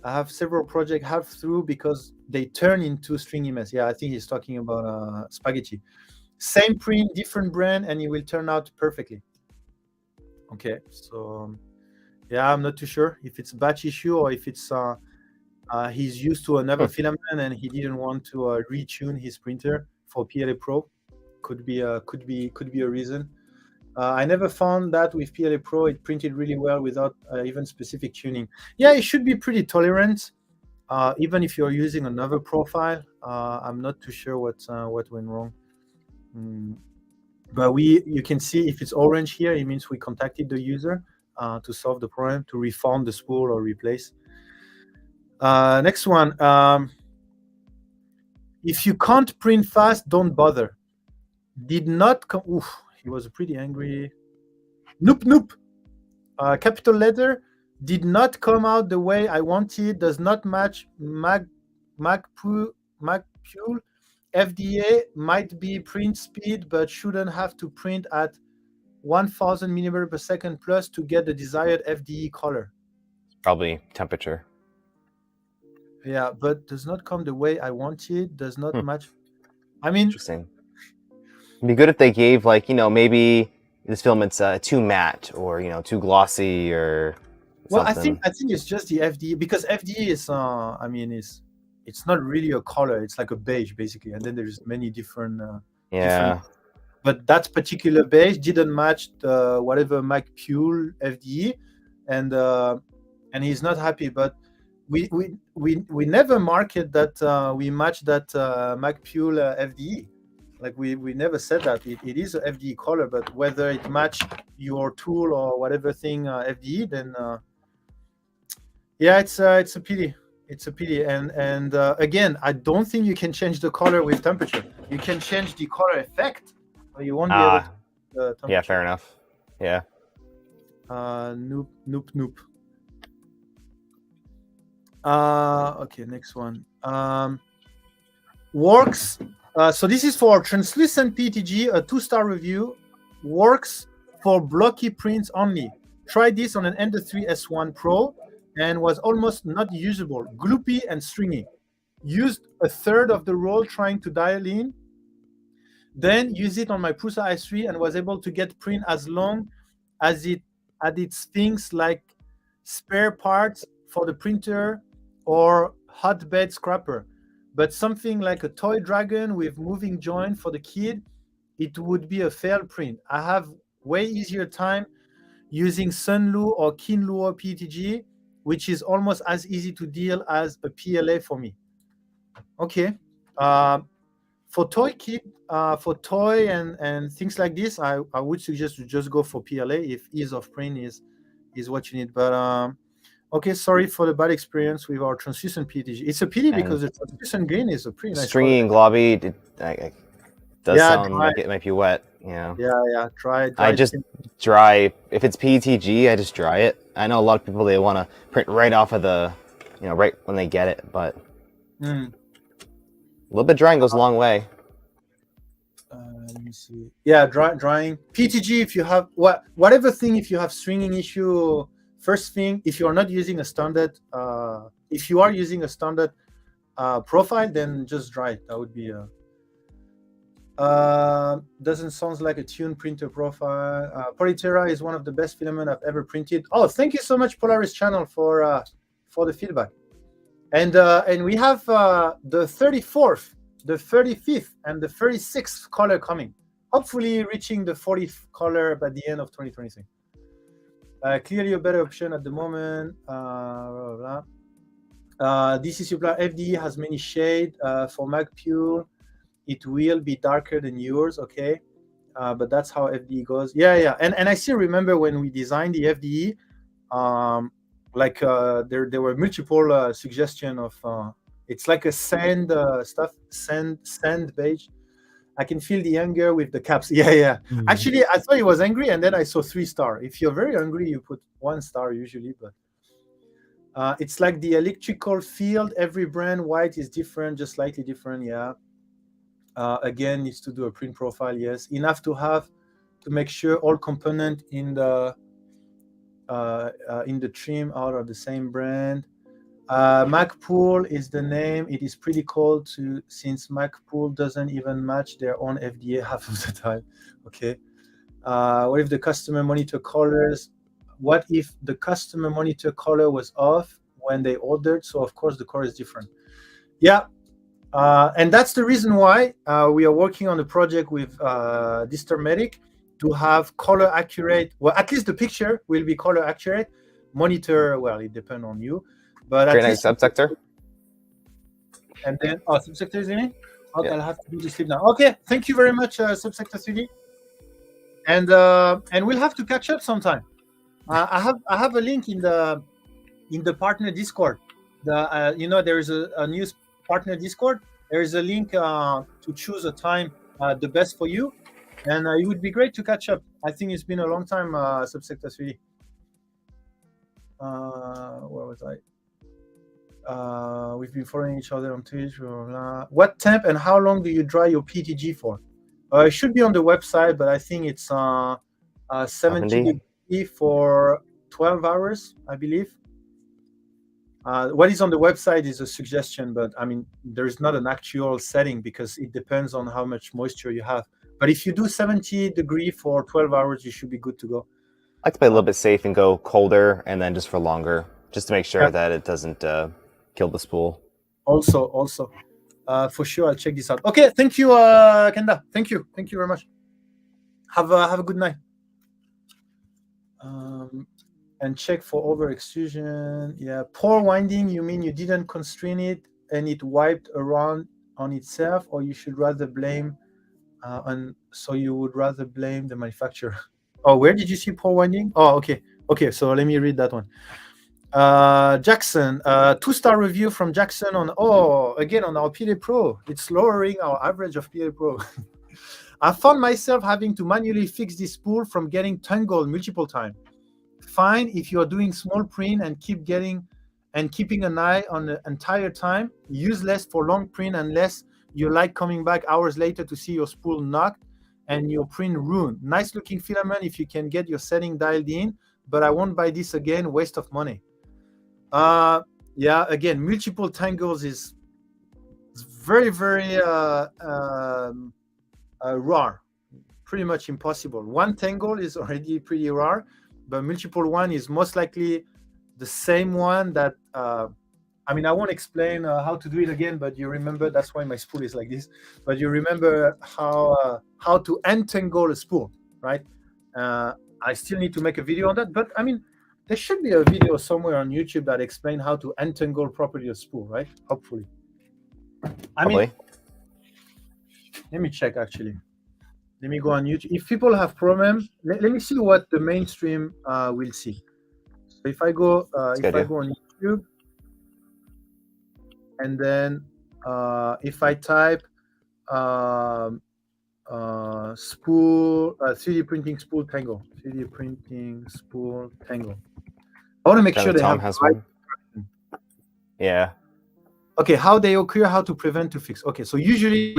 I have several projects half through because they turn into stringy mess. Yeah, I think he's talking about spaghetti. Same print, different brand, and it will turn out perfectly. Okay, so yeah, I'm not too sure if it's a batch issue or if it's he's used to another filament and he didn't want to retune his printer for PLA Pro. Could be a reason. I never found that with PLA Pro it printed really well without even specific tuning. Yeah, it should be pretty tolerant, even if you're using another profile. I'm not too sure what went wrong. But you can see if it's orange here, it means we contacted the user to solve the problem, to reform the spool or replace. Next one. If you can't print fast, don't bother. Did not come. Oof, he was pretty angry. Nope. Capital letter did not come out the way I wanted. Does not match MagPul. FDA might be print speed, but shouldn't have to print at 1000 millimeter per second plus to get the desired FDE color. Probably temperature. Yeah, but does not come the way I wanted. Does not match. I mean, interesting. It'd be good if they gave, like, maybe this filament's too matte or too glossy or well, something. I think it's just the FDE, because FDE is it's not really a color, it's like a beige basically, and then there's many different but that particular beige didn't match the whatever MagPul FDE, and he's not happy. But we never market that we match that MagPul FDE. Like we never said that it is a FDE color, but whether it match your tool or whatever thing FDE, then yeah, it's a pity. It's a pity. And again, I don't think you can change the color with temperature. You can change the color effect, but you won't be able to. Yeah, fair enough. Yeah. Nope. Okay, next one. Works. So this is for translucent PTG, a 2-star review. works for blocky prints only. Tried this on an Ender 3 S1 Pro and was almost not usable, gloopy and stringy. Used a third of the roll trying to dial in, then use it on my Prusa i3 and was able to get print as long as it had its things like spare parts for the printer or hotbed scrapper. But something like a toy dragon with moving joint for the kid, it would be a failed print. I have way easier time using Sunlu or Kinluo PETG, which is almost as easy to deal as a PLA for me. Okay. For toy kit, for toy and things like this, I would suggest to just go for PLA if ease of print is what you need. But okay, sorry for the bad experience with our translucent PETG. It's a pity because the translucent green is a pretty nice stringy and globby. It does sound like it might be wet. Yeah. Yeah. Try I just dry. If it's PETG, I just dry it. I know a lot of people, they want to print right off of the, right when they get it, but a little bit drying goes a long way. Let me see. Yeah, drying. PETG, if you have whatever thing, if you have stringing issue, first thing, if you are not using a standard, if you are using a standard profile, then just dry it. That would be doesn't sound like a tuned printer profile. Polytera is one of the best filament I've ever printed. Oh, thank you so much, Polaris channel, for the feedback. And we have the 34th, the 35th, and the 36th color coming. Hopefully reaching the 40th color by the end of 2023. Clearly a better option at the moment. DC Supply FDE has many shades. For Magpul, it will be darker than yours, okay? But that's how FDE goes. Yeah. And I still remember when we designed the FDE, there were multiple suggestions of it's like a sand sand beige. I can feel the anger with the caps. Yeah. Actually, I thought he was angry, and then I saw 3 stars. If you're very angry, you put 1 star usually, but it's like the electrical field. Every brand white is different, just slightly different. Yeah. Again, needs to do a print profile. Yes, enough to make sure all components in the trim are of the same brand. Magpul is the name. It is pretty cool since Magpul doesn't even match their own FDA half of the time. Okay. What if the customer monitor colors? What if the customer monitor color was off when they ordered? So of course the color is different. Yeah. And that's the reason why we are working on the project with Distormatic to have color accurate. Well, at least the picture will be color accurate. Monitor, well, it depends on you. But very nice subsector. And then, subsector is in it? Okay, yeah. I'll have to do this now. Okay, thank you very much, Subsector 3D. And we'll have to catch up sometime. I have a link in the partner Discord. There is a new partner Discord. There is a link to choose a time the best for you, and it would be great to catch up. I think it's been a long time, Subsector 3D. Where was I? We've been following each other on Twitch. Blah, blah, blah. What temp and how long do you dry your PETG for? It should be on the website, but I think it's 70 degrees for 12 hours, I believe. What is on the website is a suggestion, but I mean, there is not an actual setting because it depends on how much moisture you have. But if you do 70 degrees for 12 hours, you should be good to go. I like to play a little bit safe and go colder and then just for longer, just to make sure that it doesn't kill the spool. Also, for sure, I'll check this out. Okay, thank you, Kenda. Thank you very much. Have a good night. And check for over extrusion. Yeah, pore winding. You mean you didn't constrain it and it wiped around on itself, or you should rather blame, so you would rather blame the manufacturer. Oh, where did you see pore winding? Oh, okay. So let me read that one. Jackson, 2-star review from Jackson on our PLA Pro. It's lowering our average of PLA Pro. I found myself having to manually fix this spool from getting tangled multiple times. Fine if you are doing small print and keeping an eye on the entire time. Useless for long print unless you like coming back hours later to see your spool knocked and your print ruined. Nice looking filament if you can get your setting dialed in, but I won't buy this again. Waste of money. Yeah, again, multiple tangles is very, very rare. Pretty much impossible. One tangle is already pretty rare, but multiple one is most likely the same one that I mean, I won't explain how to do it again, but you remember, that's why my spool is like this, but you remember how to untangle a spool, right? I still need to make a video on that, but I mean, there should be a video somewhere on YouTube that explains how to untangle properly a spool, right? Hopefully. I mean, let me check actually. Let me go on YouTube. If people have problems, let me see what the mainstream will see. So if I go on YouTube, and then if I type spool 3D printing spool tangle, 3D printing spool tangle. I want to make sure they Tom have has right. one. Yeah. Okay, how they occur, how to prevent, to fix. Okay, so usually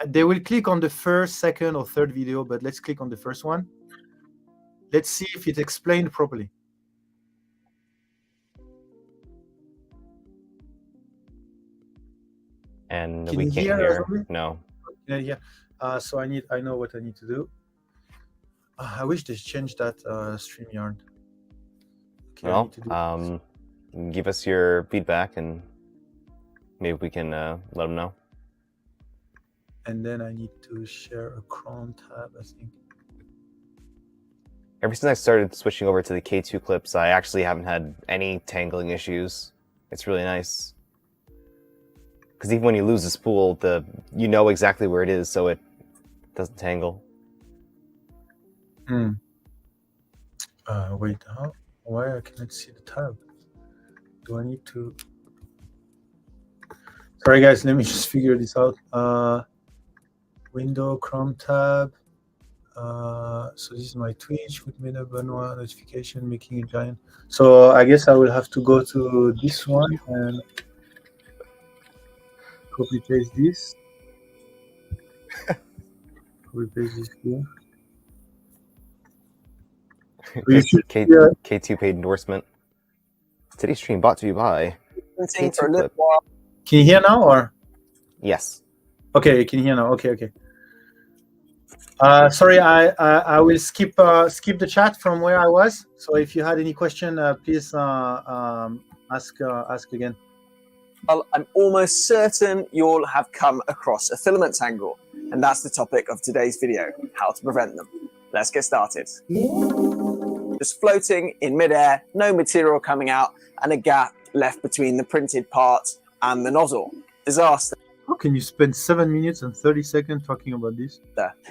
they will click on the first, second, or third video, but let's click on the first one. Let's see if it's explained properly. And Can we you can't hear hear. us? No. Yeah. So I know what I need to do. I wish they changed that StreamYard. Okay, well, give us your feedback and maybe we can let them know. And then I need to share a Chrome tab, I think. Ever since I started switching over to the K2 clips, I actually haven't had any tangling issues. It's really nice. Because even when you lose a spool, you know exactly where it is, so it doesn't tangle. Wait, why I cannot see the tab? Do I need to? Sorry guys, let me just figure this out. Window, Chrome tab. So this is my Twitch with Meta Benoit notification, making a giant. So I guess I will have to go to this one and copy paste this. Copy paste this here. K2 paid endorsement. Today's stream brought to you by K2 Clip. Can you hear now or? Yes. Okay, you can hear now. Okay. Sorry, I will skip the chat from where I was. So if you had any question, please ask again. Well, I'm almost certain you'll have come across a filament tangle, and that's the topic of today's video, how to prevent them. Let's get started. Just floating in midair, no material coming out, and a gap left between the printed part and the nozzle. Disaster. How can you spend 7 minutes and 30 seconds talking about this?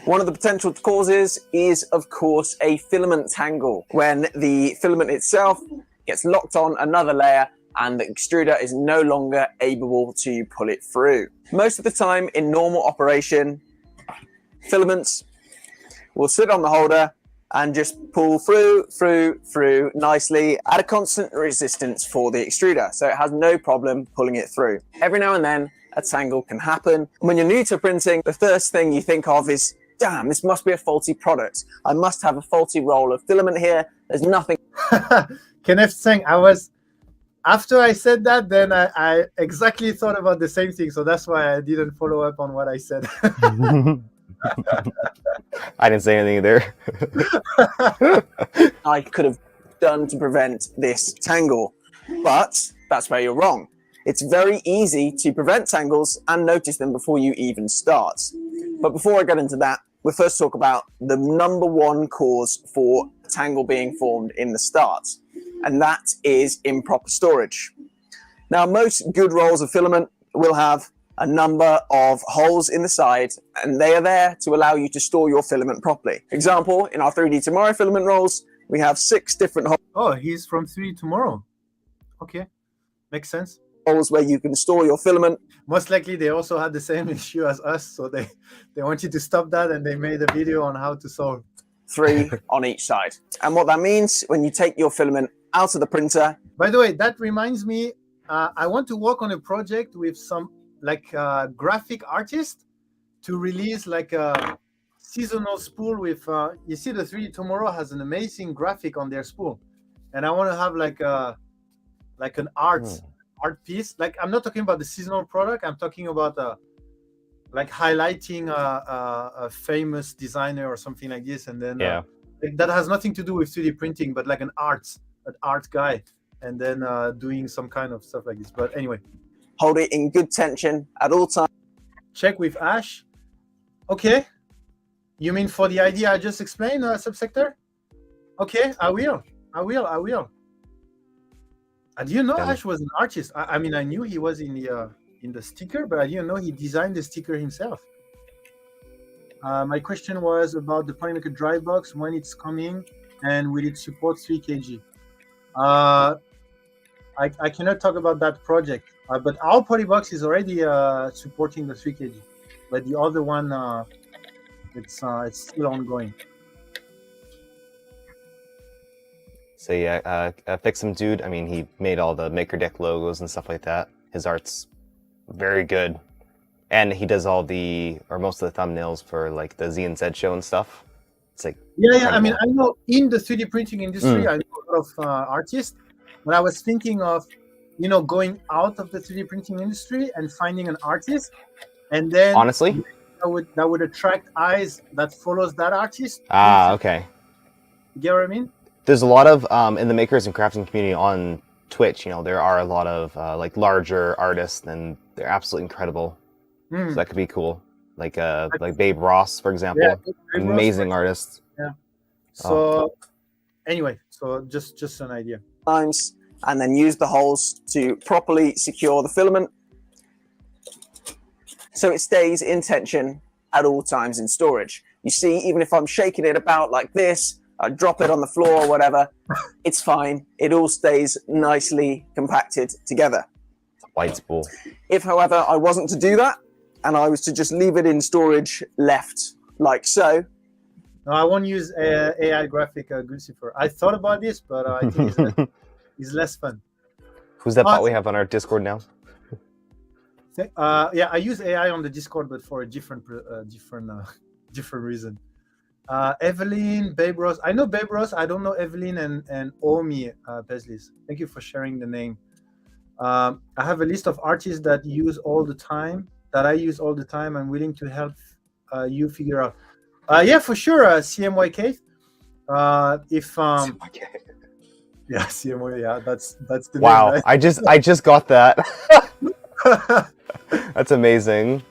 One of the potential causes is, of course, a filament tangle, when the filament itself gets locked on another layer and the extruder is no longer able to pull it through. Most of the time in normal operation, filaments will sit on the holder and just pull through nicely at a constant resistance for the extruder. So it has no problem pulling it through. Every now and then, a tangle can happen. When you're new to printing, the first thing you think of is, damn, this must be a faulty product. I must have a faulty roll of filament here. There's nothing. Kenneth saying after I said that, then I exactly thought about the same thing. So that's why I didn't follow up on what I said. I didn't say anything either. I could have done to prevent this tangle, but that's where you're wrong. It's very easy to prevent tangles and notice them before you even start. But before I get into that, we'll first talk about the number one cause for a tangle being formed in the start, and that is improper storage. Now, most good rolls of filament will have a number of holes in the side, and they are there to allow you to store your filament properly. For example, in our 3D Tomorrow filament rolls, we have 6 different holes. Oh, he's from 3D Tomorrow. Okay, makes sense. Where you can store your filament. Most likely they also had the same issue as us, so they wanted to stop that and they made a video on how to solve. 3 on each side. And what that means, when you take your filament out of the printer. By the way, that reminds me, I want to work on a project with some graphic artist to release like seasonal spool with. You see, the 3D Tomorrow has an amazing graphic on their spool, and I want to have like an art piece. Like I'm not talking about the seasonal product. I'm talking about like highlighting a famous designer or something like this, and then that has nothing to do with 3D printing, but like an art guy, and then doing some kind of stuff like this. But anyway, hold it in good tension at all times. Check with Ash. Okay, you mean for the idea I just explained, Subsector? Okay, I will. I didn't know Ash was an artist. I mean, I knew he was in the sticker, but I didn't know he designed the sticker himself. My question was about the Polymaker dry box, when it's coming, and will it support 3 kg? I cannot talk about that project, but our Polybox is already supporting the 3 kg, but the other one, it's still ongoing. So yeah, Fixum dude. I mean, he made all the Maker Deck logos and stuff like that. His art's very good, and he does all most of the thumbnails for like the Z and Z show and stuff. It's like yeah. I mean, I know in the 3D printing industry, I know a lot of artists, but I was thinking of, going out of the 3D printing industry and finding an artist, and then honestly, that would attract eyes that follows that artist. Okay. You get what I mean? There's a lot of in the makers and crafting community on Twitch. There are a lot of like larger artists, and they're absolutely incredible. So that could be cool. Like Babe Ross, for example, amazing artist. Yeah. So anyway, so just an idea. Times, and then use the holes to properly secure the filament, so it stays in tension at all times in storage. You see, even if I'm shaking it about like this, I drop it on the floor or whatever, it's fine. It all stays nicely compacted together. White spool. If, however, I wasn't to do that, and I was to just leave it in storage left like so. No, I won't use AI graphic Guccifer. I thought about this, but I think it's less fun. Who's that bot we have on our Discord now? Yeah, I use AI on the Discord, but for a different reason. Evelyn, Babe Ross. I know Babe Ross. I don't know Evelyn and Omi Peslis. Thank you for sharing the name. I have a list of artists that I use all the time. I'm willing to help you figure out. Yeah, for sure. CMYK. Yeah, CMY. Yeah, that's the wow. name, right? I just got that. That's amazing.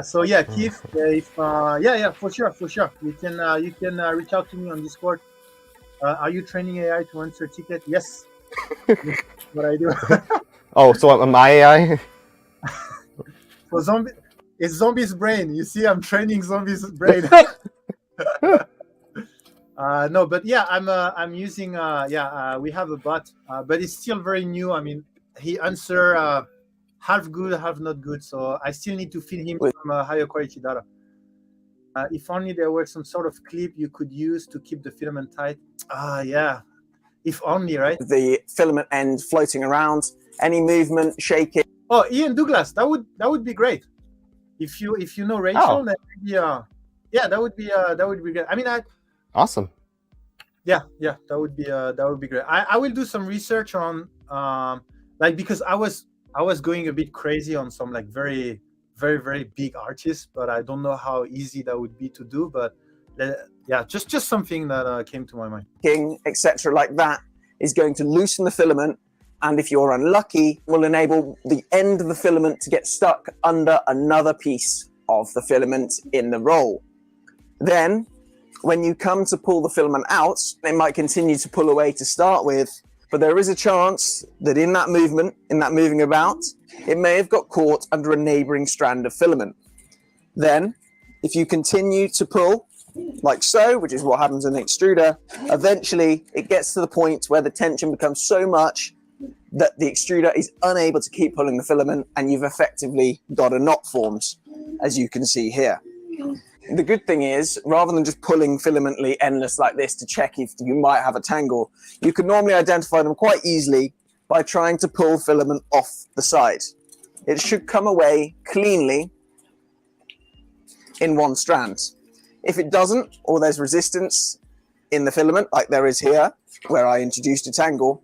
So yeah, Keith, if yeah, for sure, you can reach out to me on Discord. Are you training AI to answer ticket? Yes. What I do. Oh, so am I AI? For it's Zombie's brain. You see, I'm training Zombie's brain. No, but yeah, I'm using we have a bot, but it's still very new. I mean, he answer half good, half not good. So I still need to feed him some higher quality data. If only there were some sort of clip you could use to keep the filament tight. Yeah. If only, right? The filament end floating around, any movement, shaking. Oh, Ian Douglas, that would be great. If you know Rachel, then maybe, that would be great. I mean, awesome. Yeah, that would be great. I will do some research on because I was going a bit crazy on some like very, very, very big artists, but I don't know how easy that would be to do. But yeah, just something that came to my mind. Etc. like that is going to loosen the filament, and if you're unlucky, will enable the end of the filament to get stuck under another piece of the filament in the roll. Then, when you come to pull the filament out, it might continue to pull away to start with, but there is a chance that in that moving about, it may have got caught under a neighboring strand of filament. Then, if you continue to pull, like so, which is what happens in the extruder, eventually it gets to the point where the tension becomes so much that the extruder is unable to keep pulling the filament, and you've effectively got a knot formed, as you can see here. The good thing is, rather than just pulling filamently endless like this to check if you might have a tangle, you can normally identify them quite easily by trying to pull filament off the side. It should come away cleanly in one strand. If it doesn't, or there's resistance in the filament, like there is here, where I introduced a tangle,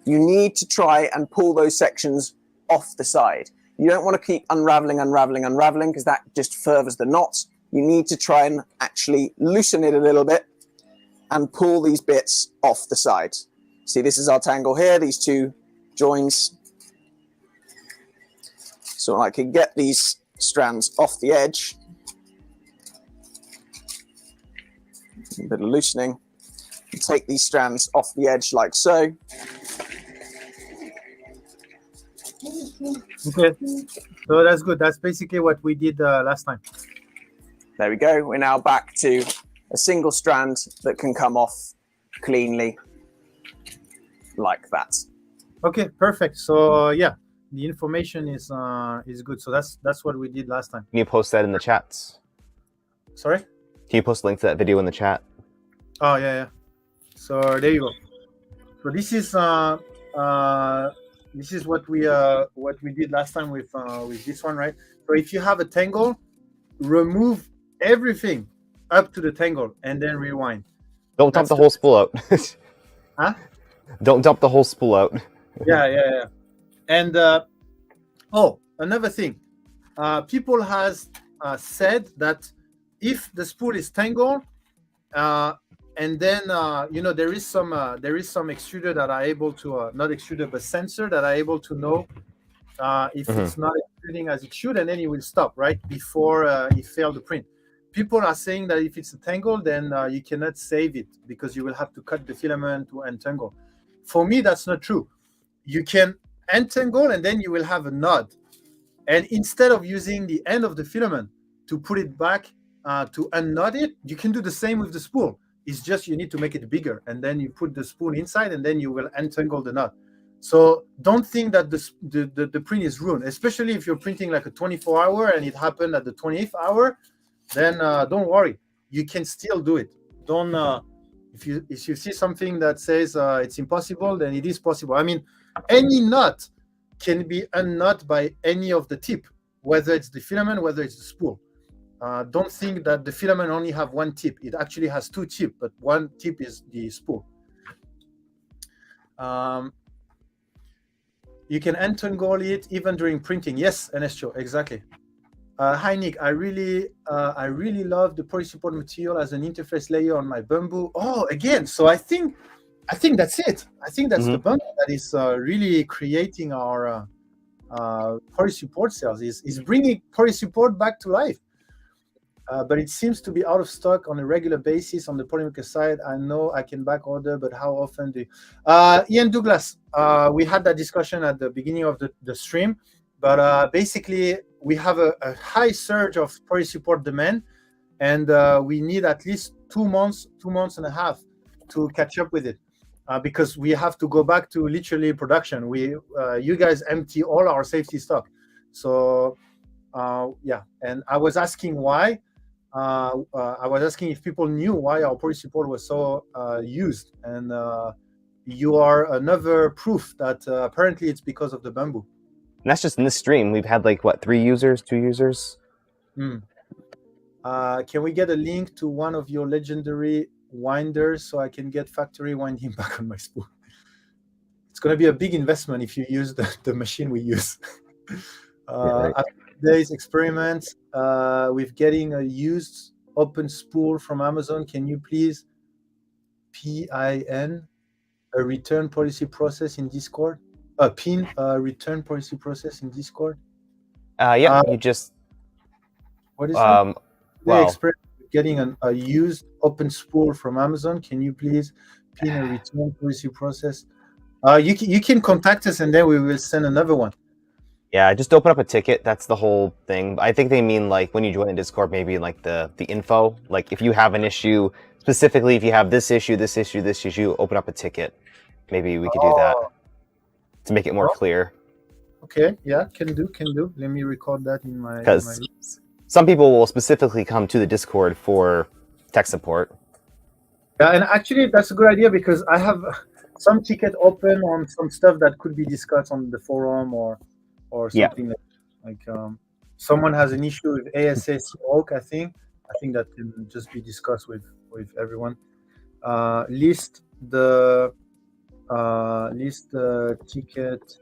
you need to try and pull those sections off the side. You don't want to keep unraveling, because that just furthers the knot. You need to try and actually loosen it a little bit and pull these bits off the side. See, this is our tangle here, these two joins. So I can get these strands off the edge. A bit of loosening. And take these strands off the edge like so. Okay, so that's good. That's basically what we did last time. There we go. We're now back to a single strand that can come off cleanly like that. Okay, perfect. So yeah, the information is good. So that's what we did last time. Can you post that in the chats? Sorry? Can you post a link to that video in the chat? Oh yeah. So there you go. So this is what we did last time with this one, right? So if you have a tangle, remove everything up to the tangle and then rewind. Don't dump the whole spool out. Huh? Don't dump the whole spool out. Yeah. And another thing, people has said that if the spool is tangled, and then there is some extruder that are able to not extruder but sensor that are able to know if it's not extruding as it should, and then it will stop right before it failed the print. People are saying that if it's a tangle, then you cannot save it because you will have to cut the filament to untangle. For me, that's not true. You can untangle and then you will have a nod. And instead of using the end of the filament to put it back to unknot it, you can do the same with the spool. It's just you need to make it bigger, and then you put the spool inside, and then you will untangle the knot. So don't think that the print is ruined, especially if you're printing like a 24-hour and it happened at the 20th hour. Then don't worry, you can still do it. Don't if you see something that says it's impossible, then it is possible. I mean, any knot can be unknot by any of the tip, whether it's the filament, whether it's the spool. Don't think that the filament only have one tip. It actually has two tips, but one tip is the spool. You can untangle it even during printing. Yes, Ernesto, exactly. Hi Nick, I really love the polysupport material as an interface layer on my Bamboo. Oh, again, so I think that's it. I think that's the Bamboo that is really creating our polysupport cells. Is bringing polysupport back to life. But it seems to be out of stock on a regular basis on the Polymaker side. I know I can back order, but how often do you... Ian Douglas, we had that discussion at the beginning of the stream, but basically we have a high surge of polysupport demand, and we need at least 2 months and a half to catch up with it, because we have to go back to literally production. You guys empty all our safety stock. So yeah, and I was asking why. I was asking if people knew why our polysupport was so used, and you are another proof that apparently it's because of the Bamboo. And that's just in this stream. We've had like what, 3 users, 2 users? Can we get a link to one of your legendary winders so I can get factory winding back on my spool? It's going to be a big investment if you use the machine we use. Right. After today's experiment with getting a used open spool from Amazon, can you please PIN a return policy process in Discord? Pin a return policy process in Discord? Yeah, you just... What is it? Well, Experiment with getting a used open spool from Amazon. Can you please pin a return policy process? You can contact us and then we will send another one. yeah, just open up a ticket. That's the whole thing. I think they mean like when you join a Discord, maybe like the info. Like if you have an issue, specifically if you have this issue, open up a ticket. Maybe we could do that to make it more clear. Okay, yeah, can do. Let me record that in my... Because some people will specifically come to the Discord for tech support. Yeah, and actually that's a good idea because I have some ticket open on some stuff that could be discussed on the forum or something like someone has an issue with ASA smoke, I think that can just be discussed with everyone. List the ticket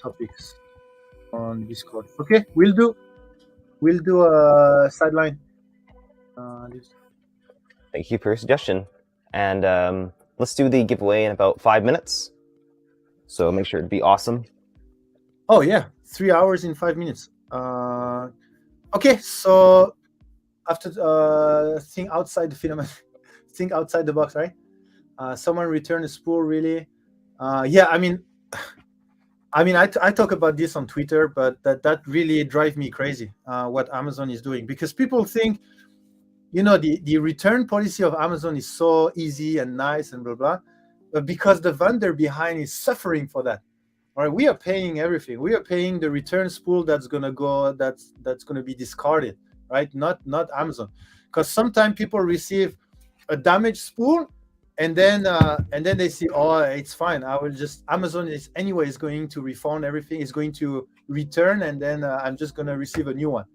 topics on Discord. Okay, we'll do a sideline. List. Thank you for your suggestion. And let's do the giveaway in about 5 minutes. So make sure to be awesome. Oh yeah, 3 hours in 5 minutes. Okay, so after think outside the filament, think outside the box, right? Someone return a spool, really? Yeah, I mean, I talk about this on Twitter, but that really drives me crazy. What Amazon is doing, because people think, the return policy of Amazon is so easy and nice and blah blah, but because the vendor behind is suffering for that. All right, we are paying everything. We are paying the return spool that's gonna be discarded, right? Not Amazon, because sometimes people receive a damaged spool, and then they see, oh, it's fine. Amazon is going to refund everything. It's going to return, and then I'm just gonna receive a new one.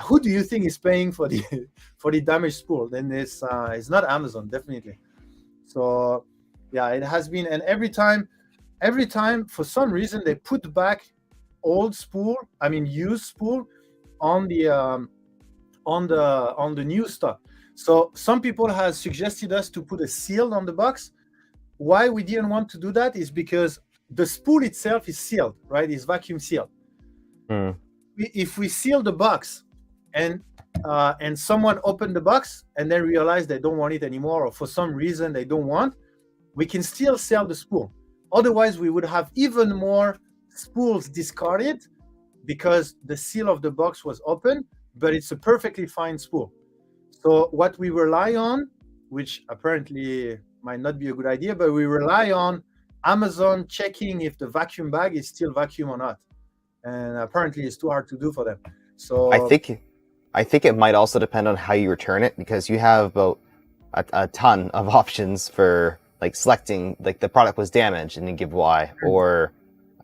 Who do you think is paying for the damaged spool? Then it's not Amazon, definitely. So yeah, it has been, and every time for some reason they put back used spool on the new stock. So some people have suggested us to put a seal on the box. Why we didn't want to do that is because the spool itself is sealed, right? It's vacuum sealed. If we seal the box and someone opened the box and then realized they don't want it anymore, or for some reason they don't want, we can still sell the spool. Otherwise, we would have even more spools discarded because the seal of the box was open, but it's a perfectly fine spool. So what we rely on, which apparently might not be a good idea, but we rely on Amazon checking if the vacuum bag is still vacuum or not. And apparently it's too hard to do for them. So I think it might also depend on how you return it, because you have about a ton of options for like selecting, like the product was damaged and you give why, or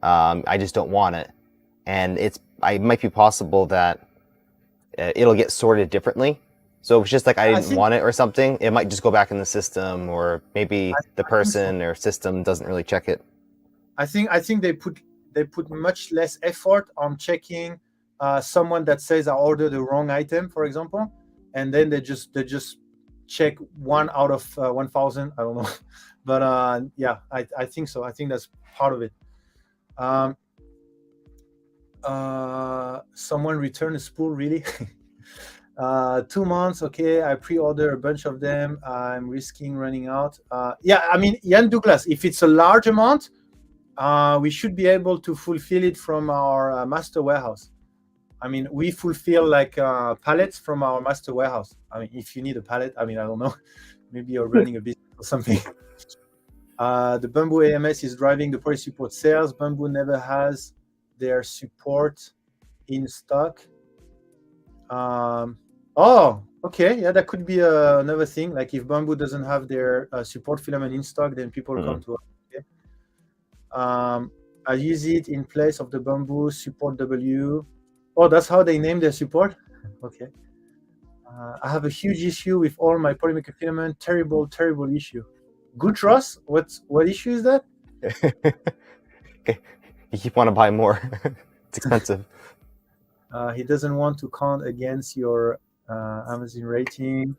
I just don't want it. And it might be possible that it'll get sorted differently. So if it's just like I didn't want it or something, it might just go back in the system, or maybe the person or system doesn't really check it. I think they put much less effort on checking someone that says I ordered the wrong item, for example, and then they just check 1 out of 1,000. I don't know, but yeah, I think so. I think that's part of it. Someone returned a spool, really? 2 months, okay. I pre-order a bunch of them. I'm risking running out. Yeah, I mean, Jan Douglas, if it's a large amount, we should be able to fulfill it from our master warehouse. I mean, we fulfill like pallets from our master warehouse. I mean, if you need a pallet, I mean, I don't know, maybe you're running a business or something. The Bamboo AMS is driving the policy support sales. Bamboo never has their support in stock. Oh, okay. Yeah, that could be another thing. Like if Bamboo doesn't have their support filament in stock, then people come to us. Okay? I use it in place of the Bamboo support W. Oh, that's how they name their support? Okay. I have a huge issue with all my Polymaker filament. Terrible issue. Gutros? What issue is that? Okay. You keep wanting to buy more. It's expensive. He doesn't want to count against your Amazon rating.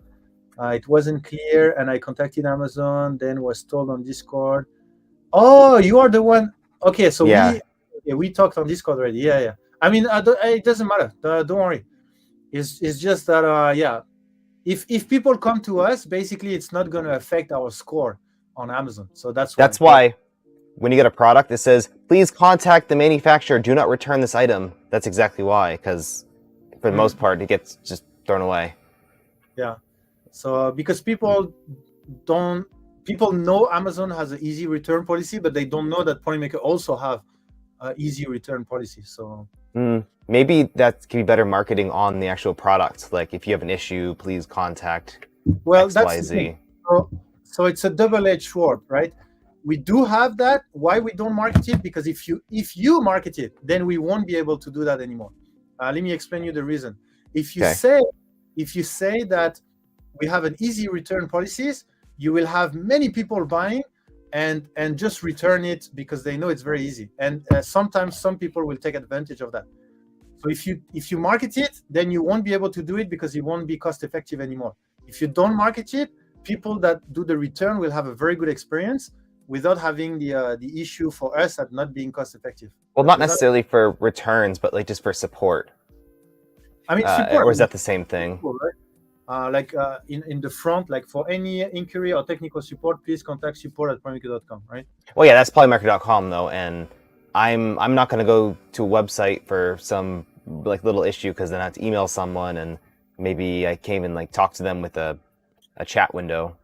It wasn't clear, and I contacted Amazon, then was told on Discord. Oh, you are the one. Okay, so yeah. we talked on Discord already. Yeah. I mean, it doesn't matter. Don't worry. It's just that yeah, if people come to us, basically, it's not going to affect our score on Amazon. So that's why when you get a product, it says, please contact the manufacturer. Do not return this item. That's exactly why, because for the most part, it gets just thrown away. Yeah. So because people know Amazon has an easy return policy, but they don't know that Polymaker also have an easy return policy. So maybe that can be better marketing on the actual product. Like if you have an issue, please contact XYZ. So it's a double-edged sword, right? we do have that. Why we don't market it? Because if you market it, then we won't be able to do that anymore. Let me explain you the reason. If you say that we have an easy return policies, you will have many people buying and just return it because they know it's very easy. And sometimes some people will take advantage of that. So if you market it, then you won't be able to do it because it won't be cost effective anymore. If you don't market it, people that do the return will have a very good experience without having the issue for us at not being cost effective. Well, not necessarily for returns, but like just for support. I mean, support. Or is that the same thing? Right? In the front, like for any inquiry or technical support, please contact support@polymaker.com, right? Well, yeah, that's polymaker.com though, and I'm not going to go to a website for some like little issue because then I have to email someone and maybe I can't even like talk to them with a chat window.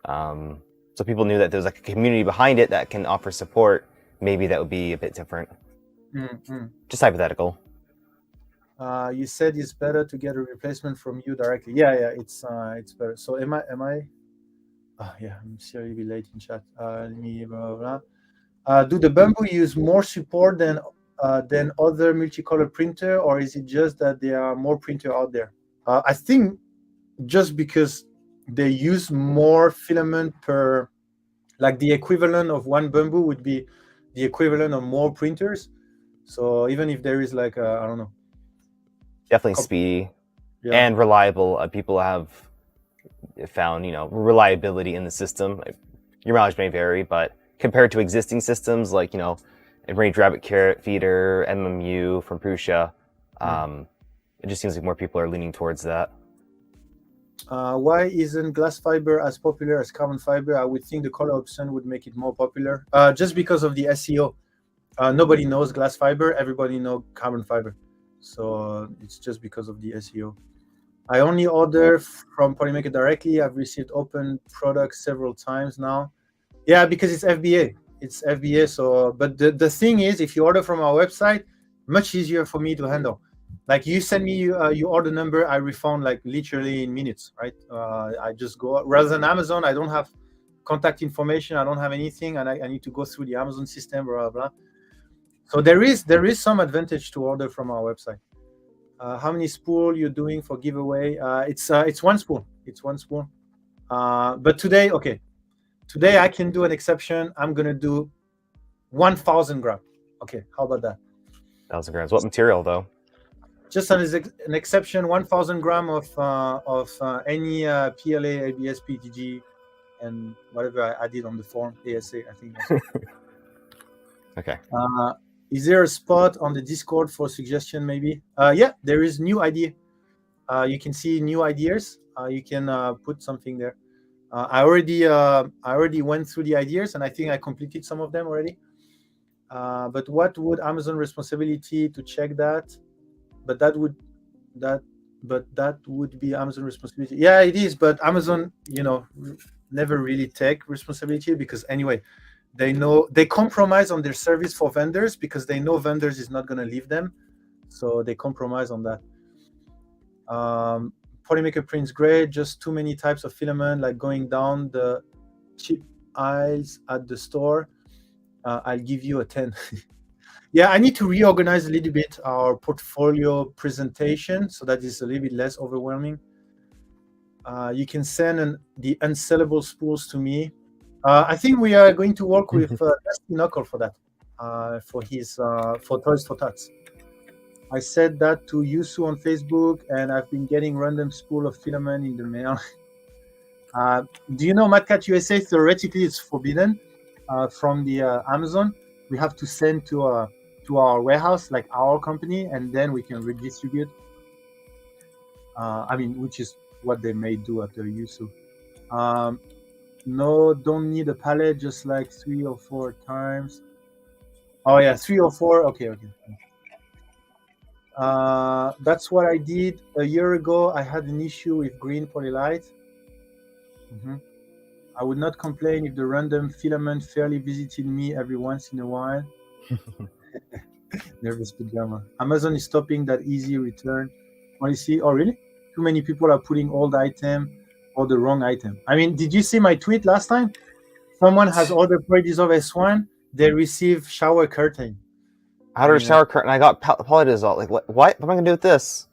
So people knew that there's like a community behind it that can offer support. Maybe that would be a bit different. Mm-hmm. Just hypothetical. You said it's better to get a replacement from you directly. Yeah, it's better. So am I? Oh, yeah, I'm seriously late in chat. Let me blah, blah, blah. Do the Bamboo use more support than other multicolor printer, or is it just that there are more printer out there? I think just because they use more filament per, like the equivalent of one Bamboo would be the equivalent of more printers. So even if there is like I don't know. Definitely speedy and reliable. People have found, reliability in the system. Your mileage may vary, but compared to existing systems like, Enraged Rabbit Carrot Feeder, MMU from Prusa, it just seems like more people are leaning towards that. Why isn't glass fiber as popular as carbon fiber? I would think the color option would make it more popular. Just because of the SEO. Nobody knows glass fiber. Everybody knows carbon fiber. So it's just because of the SEO. I only order from Polymaker directly. I've received open products several times now. Yeah, because it's FBA. It's FBA. So, but the thing is, if you order from our website, much easier for me to handle. Like you send me your order number, I refund like literally in minutes, right? I just go, rather than Amazon, I don't have contact information. I don't have anything, and I need to go through the Amazon system, blah, blah, blah. So there is some advantage to order from our website. How many spool you're doing for giveaway? It's one spool. It's one spool. But today I can do an exception. I'm gonna do 1,000 grams. Okay, how about that? 1,000 grams. What material though? Just an exception. 1,000 grams of any PLA, ABS, PETG, and whatever I did on the form, ASA. I think. Okay. Is there a spot on the Discord for suggestion? Maybe. Yeah, there is new idea. You can see new ideas. You can put something there. I already went through the ideas, and I think I completed some of them already. But what would Amazon responsibility to check that? But that would be Amazon responsibility. Yeah, it is. But Amazon, never really take responsibility because anyway. They compromise on their service for vendors because they know vendors is not going to leave them, so they compromise on that. Polymaker prints great, just too many types of filament, like going down the cheap aisles at the store. I'll give you a 10. Yeah, I need to reorganize a little bit our portfolio presentation so that it's a little bit less overwhelming. You can send the unsellable spools to me. I think we are going to work with Dusty Knuckle for that, for Toys for Tots. I said that to Yusu on Facebook, and I've been getting random spool of filament in the mail. Do you know MadCat USA? Theoretically, it's forbidden from the Amazon. We have to send to our warehouse, like our company, and then we can redistribute. Which is what they may do at the Yusu. No, don't need a palette, just like 3 or 4 times. Oh yeah, 3 or 4. Okay. That's what I did a year ago. I had an issue with green polylite. I would not complain if the random filament fairly visited me every once in a while. Nervous pajama. Amazon is stopping that easy return policy. Oh really? Too many people are putting old item or the wrong item. I mean, did you see my tweet last time? someone has ordered Polydissolve S1, they receive shower curtain. I ordered a Yeah. shower curtain. I got Polydissolve. Like what? What am I gonna do with this?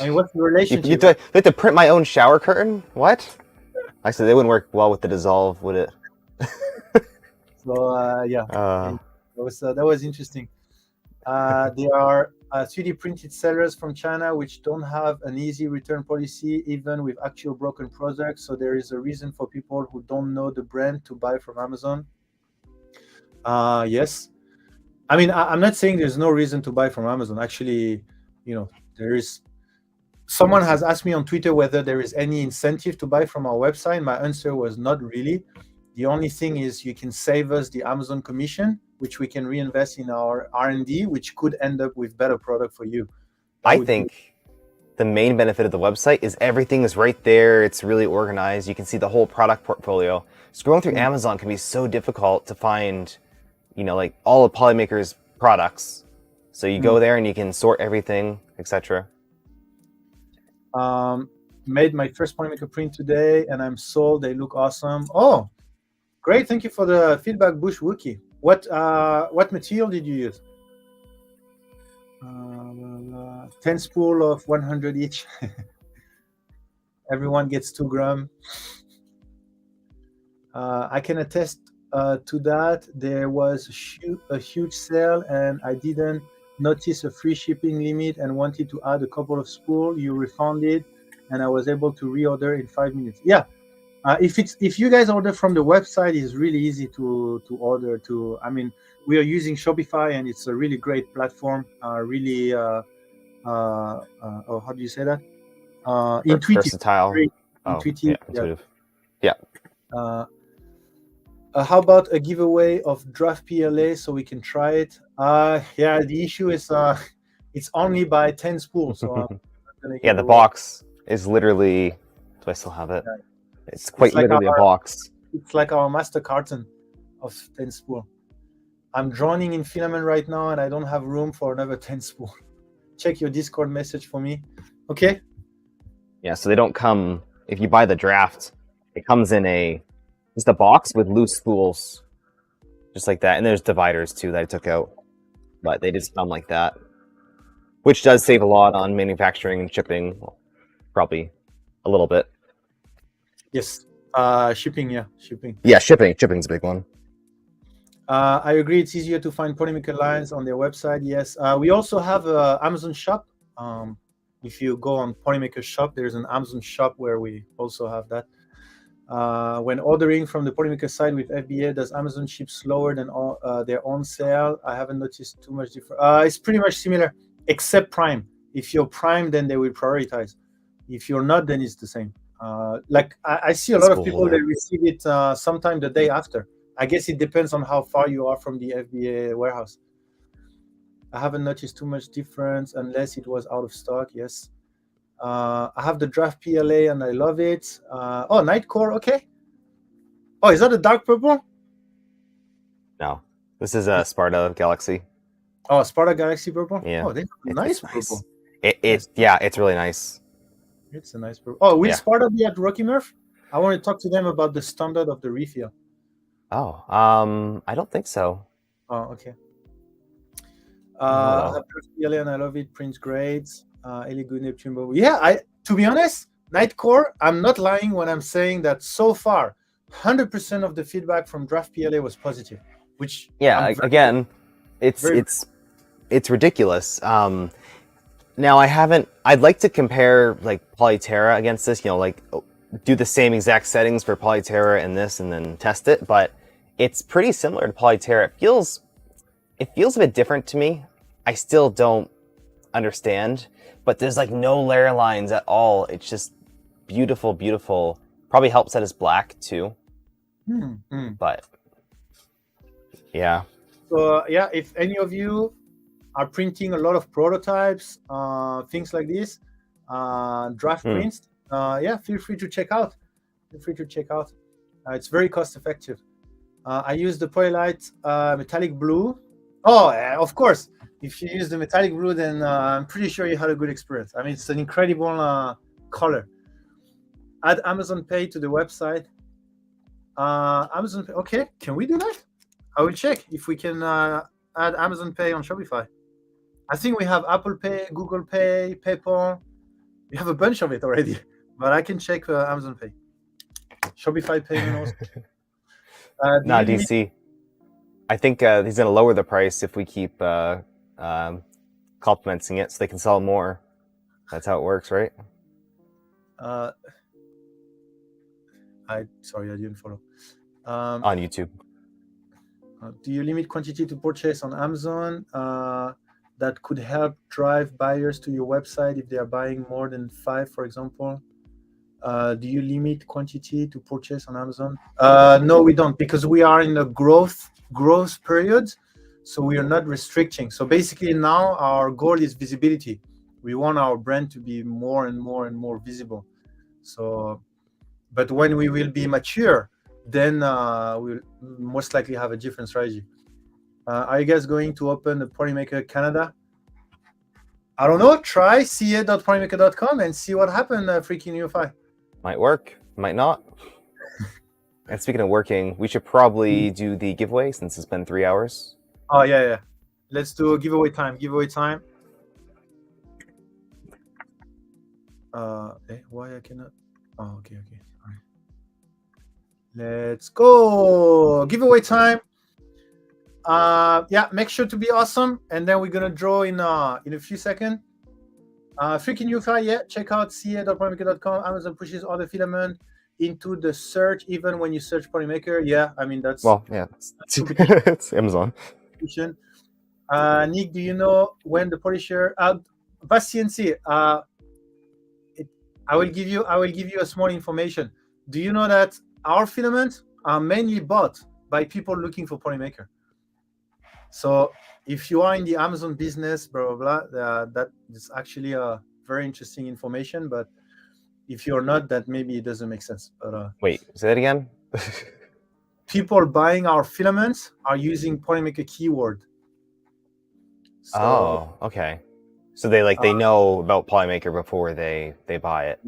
I mean, what's the You relationship? have to print my own shower curtain? What? Actually, they wouldn't work well with the dissolve, would it? So yeah, Uh, that was interesting. There are 3D printed sellers from China which don't have an easy return policy, even with actual broken products. So there is a reason for people who don't know the brand to buy from Amazon. Yes, I mean I'm not saying there's no reason to buy from Amazon. Actually, there is. Someone has asked me on Twitter whether there is any incentive to buy from our website. My answer was not really. The only thing is you can save us the Amazon commission, which we can reinvest in our R&D, which could end up with better product for you. I think the main benefit of the website is everything is right there. It's really organized. You can see the whole product portfolio. Scrolling through Amazon can be so difficult to find, like all of Polymaker's products. So you go there and you can sort everything, etc. Made my first Polymaker print today, and I'm sold. They look awesome. Oh, great! Thank you for the feedback, Bush Wookie. What material did you use? 10 spool of 100 each. Everyone gets 2 grams. I can attest to that. There was a huge sale, and I didn't notice a free shipping limit and wanted to add a couple of spools. You refunded, and I was able to reorder in 5 minutes. Yeah. If you guys order from the website, it's really easy to order. I mean, we are using Shopify, and it's a really great platform. Really, how do you say that? Intuitive. Versatile. Very Oh, intuitive. yeah, intuitive. Yeah. How about a giveaway of Draft PLA so we can try it? Yeah, the issue is it's only by 10 spools. So Yeah, the box is literally. Do I still have it? Yeah. It's quite like literally a box. It's like our master carton of 10 spool. I'm drowning in filament right now, and I don't have room for another 10 spool. Check your Discord message for me. Okay. Yeah, so they don't come. If you buy the draft, it comes in just a box with loose spools, just like that. And there's dividers too that I took out, but they just come like that, which does save a lot on manufacturing and shipping, probably a little bit. Yes. Shipping. Yeah, shipping. Yeah, shipping's a big one. I agree. It's easier to find Polymaker lines on their website. Yes. We also have an Amazon shop. If you go on Polymaker shop, there's an Amazon shop where we also have that. When ordering from the Polymaker site with FBA, does Amazon ship slower than their own sale? I haven't noticed too much difference. It's pretty much similar, except Prime. If you're Prime, then they will prioritize. If you're not, then it's the same. Like I see a lot of people that receive it sometime the day after. I guess it depends on how far you are from the FBA warehouse. I haven't noticed too much difference unless it was out of stock. Yes. I have the Draft PLA and I love it. Oh, Nightcore. Okay. Oh, is that a dark purple? No, this is a Sparta Galaxy. Oh, Sparta Galaxy purple. Yeah. Oh, that's nice purple. It's really nice. It's a nice purple. Oh, will Sparta be at Rocky Murph? I want to talk to them about the standard of the refill. Oh, I don't think so. Oh, okay. I have PLA and I love it. Prints great. Ellie Good Neptune. Yeah, to be honest, Nightcore, I'm not lying when I'm saying that so far, 100% of the feedback from Draft PLA was positive. Which again, it's ridiculous. Now I'd like to compare like Polyterra against this. Like do the same exact settings for Polyterra and this, and then test it. But it's pretty similar to Polyterra. It feels a bit different to me. I still don't understand, but there's like no layer lines at all. It's just beautiful, beautiful. Probably helps that it's black too. But yeah. So if any of you are printing a lot of prototypes, things like this, draft prints, feel free to check out. It's very cost effective. I use the Polylite metallic blue. Oh, of course. If you use the metallic blue, then I'm pretty sure you had a good experience. I mean, it's an incredible color. Add Amazon Pay to the website. Amazon Pay. Okay, can we do that? I will check if we can add Amazon Pay on Shopify. I think we have Apple Pay, Google Pay, PayPal. We have a bunch of it already, but I can check Amazon Pay. Shopify payment also. Nah, DC. I think he's gonna lower the price if we keep complimenting it, so they can sell more. That's how it works, right? Sorry, I didn't follow. On YouTube. Do you limit quantity to purchase on Amazon? That could help drive buyers to your website if they are buying more than 5, for example. Do you limit quantity to purchase on Amazon? No, we don't, because we are in a growth period, so we are not restricting. So basically now our goal is visibility. We want our brand to be more and more visible. So, but when we will be mature, then we'll most likely have a different strategy. Are you guys going to open the Polymaker Canada? I don't know. Try ca.polymaker.com and see what happened, freaking UFI. Might work, might not. And speaking of working, we should probably do the giveaway since it's been 3 hours. Oh, yeah. Let's do a giveaway time. Why I cannot? Oh, okay. All right. Let's go. Giveaway time. Yeah, make sure to be awesome, and then we're gonna draw in a few seconds. Freaking UFI, yeah. Check out ca.polymaker.com. Amazon pushes other filament into the search, even when you search Polymaker. Yeah, I mean that's it's Amazon. Nick, do you know when the polisher? CNC. I will give you a small information. Do you know that our filaments are mainly bought by people looking for Polymaker? So if you are in the Amazon business, blah blah blah, that is actually a very interesting information. But if you're not, that maybe it doesn't make sense. But wait, say that again. People buying our filaments are using Polymaker keyword. So, oh, okay. So they know about Polymaker before they buy it,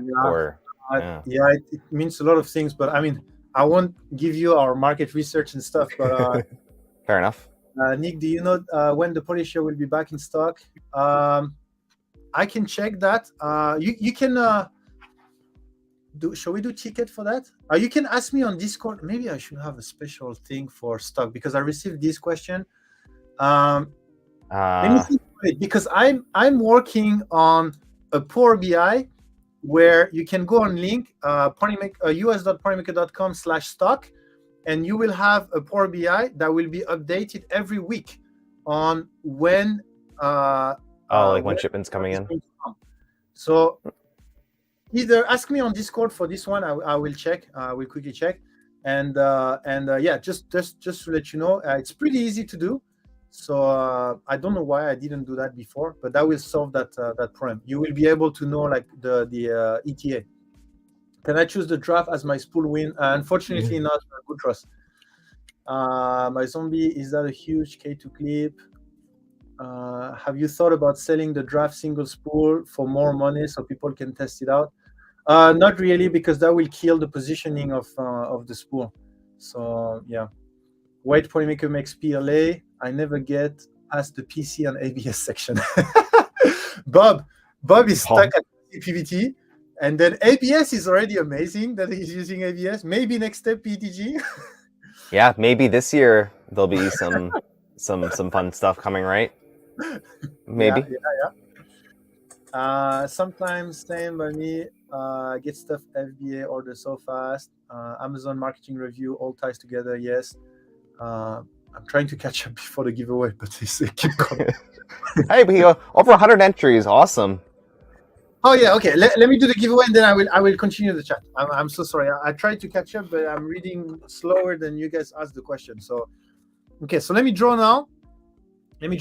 it means a lot of things. But I mean, I won't give you our market research and stuff. But fair enough. Nick, do you know when the polisher will be back in stock? I can check that. You can shall we do ticket for that? You can ask me on Discord. Maybe I should have a special thing for stock because I received this question. Let me think about it, because I'm working on a Power BI where you can go on link us.polymaker.com/stock, and you will have a Power BI that will be updated every week on when when shipment's coming in. So either ask me on Discord for this one. I will check. We'll quickly check, and yeah, just to let you know, it's pretty easy to do. So I don't know why I didn't do that before, but that will solve that problem. You will be able to know like the ETA. Can I choose the draft as my spool win? Unfortunately, not good trust. My zombie, is that a huge K2 clip? Have you thought about selling the draft single spool for more money so people can test it out? Not really, because that will kill the positioning of the spool. So yeah. White Polymaker makes PLA. I never get past the PC and ABS section. Bob is stuck at PVT, and then ABS is already amazing that he's using ABS. Maybe next step PTG. Yeah, maybe this year there'll be some fun stuff coming, right? Maybe. Yeah. Sometimes same by me. Get stuff FBA order so fast. Amazon marketing review all ties together. Yes. I'm trying to catch up before the giveaway, but it's keep coming. Hey, but over 100 entries, awesome. Oh yeah, okay. Let me do the giveaway, and then I will continue the chat. I'm so sorry. I tried to catch up, but I'm reading slower than you guys asked the question. So, okay. So let me draw now. Let's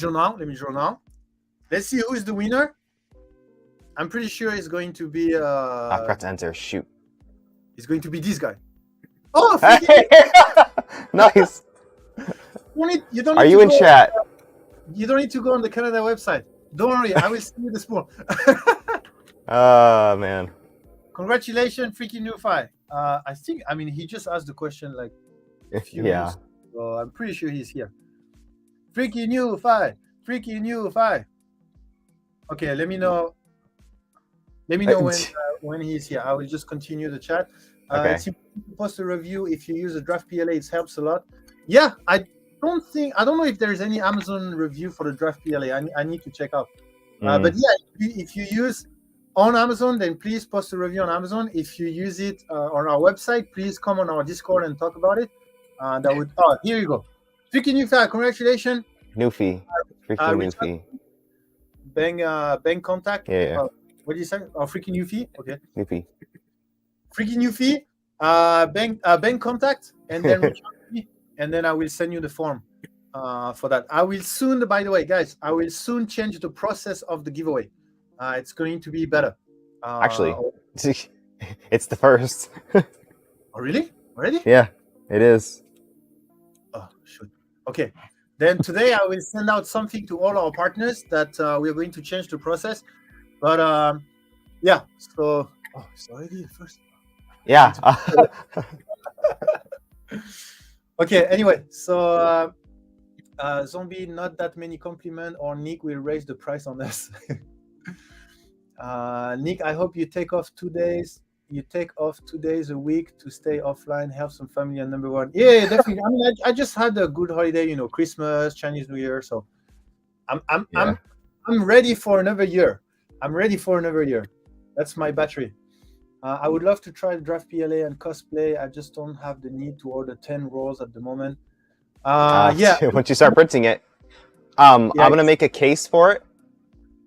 see who is the winner. I'm pretty sure it's going to be. I forgot to enter. Shoot. It's going to be this guy. Oh, hey! Nice. You don't Are you in chat? You don't need to go on the Canada website. Don't worry, I will send you the spool. Oh man. Congratulations, freaking UFI. I think. I mean, he just asked the question like a few Yeah. minutes. So I'm pretty sure he's here. Freaky new five. Freaky new five. Okay, let me know. Let me know when he's here. I will just continue the chat. Okay. It's important to post a review if you use a Draft PLA. It helps a lot. Yeah, I don't know if there's any Amazon review for the Draft PLA. I need to check out. But yeah, if you use on Amazon, then please post a review on Amazon. If you use it on our website, please come on our Discord and talk about it. That would. Oh, here you go. Freaking new file. Congratulations. Newfie. Freaking Newfie. Bang contact. Yeah. What do you say? Oh, freaking Newfie. Okay. Newfie. Freaking Newfie. Bang contact, and then reach out to me, and then I will send you the form for that. I will soon, by the way, guys, I will soon change the process of the giveaway. It's going to be better. Actually, it's the first. Oh, really? Already? Yeah, it is. Oh, shoot. Okay. Then today I will send out something to all our partners that we are going to change the process. But yeah, so it's already the first. Yeah. Okay. Anyway, so Zombie, not that many compliment, or Nick will raise the price on us. Nick, I hope you take off 2 days. You take off 2 days a week to stay offline, have some family, and number one. Yeah, definitely. I mean, I just had a good holiday, you know, Christmas, Chinese New Year. So I'm ready for another year. I'm ready for another year. That's my battery. I would love to try the Draft PLA and cosplay. I just don't have the need to order 10 rolls at the moment. Yeah. Once you start printing it, I'm gonna make a case for it.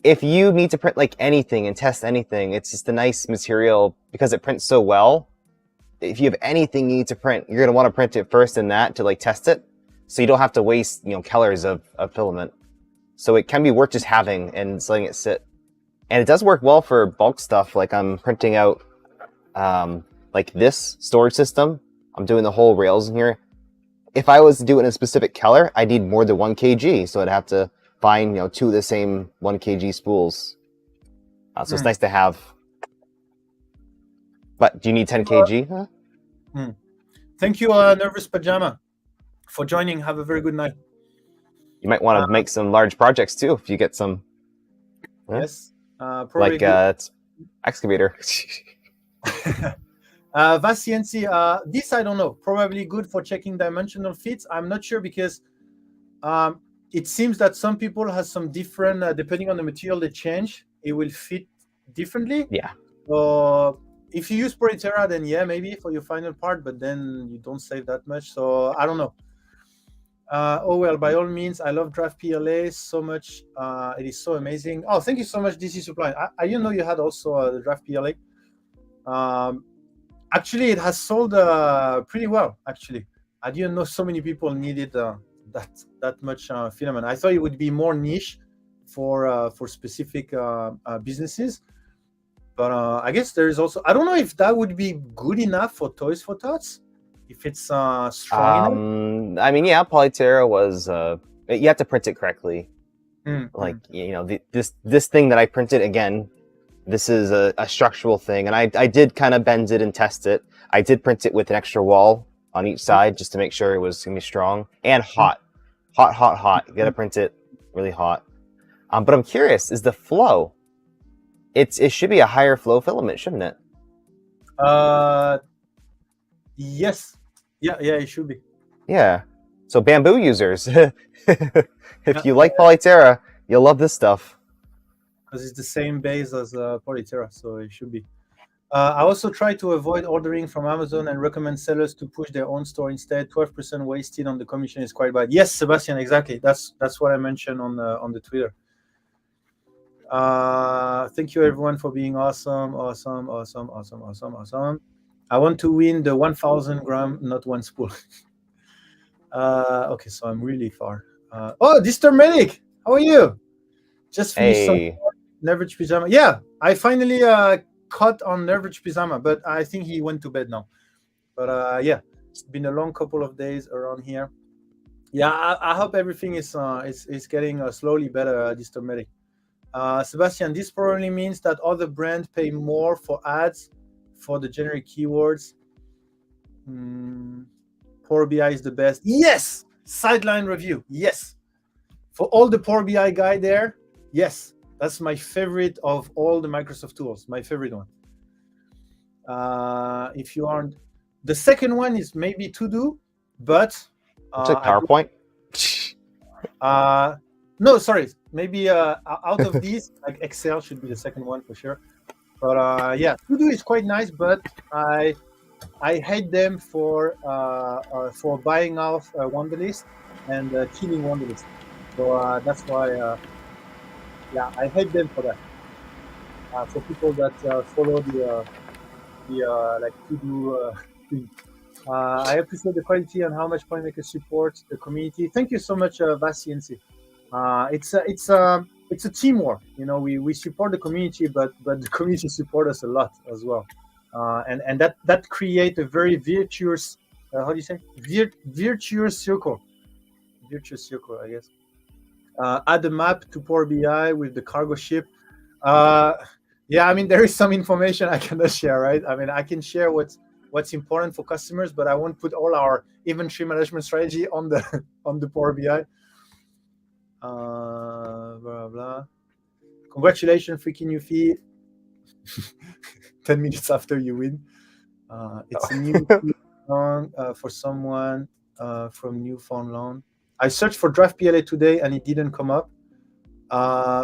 If you need to print like anything and test anything, it's just a nice material because it prints so well. If you have anything you need to print, you're gonna want to print it first in that to like test it, so you don't have to waste colors of filament. So it can be worth just having and just letting it sit. And it does work well for bulk stuff. Like I'm printing out like this storage system. I'm doing the whole rails in here. If I was to do it in a specific color, I'd need more than 1 kg. So I'd have to find 2 of the same 1 kg spools. So it's nice to have. But do you need 10 kg? Thank you, Nervous Pajama, for joining. Have a very good night. You might want to make some large projects too if you get some. Yes. Probably like excavator. Vasiensi, this I don't know. Probably good for checking dimensional fits. I'm not sure because it seems that some people have some different, depending on the material they change, it will fit differently. Yeah. So if you use Polytera, then yeah, maybe for your final part, but then you don't save that much. So I don't know. Oh well, by all means, I love Draft PLA so much. It is so amazing. Oh, thank you so much, DC Supply. I didn't know you had also the Draft PLA. Actually, it has sold pretty well. Actually, I didn't know so many people needed that much filament. I thought it would be more niche for specific businesses. But I guess there is also. I don't know if that would be good enough for Toys for Tots. If it's strong enough. I mean, yeah, Polytera was. You have to print it correctly. Like this thing that I printed again. This is a structural thing, and I did kind of bend it and test it. I did print it with an extra wall on each side just to make sure it was gonna be strong and hot. You gotta print it really hot. But I'm curious, is the flow? It should be a higher flow filament, shouldn't it? Yes. Yeah, it should be. Yeah. So Bamboo users, if you like Polytera, you'll love this stuff. Because it's the same base as Polytera, so it should be. I also try to avoid ordering from Amazon and recommend sellers to push their own store instead. 12% wasted on the commission is quite bad. Yes, Sebastian, exactly. That's what I mentioned on the Twitter. Thank you everyone for being awesome. I want to win the 1,000 gram, not one spool. Okay, so I'm really far. Oh, Disturb Medic, how are you? Just finished some Nervage Pajama. Yeah, I finally caught on Nervage Pajama, but I think he went to bed now. But yeah, it's been a long couple of days around here. Yeah, I hope everything is getting slowly better, Disturb Medic. Sebastian, this probably means that other brands pay more for ads for the generic keywords. Power BI is the best. Yes. Sideline review. Yes. For all the Power BI guy there, yes. That's my favorite of all the Microsoft tools. My favorite one. If you aren't, the second one is maybe To Do, but Check PowerPoint. no, sorry. Maybe out of these, like Excel should be the second one for sure. But yeah, To Do is quite nice, but I hate them for buying off Wunderlist and killing Wunderlist. So that's why, yeah, I hate them for that. For people that follow the like To Do thing. I appreciate the quality and how much PointMaker supports the community. Thank you so much, Vasiensi. It's a teamwork. You know, we support the community, but the community support us a lot as well. And that create a very virtuous how do you say virtuous circle, I guess. Add a map to Power BI with the cargo ship. Yeah, I mean, there is some information I cannot share, right? I mean, I can share what's important for customers, but I won't put all our inventory management strategy on the Power BI. Blah blah. Congratulations, freaking new fee. 10 minutes after you win. It's a new song for someone from Newfoundland. I searched for Draft PLA today and it didn't come up.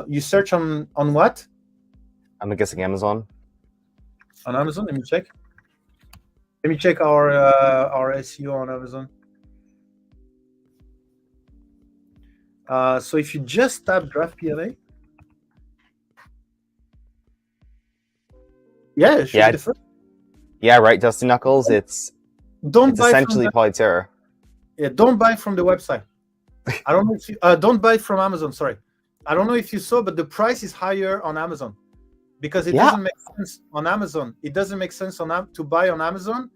You search on what? I'm guessing Amazon. On Amazon? Let me check. Let me check our SEO on Amazon. So if you just tap Draft PLA, yeah, it should be the first. Yeah, right, Dusty Knuckles. It's essentially Polyterra. Yeah, don't buy from the website. I don't know if you don't buy from Amazon. Sorry, I don't know if you saw, but the price is higher on Amazon because it doesn't make sense on Amazon. It doesn't make sense to buy on Amazon.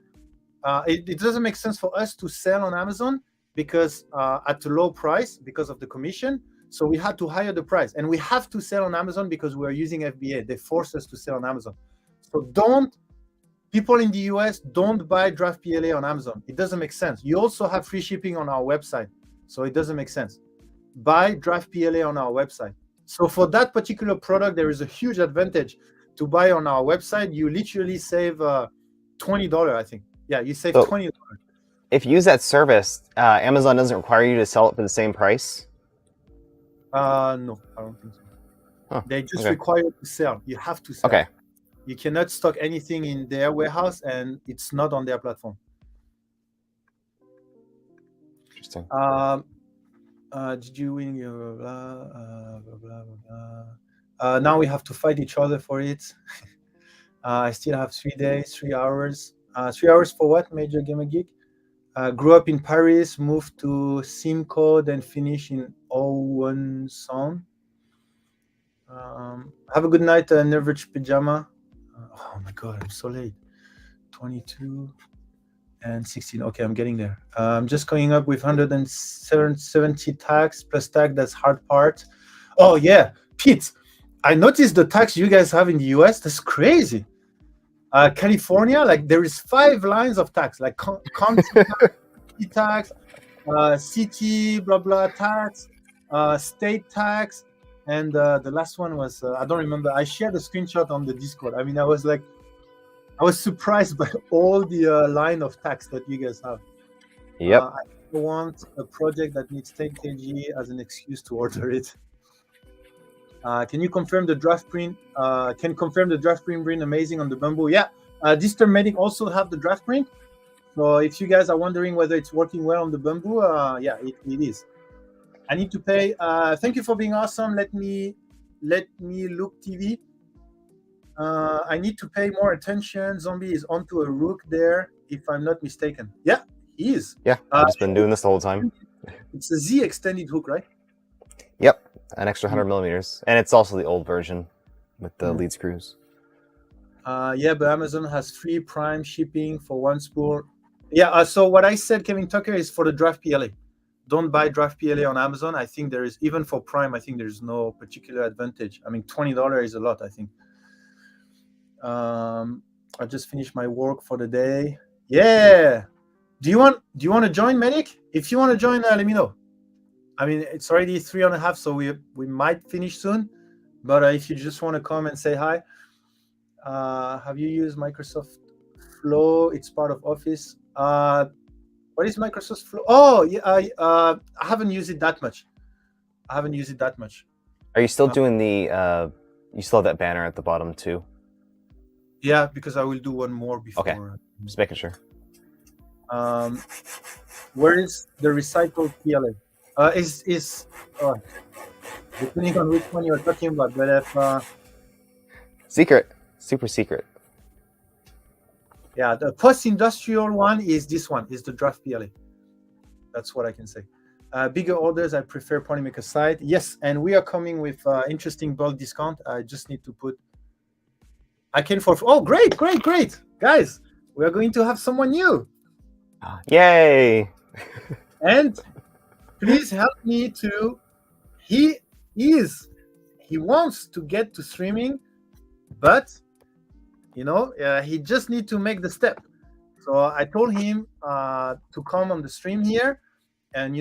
It doesn't make sense for us to sell on Amazon because at a low price because of the commission. So we had to higher the price, and we have to sell on Amazon because we're using FBA. They force us to sell on Amazon. So people in the US don't buy Draft PLA on Amazon. It doesn't make sense. You also have free shipping on our website. So it doesn't make sense. Buy Draft PLA on our website. So for that particular product, there is a huge advantage to buy on our website. You literally save $20, I think. Yeah, you save $20. If you use that service, Amazon doesn't require you to sell it for the same price? No, I don't think so. Huh, they just require you to sell. You have to sell. Okay. You cannot stock anything in their warehouse, and it's not on their platform. Interesting. Did you win your now we have to fight each other for it. I still have 3 days, 3 hours. 3 hours for what? Major Gamer Geek. Grew up in Paris, moved to Simcoe, then finished in Owen Sound. Have a good night, Nervich Pajama. Oh my god, I'm so late. 22 and 16. Okay, I'm getting there. I'm just going up with 170 tax plus tag. That's hard part. Oh yeah, Pete, I noticed the tax you guys have in the US. That's crazy. California, like there is 5 lines of tax, like county tax, city blah blah tax, state tax. And the last one was I don't remember. I shared a screenshot on the Discord. I mean, I was surprised by all the line of tax that you guys have. Yep. I want a project that needs 10 kg as an excuse to order it. Can you confirm the draft print? Can confirm the draft print amazing on the Bamboo? Yeah. Disturb Medic also have the draft print. So if you guys are wondering whether it's working well on the Bamboo, yeah, it is. I need to pay. Thank you for being awesome. Let me look TV. I need to pay more attention. Zombie is onto a rook there, if I'm not mistaken. Yeah, he is. Yeah, I've just been doing this the whole time. It's a Z extended hook, right? Yep, an extra 100 millimeters, and it's also the old version with the lead screws. Yeah, but Amazon has free Prime shipping for 1 spool. Yeah. So what I said, Kevin Tucker, is for the Draft PLA. Don't buy Draft PLA on Amazon. I think there is, even for Prime, I think there's no particular advantage. I mean, $20 is a lot, I think. I just finished my work for the day. Yeah, Do you want to join, Medic? If you want to join, let me know. I mean, it's already 3:30, so we might finish soon. But if you just want to come and say hi, have you used Microsoft Flow? It's part of Office. What is Microsoft Flow? Oh, yeah, I haven't used it that much. Are you still doing the? You still have that banner at the bottom too. Yeah, because I will do one more before. Okay, just making sure. Where is the recycled PLA? Is depending on which one you're talking about, but if secret, super secret. Yeah, the post-industrial one is this one, is the draft PLA. That's what I can say. Bigger orders, I prefer Polymaker side. Yes, and we are coming with interesting bulk discount. I just need to put. Oh, great! Guys, we are going to have someone new. Yay! And please help me to. He wants to get to streaming, but he just need to make the step. So I told him to come on the stream here, and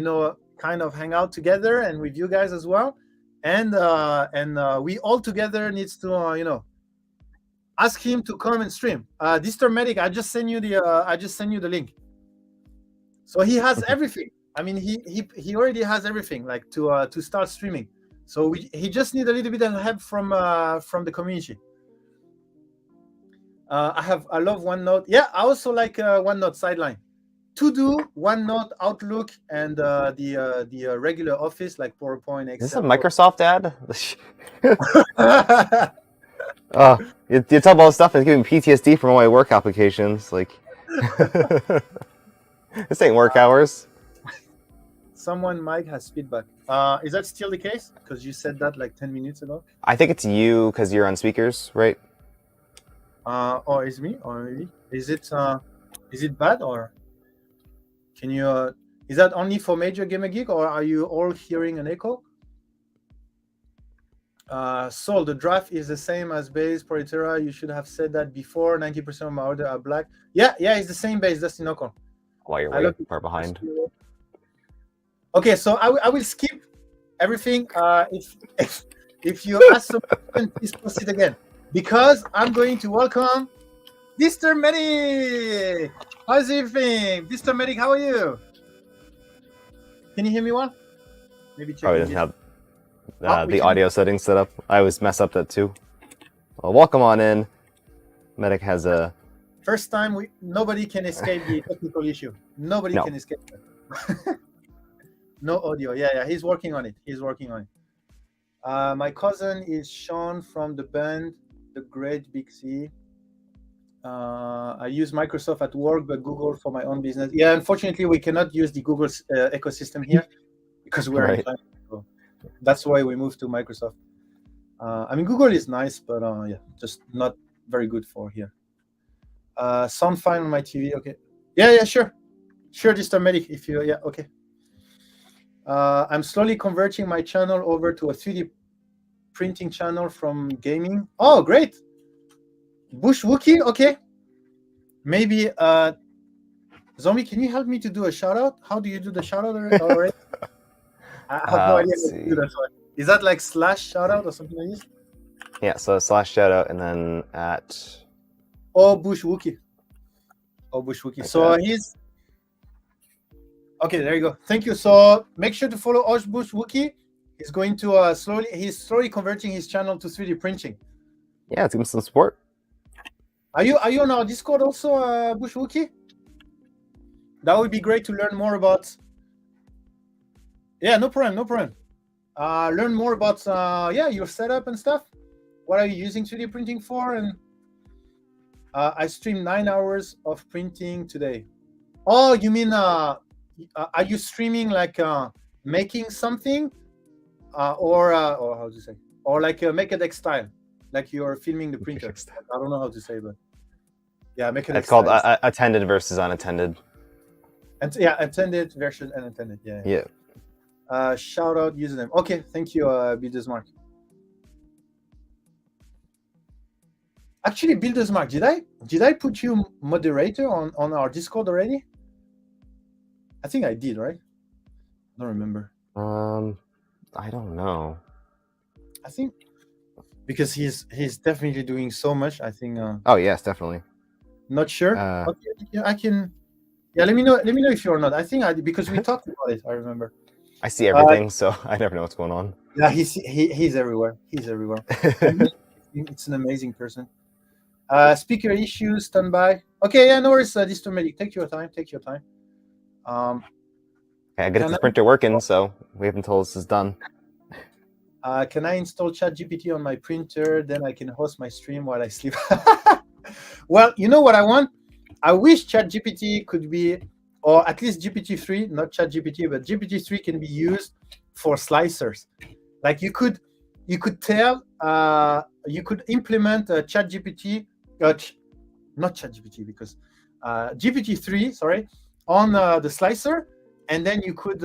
kind of hang out together and with you guys as well, and we all together needs to ask him to come and stream. Disturb Medic, I just send you the link. So he has everything. I mean, he already has everything like to start streaming. So he just need a little bit of help from the community. I love OneNote. Yeah, I also like OneNote sideline. To do OneNote, Outlook, and the regular Office like PowerPoint, Excel. Is this a Microsoft ad? You talk about stuff that's giving PTSD from all my work applications. Like, this ain't work hours. Someone mic has feedback. Is that still the case? Because you said that like 10 minutes ago. I think it's you because you're on speakers, right? Or is me? Or maybe is it bad, or can you? Is that only for Major Gamer Geek, or are you all hearing an echo? So the draft is the same as base Proletera. You should have said that before. 90% of my order are black. Yeah, it's the same base, Dustin Ocon. While you're way far behind. Okay, so I will skip everything. If you ask some question, please proceed again, because I'm going to welcome Disturb Medic. How's everything? Disturb Medic, how are you? Can you hear me well? Maybe check. Probably doesn't have the audio settings set up. I always mess up that too. Well, welcome on in. Medic has a... First time nobody can escape the technical issue. Nobody can escape that. No audio. Yeah, he's working on it. My cousin is Sean from the band The Great Big Sea. I use Microsoft at work, but Google for my own business. Yeah, unfortunately, we cannot use the Google ecosystem here because we're in China. So that's why we moved to Microsoft. I mean, Google is nice, but just not very good for here. Sound fine on my TV. Okay. Yeah, sure. Disturb Medic. If you, okay. I'm slowly converting my channel over to a 3D printing channel from gaming. Oh, great. Bush Wookie, okay. Maybe Zombie, can you help me to do a shout out? How do you do the shout out already? I have no idea how to do that. Is that like / shout out or something like this? Yeah, so / shout out and then at Bush Wookie. Okay. So he's okay, there you go. Thank you. So make sure to follow Bush Wookie. He's going to slowly converting his channel to 3D printing. Yeah, it's giving some support. Are you on our Discord also, Bush Wookie? That would be great to learn more about. Yeah, no problem. Learn more about your setup and stuff. What are you using 3D printing for? And I streamed 9 hours of printing today. Oh, you mean are you streaming like making something, or how to say, or like make a deck style? Like you're filming the printer. I don't know how to say, but yeah, make it. It's called attended versus unattended. And attended versus unattended. Yeah. Shout out username. Okay, thank you, Buildersmark. Actually, Buildersmark, did I put you moderator on our Discord already? I think I did, right? I don't remember. I don't know. I think because he's definitely doing so much. I think. Oh yes, definitely. Not sure. Okay, yeah, I can. Yeah, let me know. Let me know if you're not. I think I did because we talked about it. I remember. I see everything, so I never know what's going on. Yeah, he's everywhere. He's everywhere. It's an amazing person. Speaker issues, standby. Okay, yeah, no worries. Distor Medic, take your time. Take your time. Okay, I get Can this I- printer working, so wait until this is done. Can I install ChatGPT on my printer? Then I can host my stream while I sleep. Well, you know what I want? I wish ChatGPT could be, or at least GPT-3, not ChatGPT, but GPT-3 can be used for slicers. Like you could tell, you could implement ChatGPT, not ChatGPT because GPT-3, sorry, on the slicer, and then you could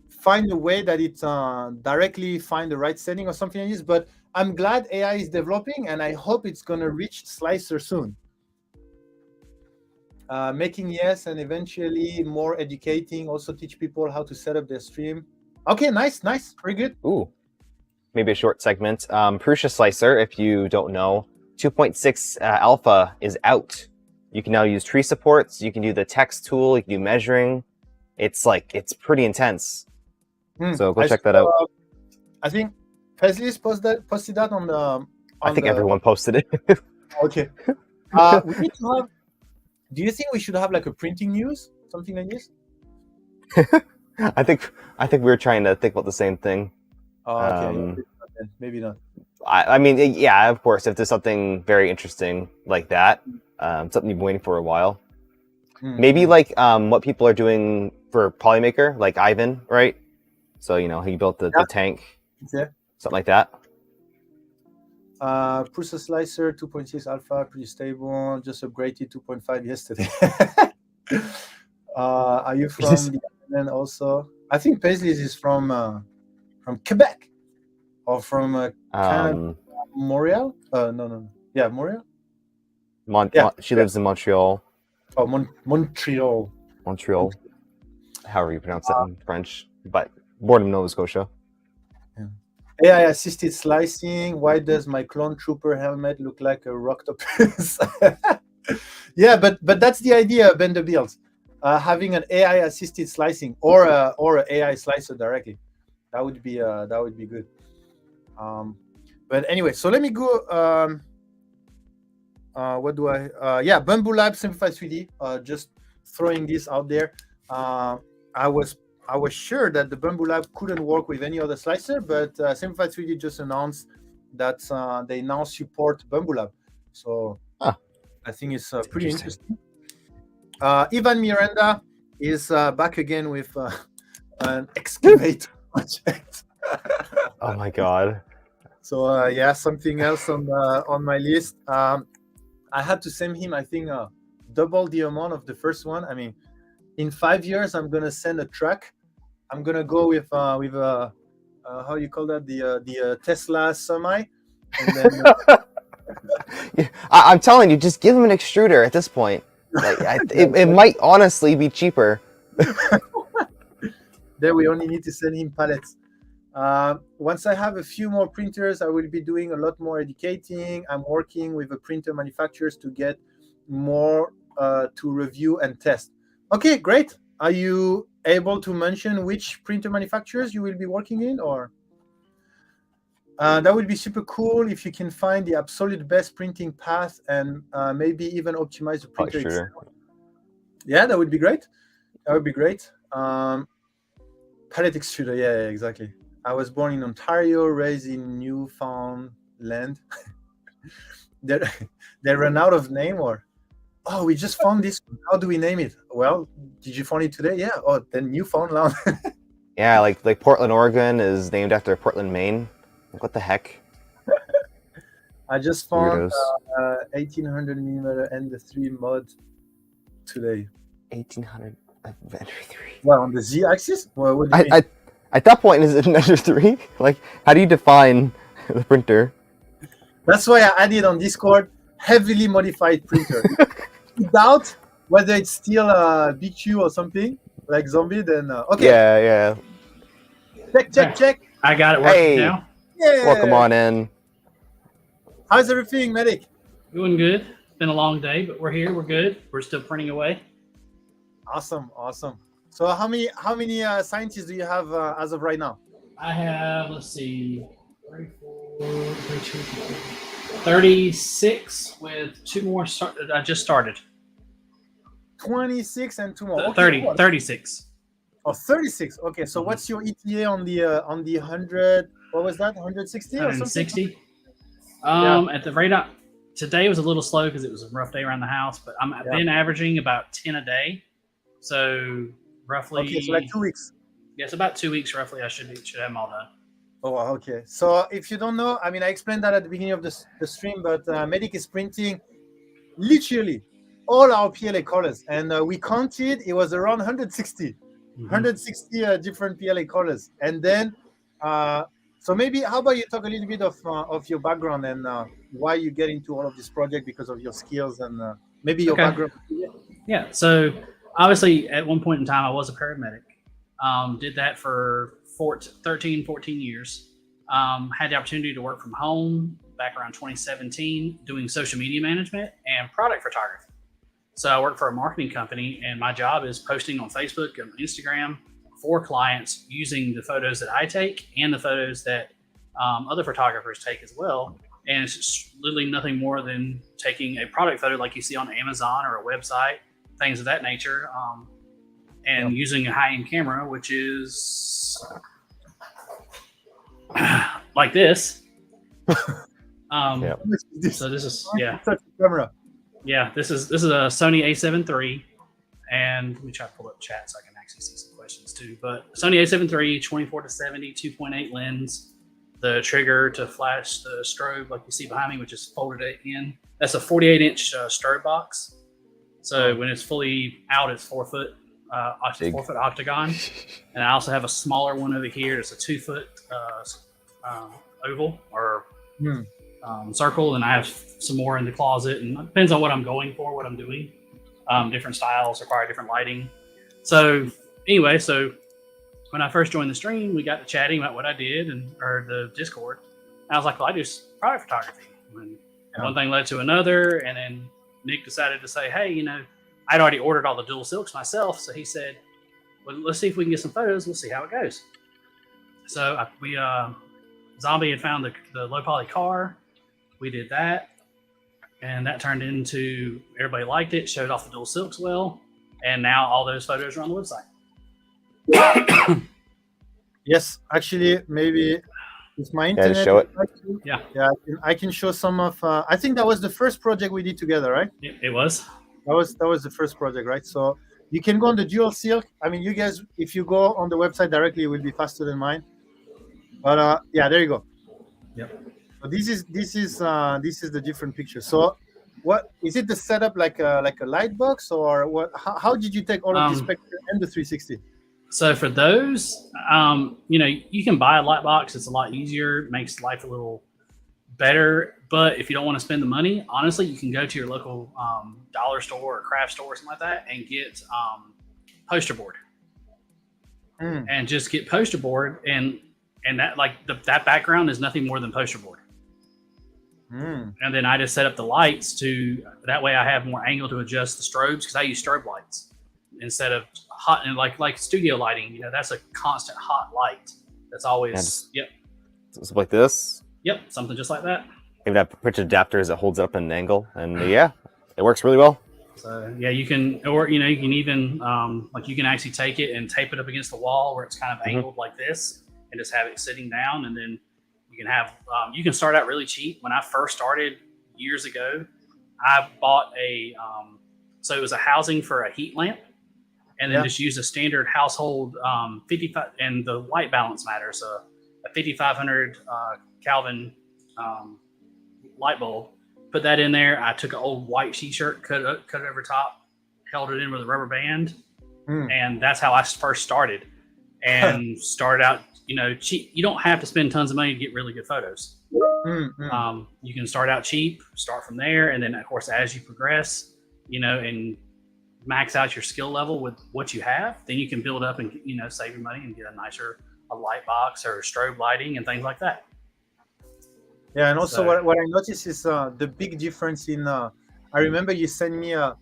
find a way that it directly find the right setting or something like this. But I'm glad AI is developing, and I hope it's going to reach slicer soon. Making yes, and eventually more educating, also teach people how to set up their stream. Okay, nice, very good. Ooh, maybe a short segment. Prusa Slicer, if you don't know, 2.6 alpha is out. You can now use tree supports. You can do the text tool. You can do measuring. It's pretty intense. So go check that out. I think Paisley's posted that on the. I think everyone posted it. Okay. We need to have. Do you think we should have like a printing news, something like this? I think we were trying to think about the same thing. Oh, okay. Maybe not. I mean, yeah, of course. If there's something very interesting like that, something you've been waiting for a while, maybe like what people are doing for Polymaker, like Ivan, right? So he built the tank, yeah, something like that. Prusa Slicer 2.6 alpha, pretty stable. Just upgraded 2.5 yesterday. Are you from the island also? I think Paisley is from Quebec or from Canada, Montreal. No. Yeah, Montreal. She lives in Montreal. Oh, Montreal. Montreal. However you pronounce it in French, but born in Nova Scotia. AI assisted slicing. Why does my clone trooper helmet look like a rocktopus? Yeah, but that's the idea, Bender Builds. Having an AI assisted slicing or an AI slicer directly. That would be good. But anyway, so let me go. What do I? Yeah, Bambu Lab Simplified 3D. Just throwing this out there. I was sure that the Bambu Lab couldn't work with any other slicer, but Simplified 3D just announced that they now support Bambu Lab. So I think it's pretty interesting. Ivan Miranda is back again with an excavator project. Oh my god! So yeah, something else on my list. I had to send him, I think, double the amount of the first one. I mean, in 5 years, I'm gonna send a truck. I'm gonna go with how you call that, the Tesla Semi, and then Yeah, I'm telling you, just give him an extruder at this point. Like, it might honestly be cheaper. There we only need to send him pallets. Once I have a few more printers, I will be doing a lot more educating. I'm working with the printer manufacturers to get more to review and test. Okay, great. Are you able to mention which printer manufacturers you will be working in, or? That would be super cool if you can find the absolute best printing path and maybe even optimize the printer itself. Yeah, that would be great. Pallet extruder, yeah, exactly. I was born in Ontario, raised in Newfoundland. They ran out of name, or we just found this. How do we name it? Well, did you find it today? Yeah. Oh, then Newfoundland. Yeah, like Portland, Oregon is named after Portland, Maine. What the heck? I just found 1800 millimeter Ender 3 mod today. 1800 Ender 3. Well, on the Z-axis? Well, what do you mean? At that point, is it an Ender 3? Like, how do you define the printer? That's why I added on Discord heavily modified printer. I doubt whether it's still a BQ or something. like zombie, then okay. Yeah. Check. I got it working Hey. now. Yeah. Welcome on in. How's everything, medic? Doing good. It's been a long day, but we're here. We're good. We're still printing away. Awesome. So how many scientists do you have as of right now? I have, let's see, 36 with 2 more. I just started. 26 and 2 more. Okay, 30, cool. 36. Oh, 36. Okay, so what's your ETA on the 100? What was that? 160 or something? 160. At the rate today was a little slow because it was a rough day around the house, but I've been averaging about 10 a day. So roughly. Okay, so like 2 weeks. Yes, about 2 weeks roughly. I should have them all done. Oh, okay. So if you don't know, I mean, I explained that at the beginning of the stream, but Medic is printing literally all our PLA colors, and we counted. It was around 160, 160 different PLA colors, and then. So maybe, how about you talk a little bit of your background and why you get into all of this project because of your skills and maybe your background. Yeah. So obviously, at one point in time, I was a paramedic. Did that for 13, 14 years. Had the opportunity to work from home back around 2017, doing social media management and product photography. So I work for a marketing company, and my job is posting on Facebook and Instagram for clients using the photos that I take and the photos that other photographers take as well. And it's literally nothing more than taking a product photo like you see on Amazon or a website, things of that nature, and using a high-end camera, which is like this. So this is camera. Yeah, this is a Sony A7 III, and let me try to pull up chat so I can actually see some questions too. But Sony A7 III, 24-70, 2.8 lens, the trigger to flash the strobe like you see behind me, which is folded in. That's a 48-inch strobe box. So when it's fully out, it's 4 foot, 4 foot octagon. And I also have a smaller one over here. It's a 2 foot oval or circle, and I have some more in the closet. And it depends on what I'm going for, what I'm doing. Different styles require different lighting. So anyway, so when I first joined the stream, we got to chatting about what I did or the Discord. And I was like, well, I do product photography. And one thing led to another, and then Nick decided to say, hey, I'd already ordered all the dual silks myself. So he said, well, let's see if we can get some photos. We'll see how it goes. So Zombie had found the low poly car. We did that. And that turned into, everybody liked it, showed off the dual silks well. And now all those photos are on the website. Yes, actually, maybe it's my internet. Yeah, show it. Yeah. I can show some of. I think that was the first project we did together, right? It was. That was the first project, right? So you can go on the dual silk. I mean, you guys, if you go on the website directly, it will be faster than mine. But yeah, there you go. Yep. So this is the different picture. So what is it? The setup like a light box, or what? How did you take all of this picture and the 360? So for those, you can buy a light box. It's a lot easier. It makes life a little better. But if you don't want to spend the money, honestly, you can go to your local dollar store or craft store or something like that and get poster board. And just get poster board, and that that background is nothing more than poster board. And then I just set up the lights that way I have more angle to adjust the strobes, because I use strobe lights instead of hot and like studio lighting. That's a constant hot light. That's always Something like this. Yep, something just like that. Maybe that printed adapter as it holds it up at an angle, and it works really well. So yeah, you can, or you can even you can actually take it and tape it up against the wall where it's kind of angled like this, and just have it sitting down, and then you can have you can start out really cheap. When I first started years ago, I bought so it was a housing for a heat lamp, and then just use a standard household 55, and the white balance matters. So a 5500 Kelvin light bulb. Put that in there. I took an old white t-shirt, cut it over top, held it in with a rubber band, and that's how I first started. And started out, cheap. You don't have to spend tons of money to get really good photos. You can start out cheap, start from there, and then of course as you progress, and max out your skill level with what you have, then you can build up and save your money and get a light box or strobe lighting and things like that. Yeah, and also So- what I noticed is the big difference in. I remember you sent me a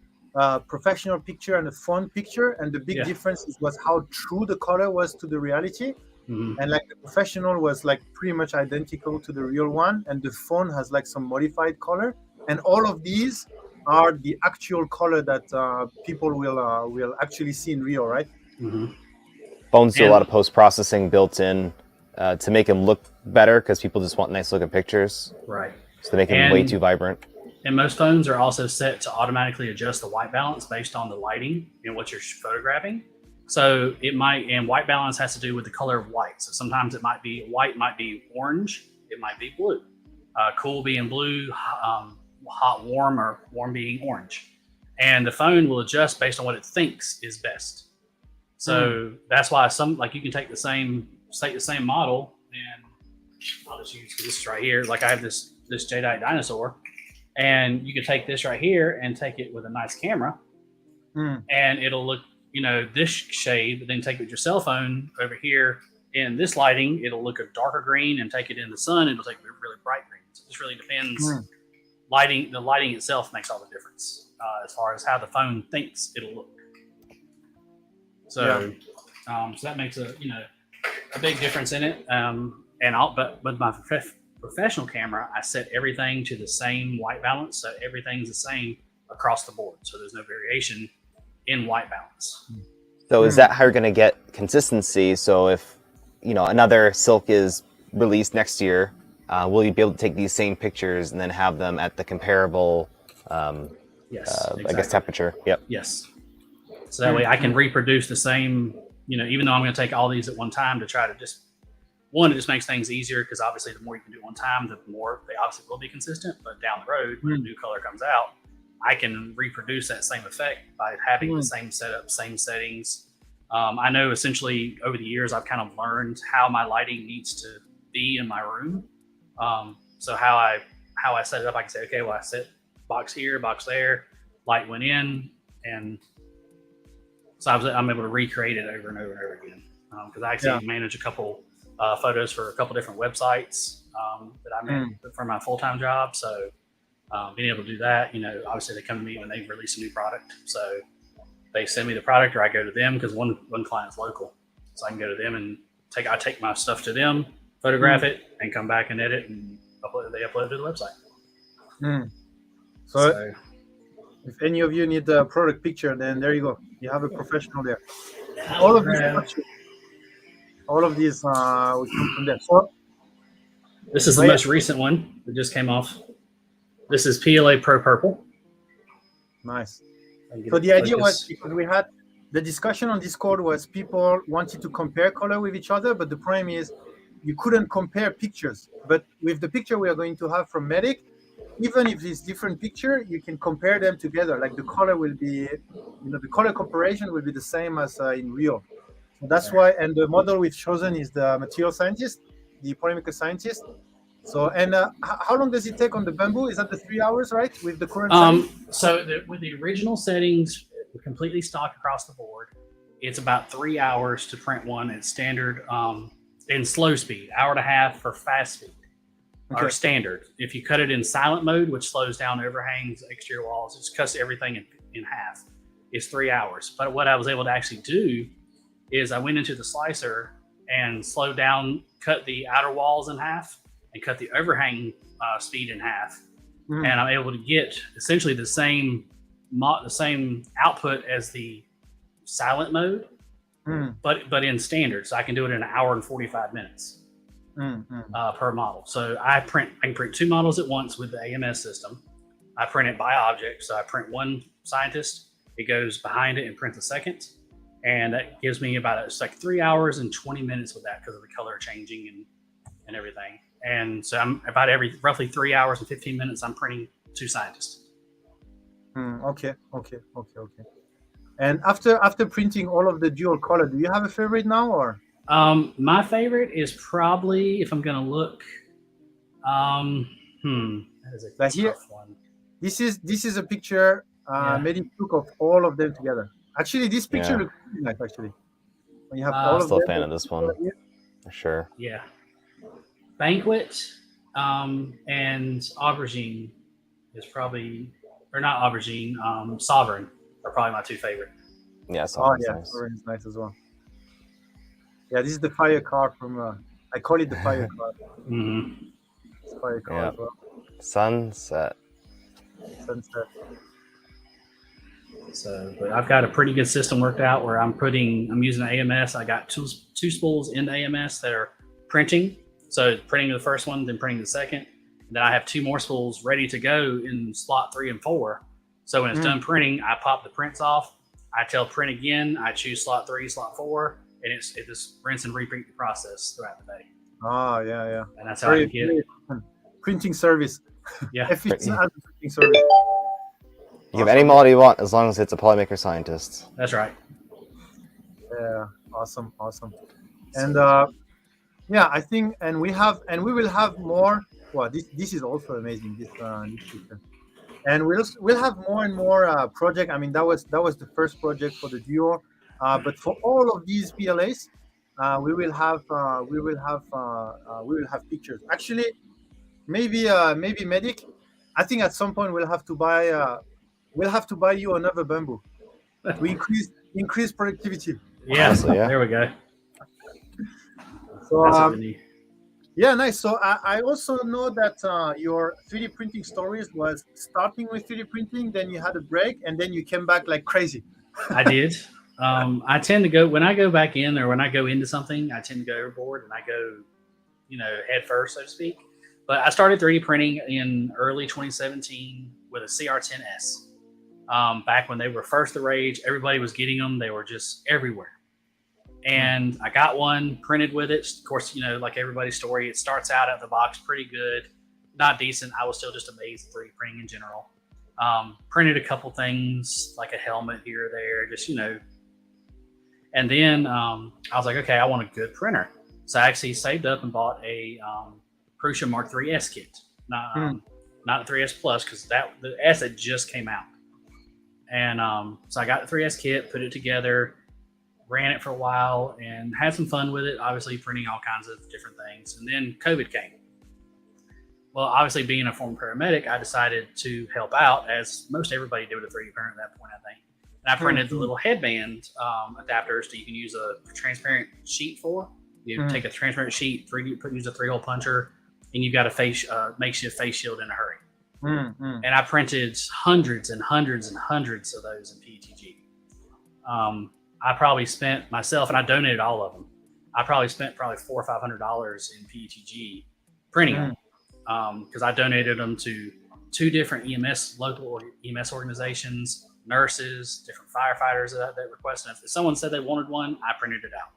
professional picture and a phone picture, and the big Yeah. difference was how true the color was to the reality. Mhm. And like the professional was like pretty much identical to the real one, and the phone has like some modified color. And all of these are the actual color that people will actually see in real, right? Mhm. Phones do a And- lot of post processing built in to make them look better because people just want nice looking pictures. Right. So they make them way And- too vibrant. And most phones are also set to automatically adjust the white balance based on the lighting and what you're photographing. So it might, and white balance has to do with the color of white. So sometimes white might be orange, it might be blue. Cool being blue, hot warm, or warm being orange. And the phone will adjust based on what it thinks is best. So that's why you can take the same model, and I'll just use this right here. Like I have this Jadeite dinosaur, and you can take this right here and take it with a nice camera, and it'll look this shade, but then take it with your cell phone over here in this lighting, it'll look a darker green, and take it in the sun, it'll take a really bright green. So it just really depends. The lighting itself makes all the difference as far as how the phone thinks it'll look. So, so that makes a big difference in it. But with my professional camera, I set everything to the same white balance, so everything's the same across the board. So there's no variation in white balance. So is that how you're going to get consistency? So if another Silk is released next year, will you be able to take these same pictures and then have them at the comparable, Yes, I guess, temperature? Yep. Yes. So that way I can reproduce the same, even though I'm going to take all these at one time to try to it just makes things easier, because obviously the more you can do at one time, the more they obviously will be consistent. But down the road, when a new color comes out, I can reproduce that same effect by having the same setup, same settings. I know essentially over the years, I've kind of learned how my lighting needs to be in my room. So how I set it up, I can say, okay, well, I set box here, box there, light went in, and so I'm able to recreate it over and over and over again. Because I actually manage a couple photos for a couple different websites that I manage for my full-time job. So being able to do that, obviously they come to me when they release a new product. So they send me the product, or I go to them, because one client's local, so I can go to them and I take my stuff to them, photograph it, and come back and edit and they upload it to the website. So if any of you need a product picture, then there you go. You have a professional there. All of these will come from there. So this is the most recent one that just came off. This is PLA Pro Purple. Nice. So the idea was, because we had the discussion on Discord, was people wanted to compare color with each other, but the problem is you couldn't compare pictures. But with the picture we are going to have from Medic, even if it's different picture, you can compare them together. Like the color will be, the color comparison will be the same as in real. So that's why, and the model we've chosen is the material scientist, the polemical scientist. So, and how long does it take on the Bamboo? Is that the 3 hours, right? With the current settings? With the original settings, completely stock across the board, it's about 3 hours to print one at standard in slow speed, hour and a half for fast speed. Or standard. If you cut it in silent mode, which slows down overhangs, exterior walls, it just cuts everything in half, it's 3 hours. But what I was able to actually do is I went into the slicer and slowed down, cut the outer walls in half, and cut the overhang speed in half. And I'm able to get essentially the same output as the silent mode, but in standard. So I can do it in an hour and 45 minutes. Per model. So I can print 2 models at once with the AMS system. I print it by object. So I print one scientist, it goes behind it and prints a second. And that gives me it's like 3 hours and 20 minutes with that, because of the color changing and everything. And so I'm about every roughly 3 hours and 15 minutes, I'm printing 2 scientists. Okay. And after printing all of the dual color, do you have a favorite now, or? My favorite is probably, if I'm gonna look, that is a tough one. This is a picture Yeah. made him look of all of them together. Actually, this picture Yeah. looks really nice. Actually, when you have I'm all I'm of still a them. fan of this one, for sure. Yeah. Banquet and Aubergine is probably, or not Aubergine, Sovereign are probably my two favorite. Yeah, Oh Sovereign's yeah, nice. Sovereign is nice as well. Yeah, this is the fire car from. I call it the fire car. Mm-hmm. It's fire car Yeah. as well. Sunset. Sunset. So, but I've got a pretty good system worked out where I'm using AMS. I got two spools in AMS that are printing. So printing the first one, then printing the second. And then I have two more spools ready to go in slot 3 and 4. So when it's done printing, I pop the prints off. I tell print again. I choose slot 3, slot 4, and it just rinse and repeat the process throughout the day. Oh yeah. And that's how I get it. Printing service. Yeah. Efficient as a printing service. You have any model you want as long as it's a Polymaker scientist. That's right. Yeah, awesome. And yeah, I think, and we will have more. Well, this is also amazing. This system, and we'll have more and more project. I mean, that was the first project for the Duo, but for all of these PLAs, we will have pictures. Actually, maybe Medic. I think at some point we'll have to buy you another bamboo to increase productivity. Yeah. Honestly, yeah. There we go. So That's what we need. yeah, nice. So I also know that your 3D printing stories was starting with 3D printing, then you had a break, and then you came back like crazy. I did. I tend to go when I go back in or when I go into something, I tend to go overboard and I go, head first, so to speak. But I started 3D printing in early 2017 with a CR10S. Back when they were first the rage, everybody was getting them. They were just everywhere. And I got one, printed with it. Of course, like everybody's story, it starts out of the box pretty good, not decent. I was still just amazed at 3D printing in general. Printed a couple things like a helmet here or there, just, And then I was like, okay, I want a good printer. So I actually saved up and bought a Prusa Mark III S kit, not the 3S Plus, because the S had just came out. And so I got the 3S kit, put it together, ran it for a while, and had some fun with it. Obviously, printing all kinds of different things. And then COVID came. Well, obviously, being a former paramedic, I decided to help out, as most everybody did with a 3D printer at that point, I think. And I printed the little headband adapters that you can use a transparent sheet for. You take a transparent sheet, use a 3-hole puncher, and you've got a makeshift face shield in a hurry. And I printed hundreds and hundreds and hundreds of those in PETG. I probably spent myself, and I donated all of them. I probably spent $400 or $500 in PETG printing them because I donated them to 2 different local EMS organizations, nurses, different firefighters that requested. If someone said they wanted one, I printed it out.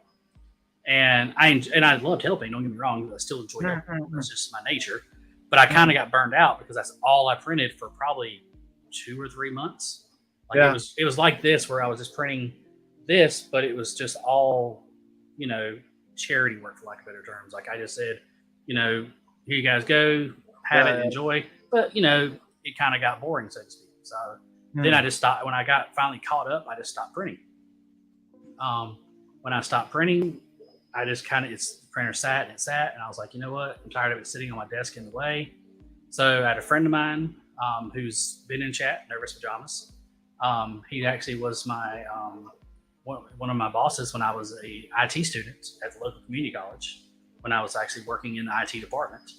And I loved helping. Don't get me wrong. I still enjoy helping. That's just my nature. But I kind of got burned out because that's all I printed for probably 2 or 3 months. It was like this, where I was just printing this, but it was just all, charity work, for lack of better terms. Like I just said, here you guys go, have it, enjoy. But it kind of got boring, so to speak. So then I just stopped. When I got finally caught up, I just stopped printing. When I stopped printing, I just the printer sat, and I was like, you know what? I'm tired of it sitting on my desk in the way. So I had a friend of mine who's been in chat, Nervous Pajamas. He actually was my one of my bosses when I was a IT student at the local community college, when I was actually working in the IT department.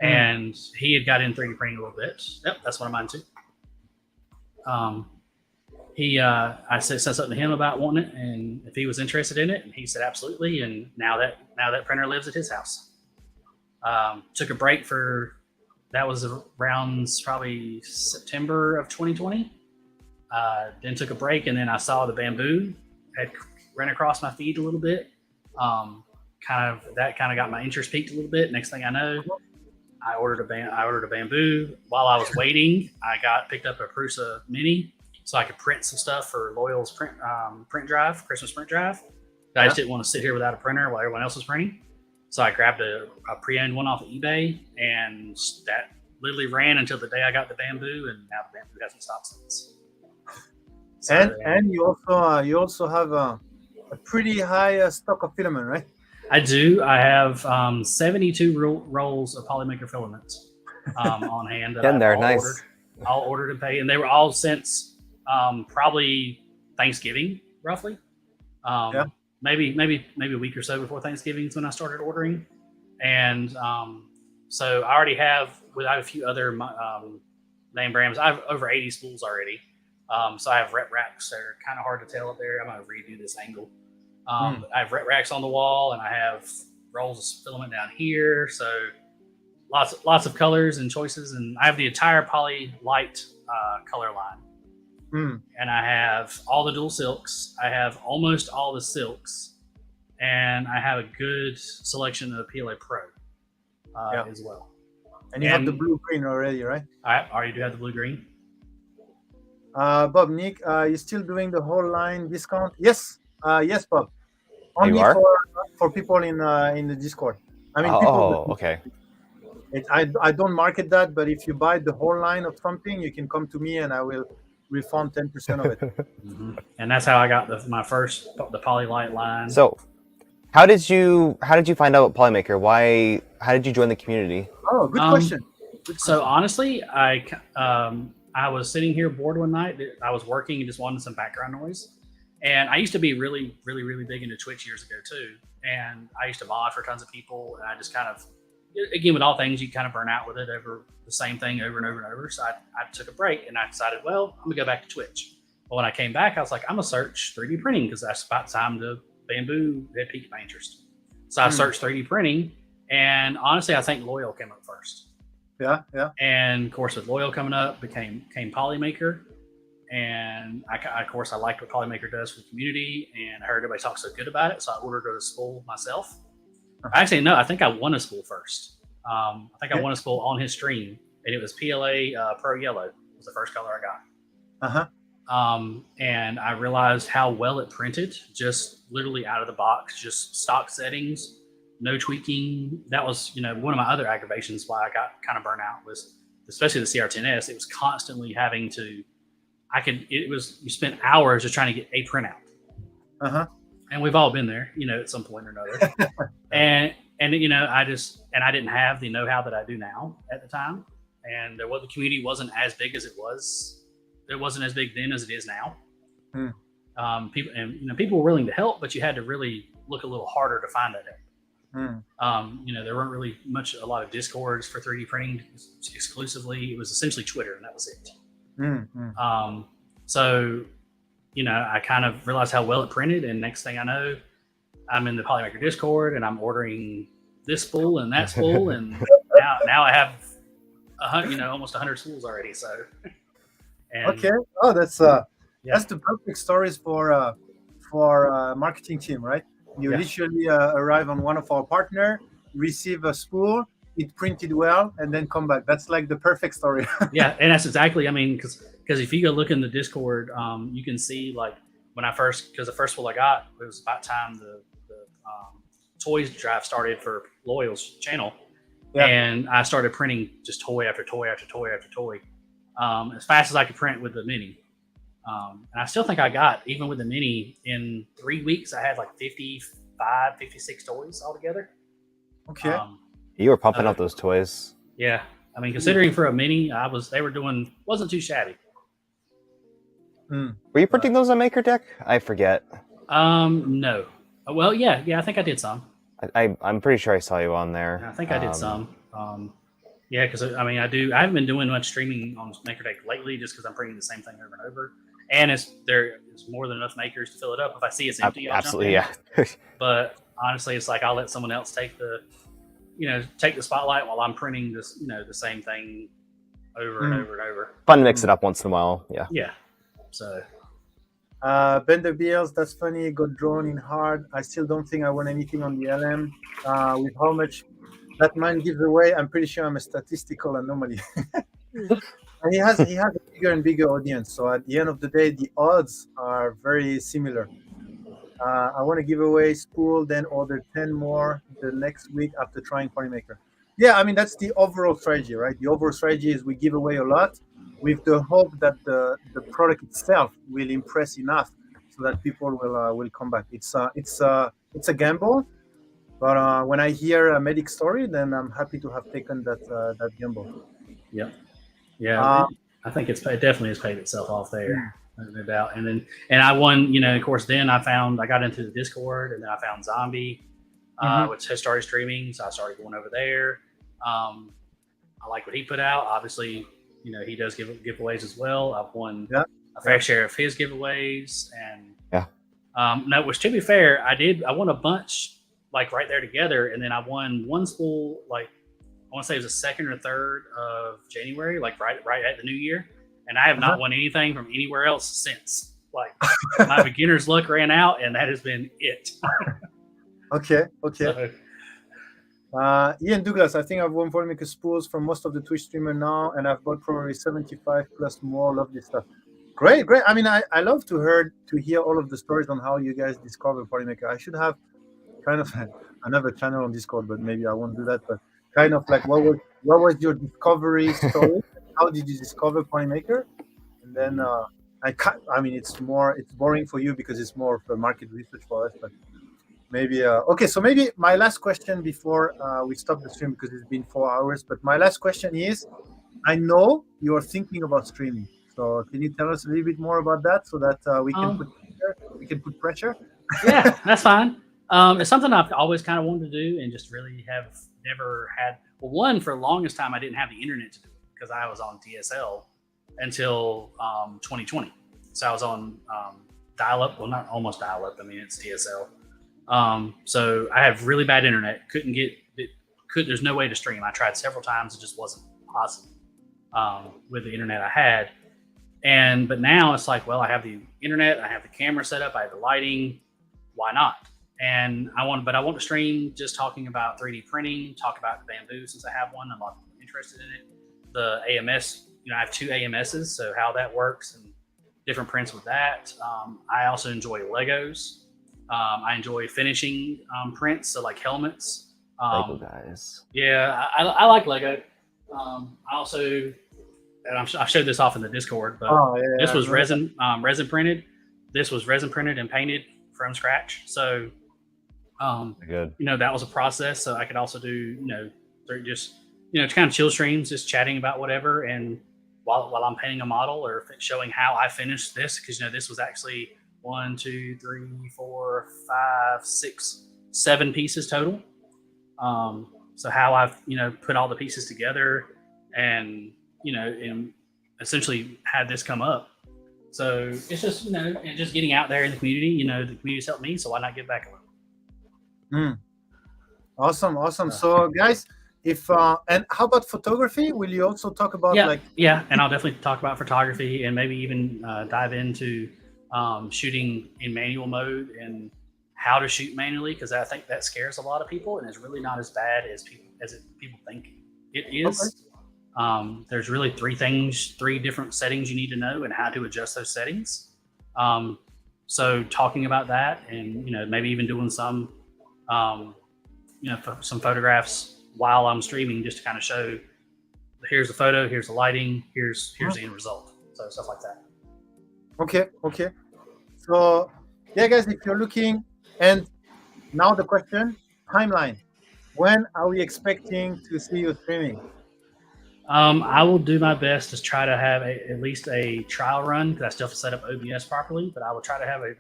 And he had got in 3D printing a little bit. Yep, that's one of mine too. I said something to him about wanting it, and if he was interested in it, and he said absolutely. And now that printer lives at his house. Took a break that was around probably September of 2020. Then took a break, and then I saw the Bamboo had ran across my feed a little bit. Kind of got my interest peaked a little bit. Next thing I know, I ordered a Bamboo. While I was waiting, I picked up a Prusa Mini so I could print some stuff for Loyal's print drive, Christmas print drive. I just didn't want to sit here without a printer while everyone else was printing. So I grabbed a pre-owned one off of eBay, and that literally ran until the day I got the Bamboo, and now the Bamboo hasn't stopped since. So, And you also have a pretty high stock of filament, right? I do. I have 72 rolls of Polymaker filaments on hand that Getting I've there, all nice. ordered and paid, and they were all since probably Thanksgiving, roughly. Yeah. Maybe a week or so before Thanksgiving is when I started ordering, and so I already have. I have a few other name brands. I have over 80 spools already. So I have rep racks that are kind of hard to tell up there. I'm gonna redo this angle. But I have rep racks on the wall, and I have rolls of filament down here. So lots of colors and choices, and I have the entire Poly Light color line. And I have all the dual silks. I have almost all the silks, and I have a good selection of PLA Pro as well. And you have the blue green already, right? I already do have the blue green. Bob, Nick, you still doing the whole line discount? Yes, yes, Bob. Only You are? for people in the Discord. I mean, Okay. I don't market that, but if you buy the whole line of something, you can come to me and I will refund 10% of it. And that's how I got the Poly Light line. So, how did you find out about Polymaker? How did you join the community? Oh, good question. So honestly, I was sitting here bored one night. I was working and just wanted some background noise. And I used to be really, really, really big into Twitch years ago too. And I used to mod for tons of people. And I just kind of, again, with all things, you kind of burn out with it over the same thing over and over and over. So I took a break and I decided, well, I'm gonna go back to Twitch. But when I came back, I was like, I'm gonna search 3D printing because that's about time to Bamboo had piqued my interest. So I searched 3D printing, and honestly, I think Loyal came up first. Yeah. And of course, with Loyal coming up, came Polymaker, and of course I liked what Polymaker does for the community, and I heard everybody talk so good about it, so I ordered a spool myself. Actually, no, I think I won a spool first. I think I won a spool on his stream, and it was PLA Pro Yellow. Was the first color I got. And I realized how well it printed, just literally out of the box, just stock settings, no tweaking. That was, one of my other aggravations why I got kind of burnt out was, especially the CR10S. It was constantly having to, you spent hours just trying to get a printout. And we've all been there, at some point or another. and I didn't have the know-how that I do now at the time. And the community wasn't as big as it was. It wasn't as big then as it is now. People were willing to help, but you had to really look a little harder to find that help. There weren't really a lot of Discords for 3D printing exclusively. It was essentially Twitter, and that was it. So, I kind of realized how well it printed, and next thing I know, I'm in the Polymaker Discord, and I'm ordering this spool and that spool, and now I have almost 100 spools already. So. Okay. Oh, that's the perfect stories for marketing team, right? You literally arrive on one of our partner, receive a spool, it printed well, and then come back. That's like the perfect story. Yeah, and that's exactly. I mean, because if you go look in the Discord, you can see like when because the first spool I got, it was about time the toys drive started for Loyal's channel, and I started printing just toy after toy after toy after toy. As fast as I could print with the Mini. And I still think I got, even with the Mini, in 3 weeks, I had like 55, 56 toys altogether. Okay. You were pumping out those toys. Yeah. I mean, considering for a Mini, wasn't too shabby. Were you printing those on MakerDeck? I forget. No. Well, yeah, I think I did some. I'm pretty sure I saw you on there. I think I did some. Yeah, because I haven't been doing much streaming on MakerDeck lately, just because I'm printing the same thing over and over, and there is more than enough makers to fill it up. If I see it's empty, I'll absolutely, jump in. yeah. But honestly, it's like I'll let someone else take the spotlight while I'm printing this, the same thing over and over and over. Fun to mix it up once in a while. Yeah. Yeah. So. Bender Beals, that's funny. Got drawn in hard. I still don't think I won anything on the LM. With how much that man gives away, I'm pretty sure I'm a statistical anomaly. And he has a bigger and bigger audience. So at the end of the day, the odds are very similar. I want to give away spool, then order 10 more the next week after trying Polymaker. Yeah, I mean, that's the overall strategy, right? The overall strategy is we give away a lot, with the hope that the product itself will impress enough so that people will come back. It's a gamble, but when I hear a Medic story, then I'm happy to have taken that gamble. Yep. Yeah. Uh, I think it definitely has paid itself off there. No doubt. And I won, of course, then I got into the Discord, and then I found Zombie, which has started streaming. So I started going over there. I like what he put out. Obviously, he does give giveaways as well. I've won a fair share of his giveaways. And no, which to be fair, I won a bunch like right there together. And then I won one spool, like I want to say it was the 2nd or 3rd of January, like right at the new year. And I have not won anything from anywhere else since. Like my beginner's luck ran out, and that has been it. Okay. So, Ian Douglas, I think I've won Polymaker spools from most of the Twitch streamer now, and I've bought probably 75 plus more. Lovely stuff. Great. I mean, I love to hear all of the stories on how you guys discover Polymaker. I should have kind of another channel on Discord, but maybe I won't do that. But kind of like, what was your discovery story? How did you discover Polymaker? And then it's boring for you because it's more of a market research for us, but maybe okay. So maybe my last question before we stop the stream, because it's been 4 hours. But my last question is, I know you are thinking about streaming. So can you tell us a little bit more about that so that we can put pressure? Yeah, that's fine. It's something I've always kind of wanted to do, and just really have never had. Well, one, for the longest time, I didn't have the internet to do it because I was on DSL until 2020. So I was on dial-up. Well, not almost dial-up. I mean, it's DSL. So I have really bad internet. Couldn't get it. There's no way to stream. I tried several times. It just wasn't possible with the internet I had. But now it's like, well, I have the internet. I have the camera set up. I have the lighting. Why not? And I want to stream just talking about 3D printing, talk about Bamboo since I have one. I'm a lot of people interested in it. The AMS, I have 2 AMSs, so how that works and different prints with that. I also enjoy Legos. I enjoy finishing prints, so like helmets. Lego guys. Yeah, I like Lego. I also, and I showed this off in the Discord, but this was resin printed. This was resin printed and painted from scratch. So, good. That was a process. So I could also do, just kind of chill streams, just chatting about whatever, and while I'm painting a model or showing how I finished this, because this was actually 1, 2, 3, 4, 5, 6, 7 pieces total. So how I've put all the pieces together, and and essentially had this come up. So it's just and just getting out there in the community. The community's helped me, so why not give back a little? Awesome. So guys, if and how about photography? Will you also talk about and I'll definitely talk about photography, and maybe even dive into shooting in manual mode and how to shoot manually, because I think that scares a lot of people, and it's really not as bad as people think it is. Okay. There's really 3 different settings you need to know and how to adjust those settings. So talking about that, and maybe even doing some some photographs while I'm streaming, just to kind of show, here's the photo, here's the lighting, here's the end result. So stuff like that. Okay. So yeah, guys, if you're looking, and now the question, timeline. When are we expecting to see you streaming? I will do my best to try to have at least a trial run, because I still have to set up OBS properly, but I will try to have a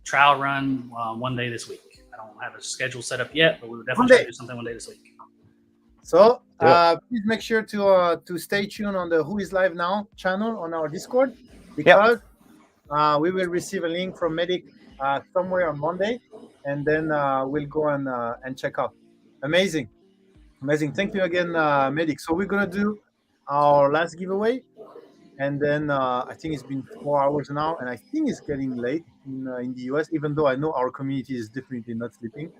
trial run one day this week. I don't have a schedule set up yet, but we will definitely try to do something one day this week. So please make sure to stay tuned on the Who Is Live Now channel on our Discord, because we will receive a link from Medic somewhere on Monday, and then we'll go and check out. Amazing. Thank you again, Medic. So we're gonna do our last giveaway, and then I think it's been 4 hours now, and I think it's getting late in the US, even though I know our community is definitely not sleeping.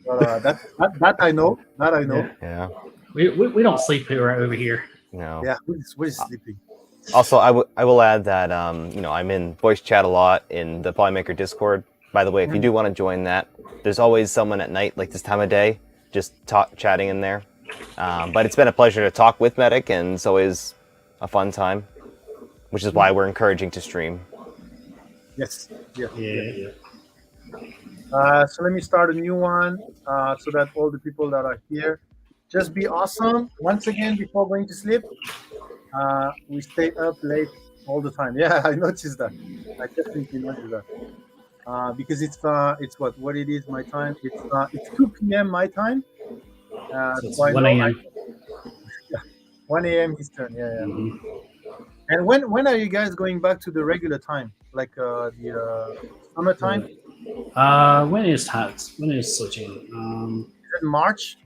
But that I know. Yeah. We don't sleep over here. No. Yeah, we're sleeping. Also, I will add that I'm in voice chat a lot in the Polymaker Discord. By the way, if you do want to join that, there's always someone at night, like this time of day, just chatting in there. But it's been a pleasure to talk with Medic, and it's always a fun time, which is why we're encouraging to stream. Yes. Yeah. Yeah. So let me start a new one so that all the people that are here just be awesome. Once again, before going to sleep, we stay up late all the time. Yeah, I noticed that. I definitely noticed that. Because it's what it is my time. It's 2 p.m. my time. So it's so I 1 know a.m. 1 a.m. Eastern. Yeah. Mhm. And when are you guys going back to the regular time, like the summer time? When is tides? When is switching? Is it March?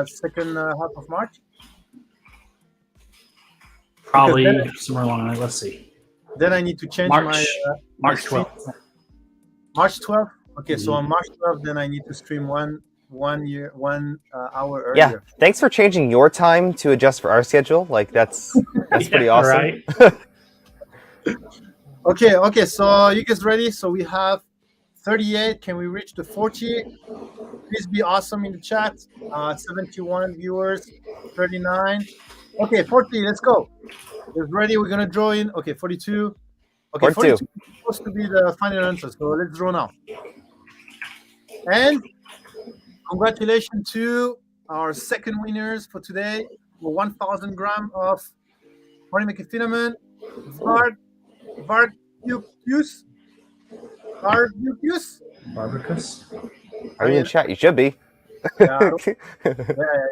Second half of March. Probably Because somewhere along that. Let's see. Then I need to change March my March stream. 12th. March 12th. Okay, so Mhm. on March 12th, then I need to stream one hour Yeah, earlier. thanks for changing your time to adjust for our schedule. Like that's pretty Yeah, awesome. right? Okay. So you guys ready? So we have 38. Can we reach the 40? Please be awesome in the chat. 71 viewers, 39. Okay, 40. Let's go. Is ready? We're gonna draw in. Okay, 42. Okay, 42. 42 is supposed to be the final answer. So let's draw now. And congratulations to our second winners for today for 1,000 grams of polymaker filament. Vargupius. Barbicus. Are you in chat? You should be. Yeah,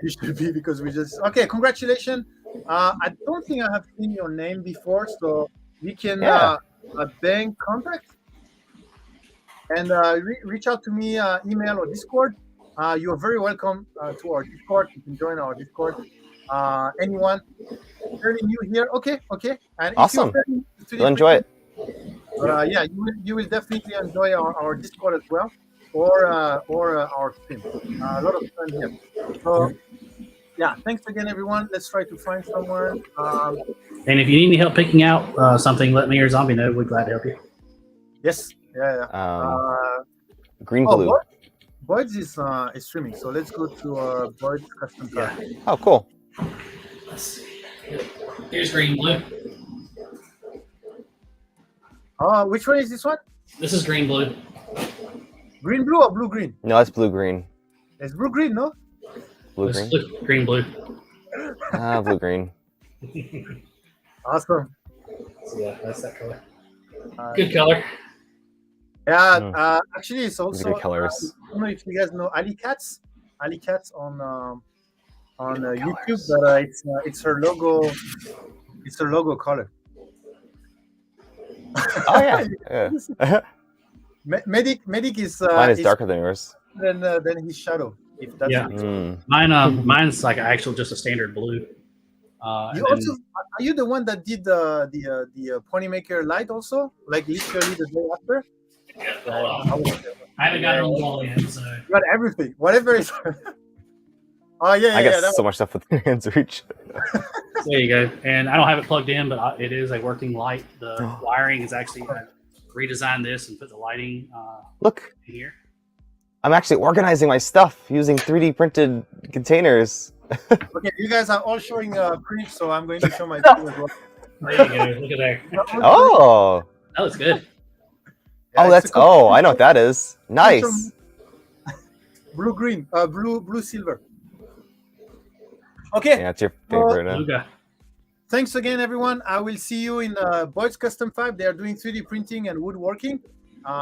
you should be because we just okay. Congratulations. I don't think I have seen your name before, so we can Yeah. bank contact and reach out to me, email or Discord. You are very welcome to our Discord. You can join our Discord. Anyone fairly new here? Okay. And Awesome. If you're fairly new to You'll enjoy it. yeah, you will definitely enjoy our Discord as well, or our stream. A lot of fun here. So yeah, thanks again, everyone. Let's try to find someone. And if you need any help picking out something, let me or Zombie know. We're glad to help you. Yes, yeah. Green blue. Boyd's is streaming, so let's go to Boyd's custom car. Oh, cool. Let's see. Here's green blue. Which one is this one? This is green blue. Green blue or blue green? No, it's blue green. It's blue green, no? Blue This green. is green blue. Blue green. Awesome. So yeah, that's that color. Good color. Yeah, actually, it's also. Good colors. I don't know if you guys know Ali Katz. Ali Katz on YouTube, but it's her logo. It's her logo color. Oh yeah. Medic is Mine is darker than yours. than his shadow. If that's Yeah. what it's Mine's like actual just a standard blue. You also are you the one that did the Ponymaker light also, like literally the day after? I haven't got it on the wall yet, so You got everything, whatever is. Oh yeah, I yeah. got so much stuff within hands reach. there you go. And I don't have it plugged in, but it is a working light. The wiring is actually redesigned this and put the lighting Look, in here. I'm actually organizing my stuff using 3D printed containers. Okay, you guys are all showing prints, so I'm going to show my print as well. There you go. Look at there. Oh. That looks good. Yeah, Oh, it's a cool- I know what that is. Nice. Blue green, blue silver. Okay. Yeah, it's your favorite. Luga. Thanks again, everyone. I will see you in Boyd's Custom 5. They are doing 3D printing and woodworking.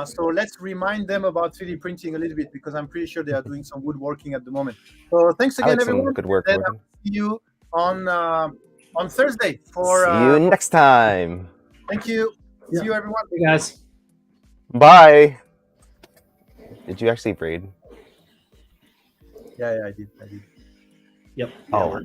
So let's remind them about 3D printing a little bit because I'm pretty sure they are doing some woodworking at the moment. So thanks I again, like some everyone. good work. Then I'll see you on Thursday for. See you next time. Thank you. Yeah. See you, everyone. Hey guys. Bye. Did you actually braid? Yeah, I did. Yep. Oh.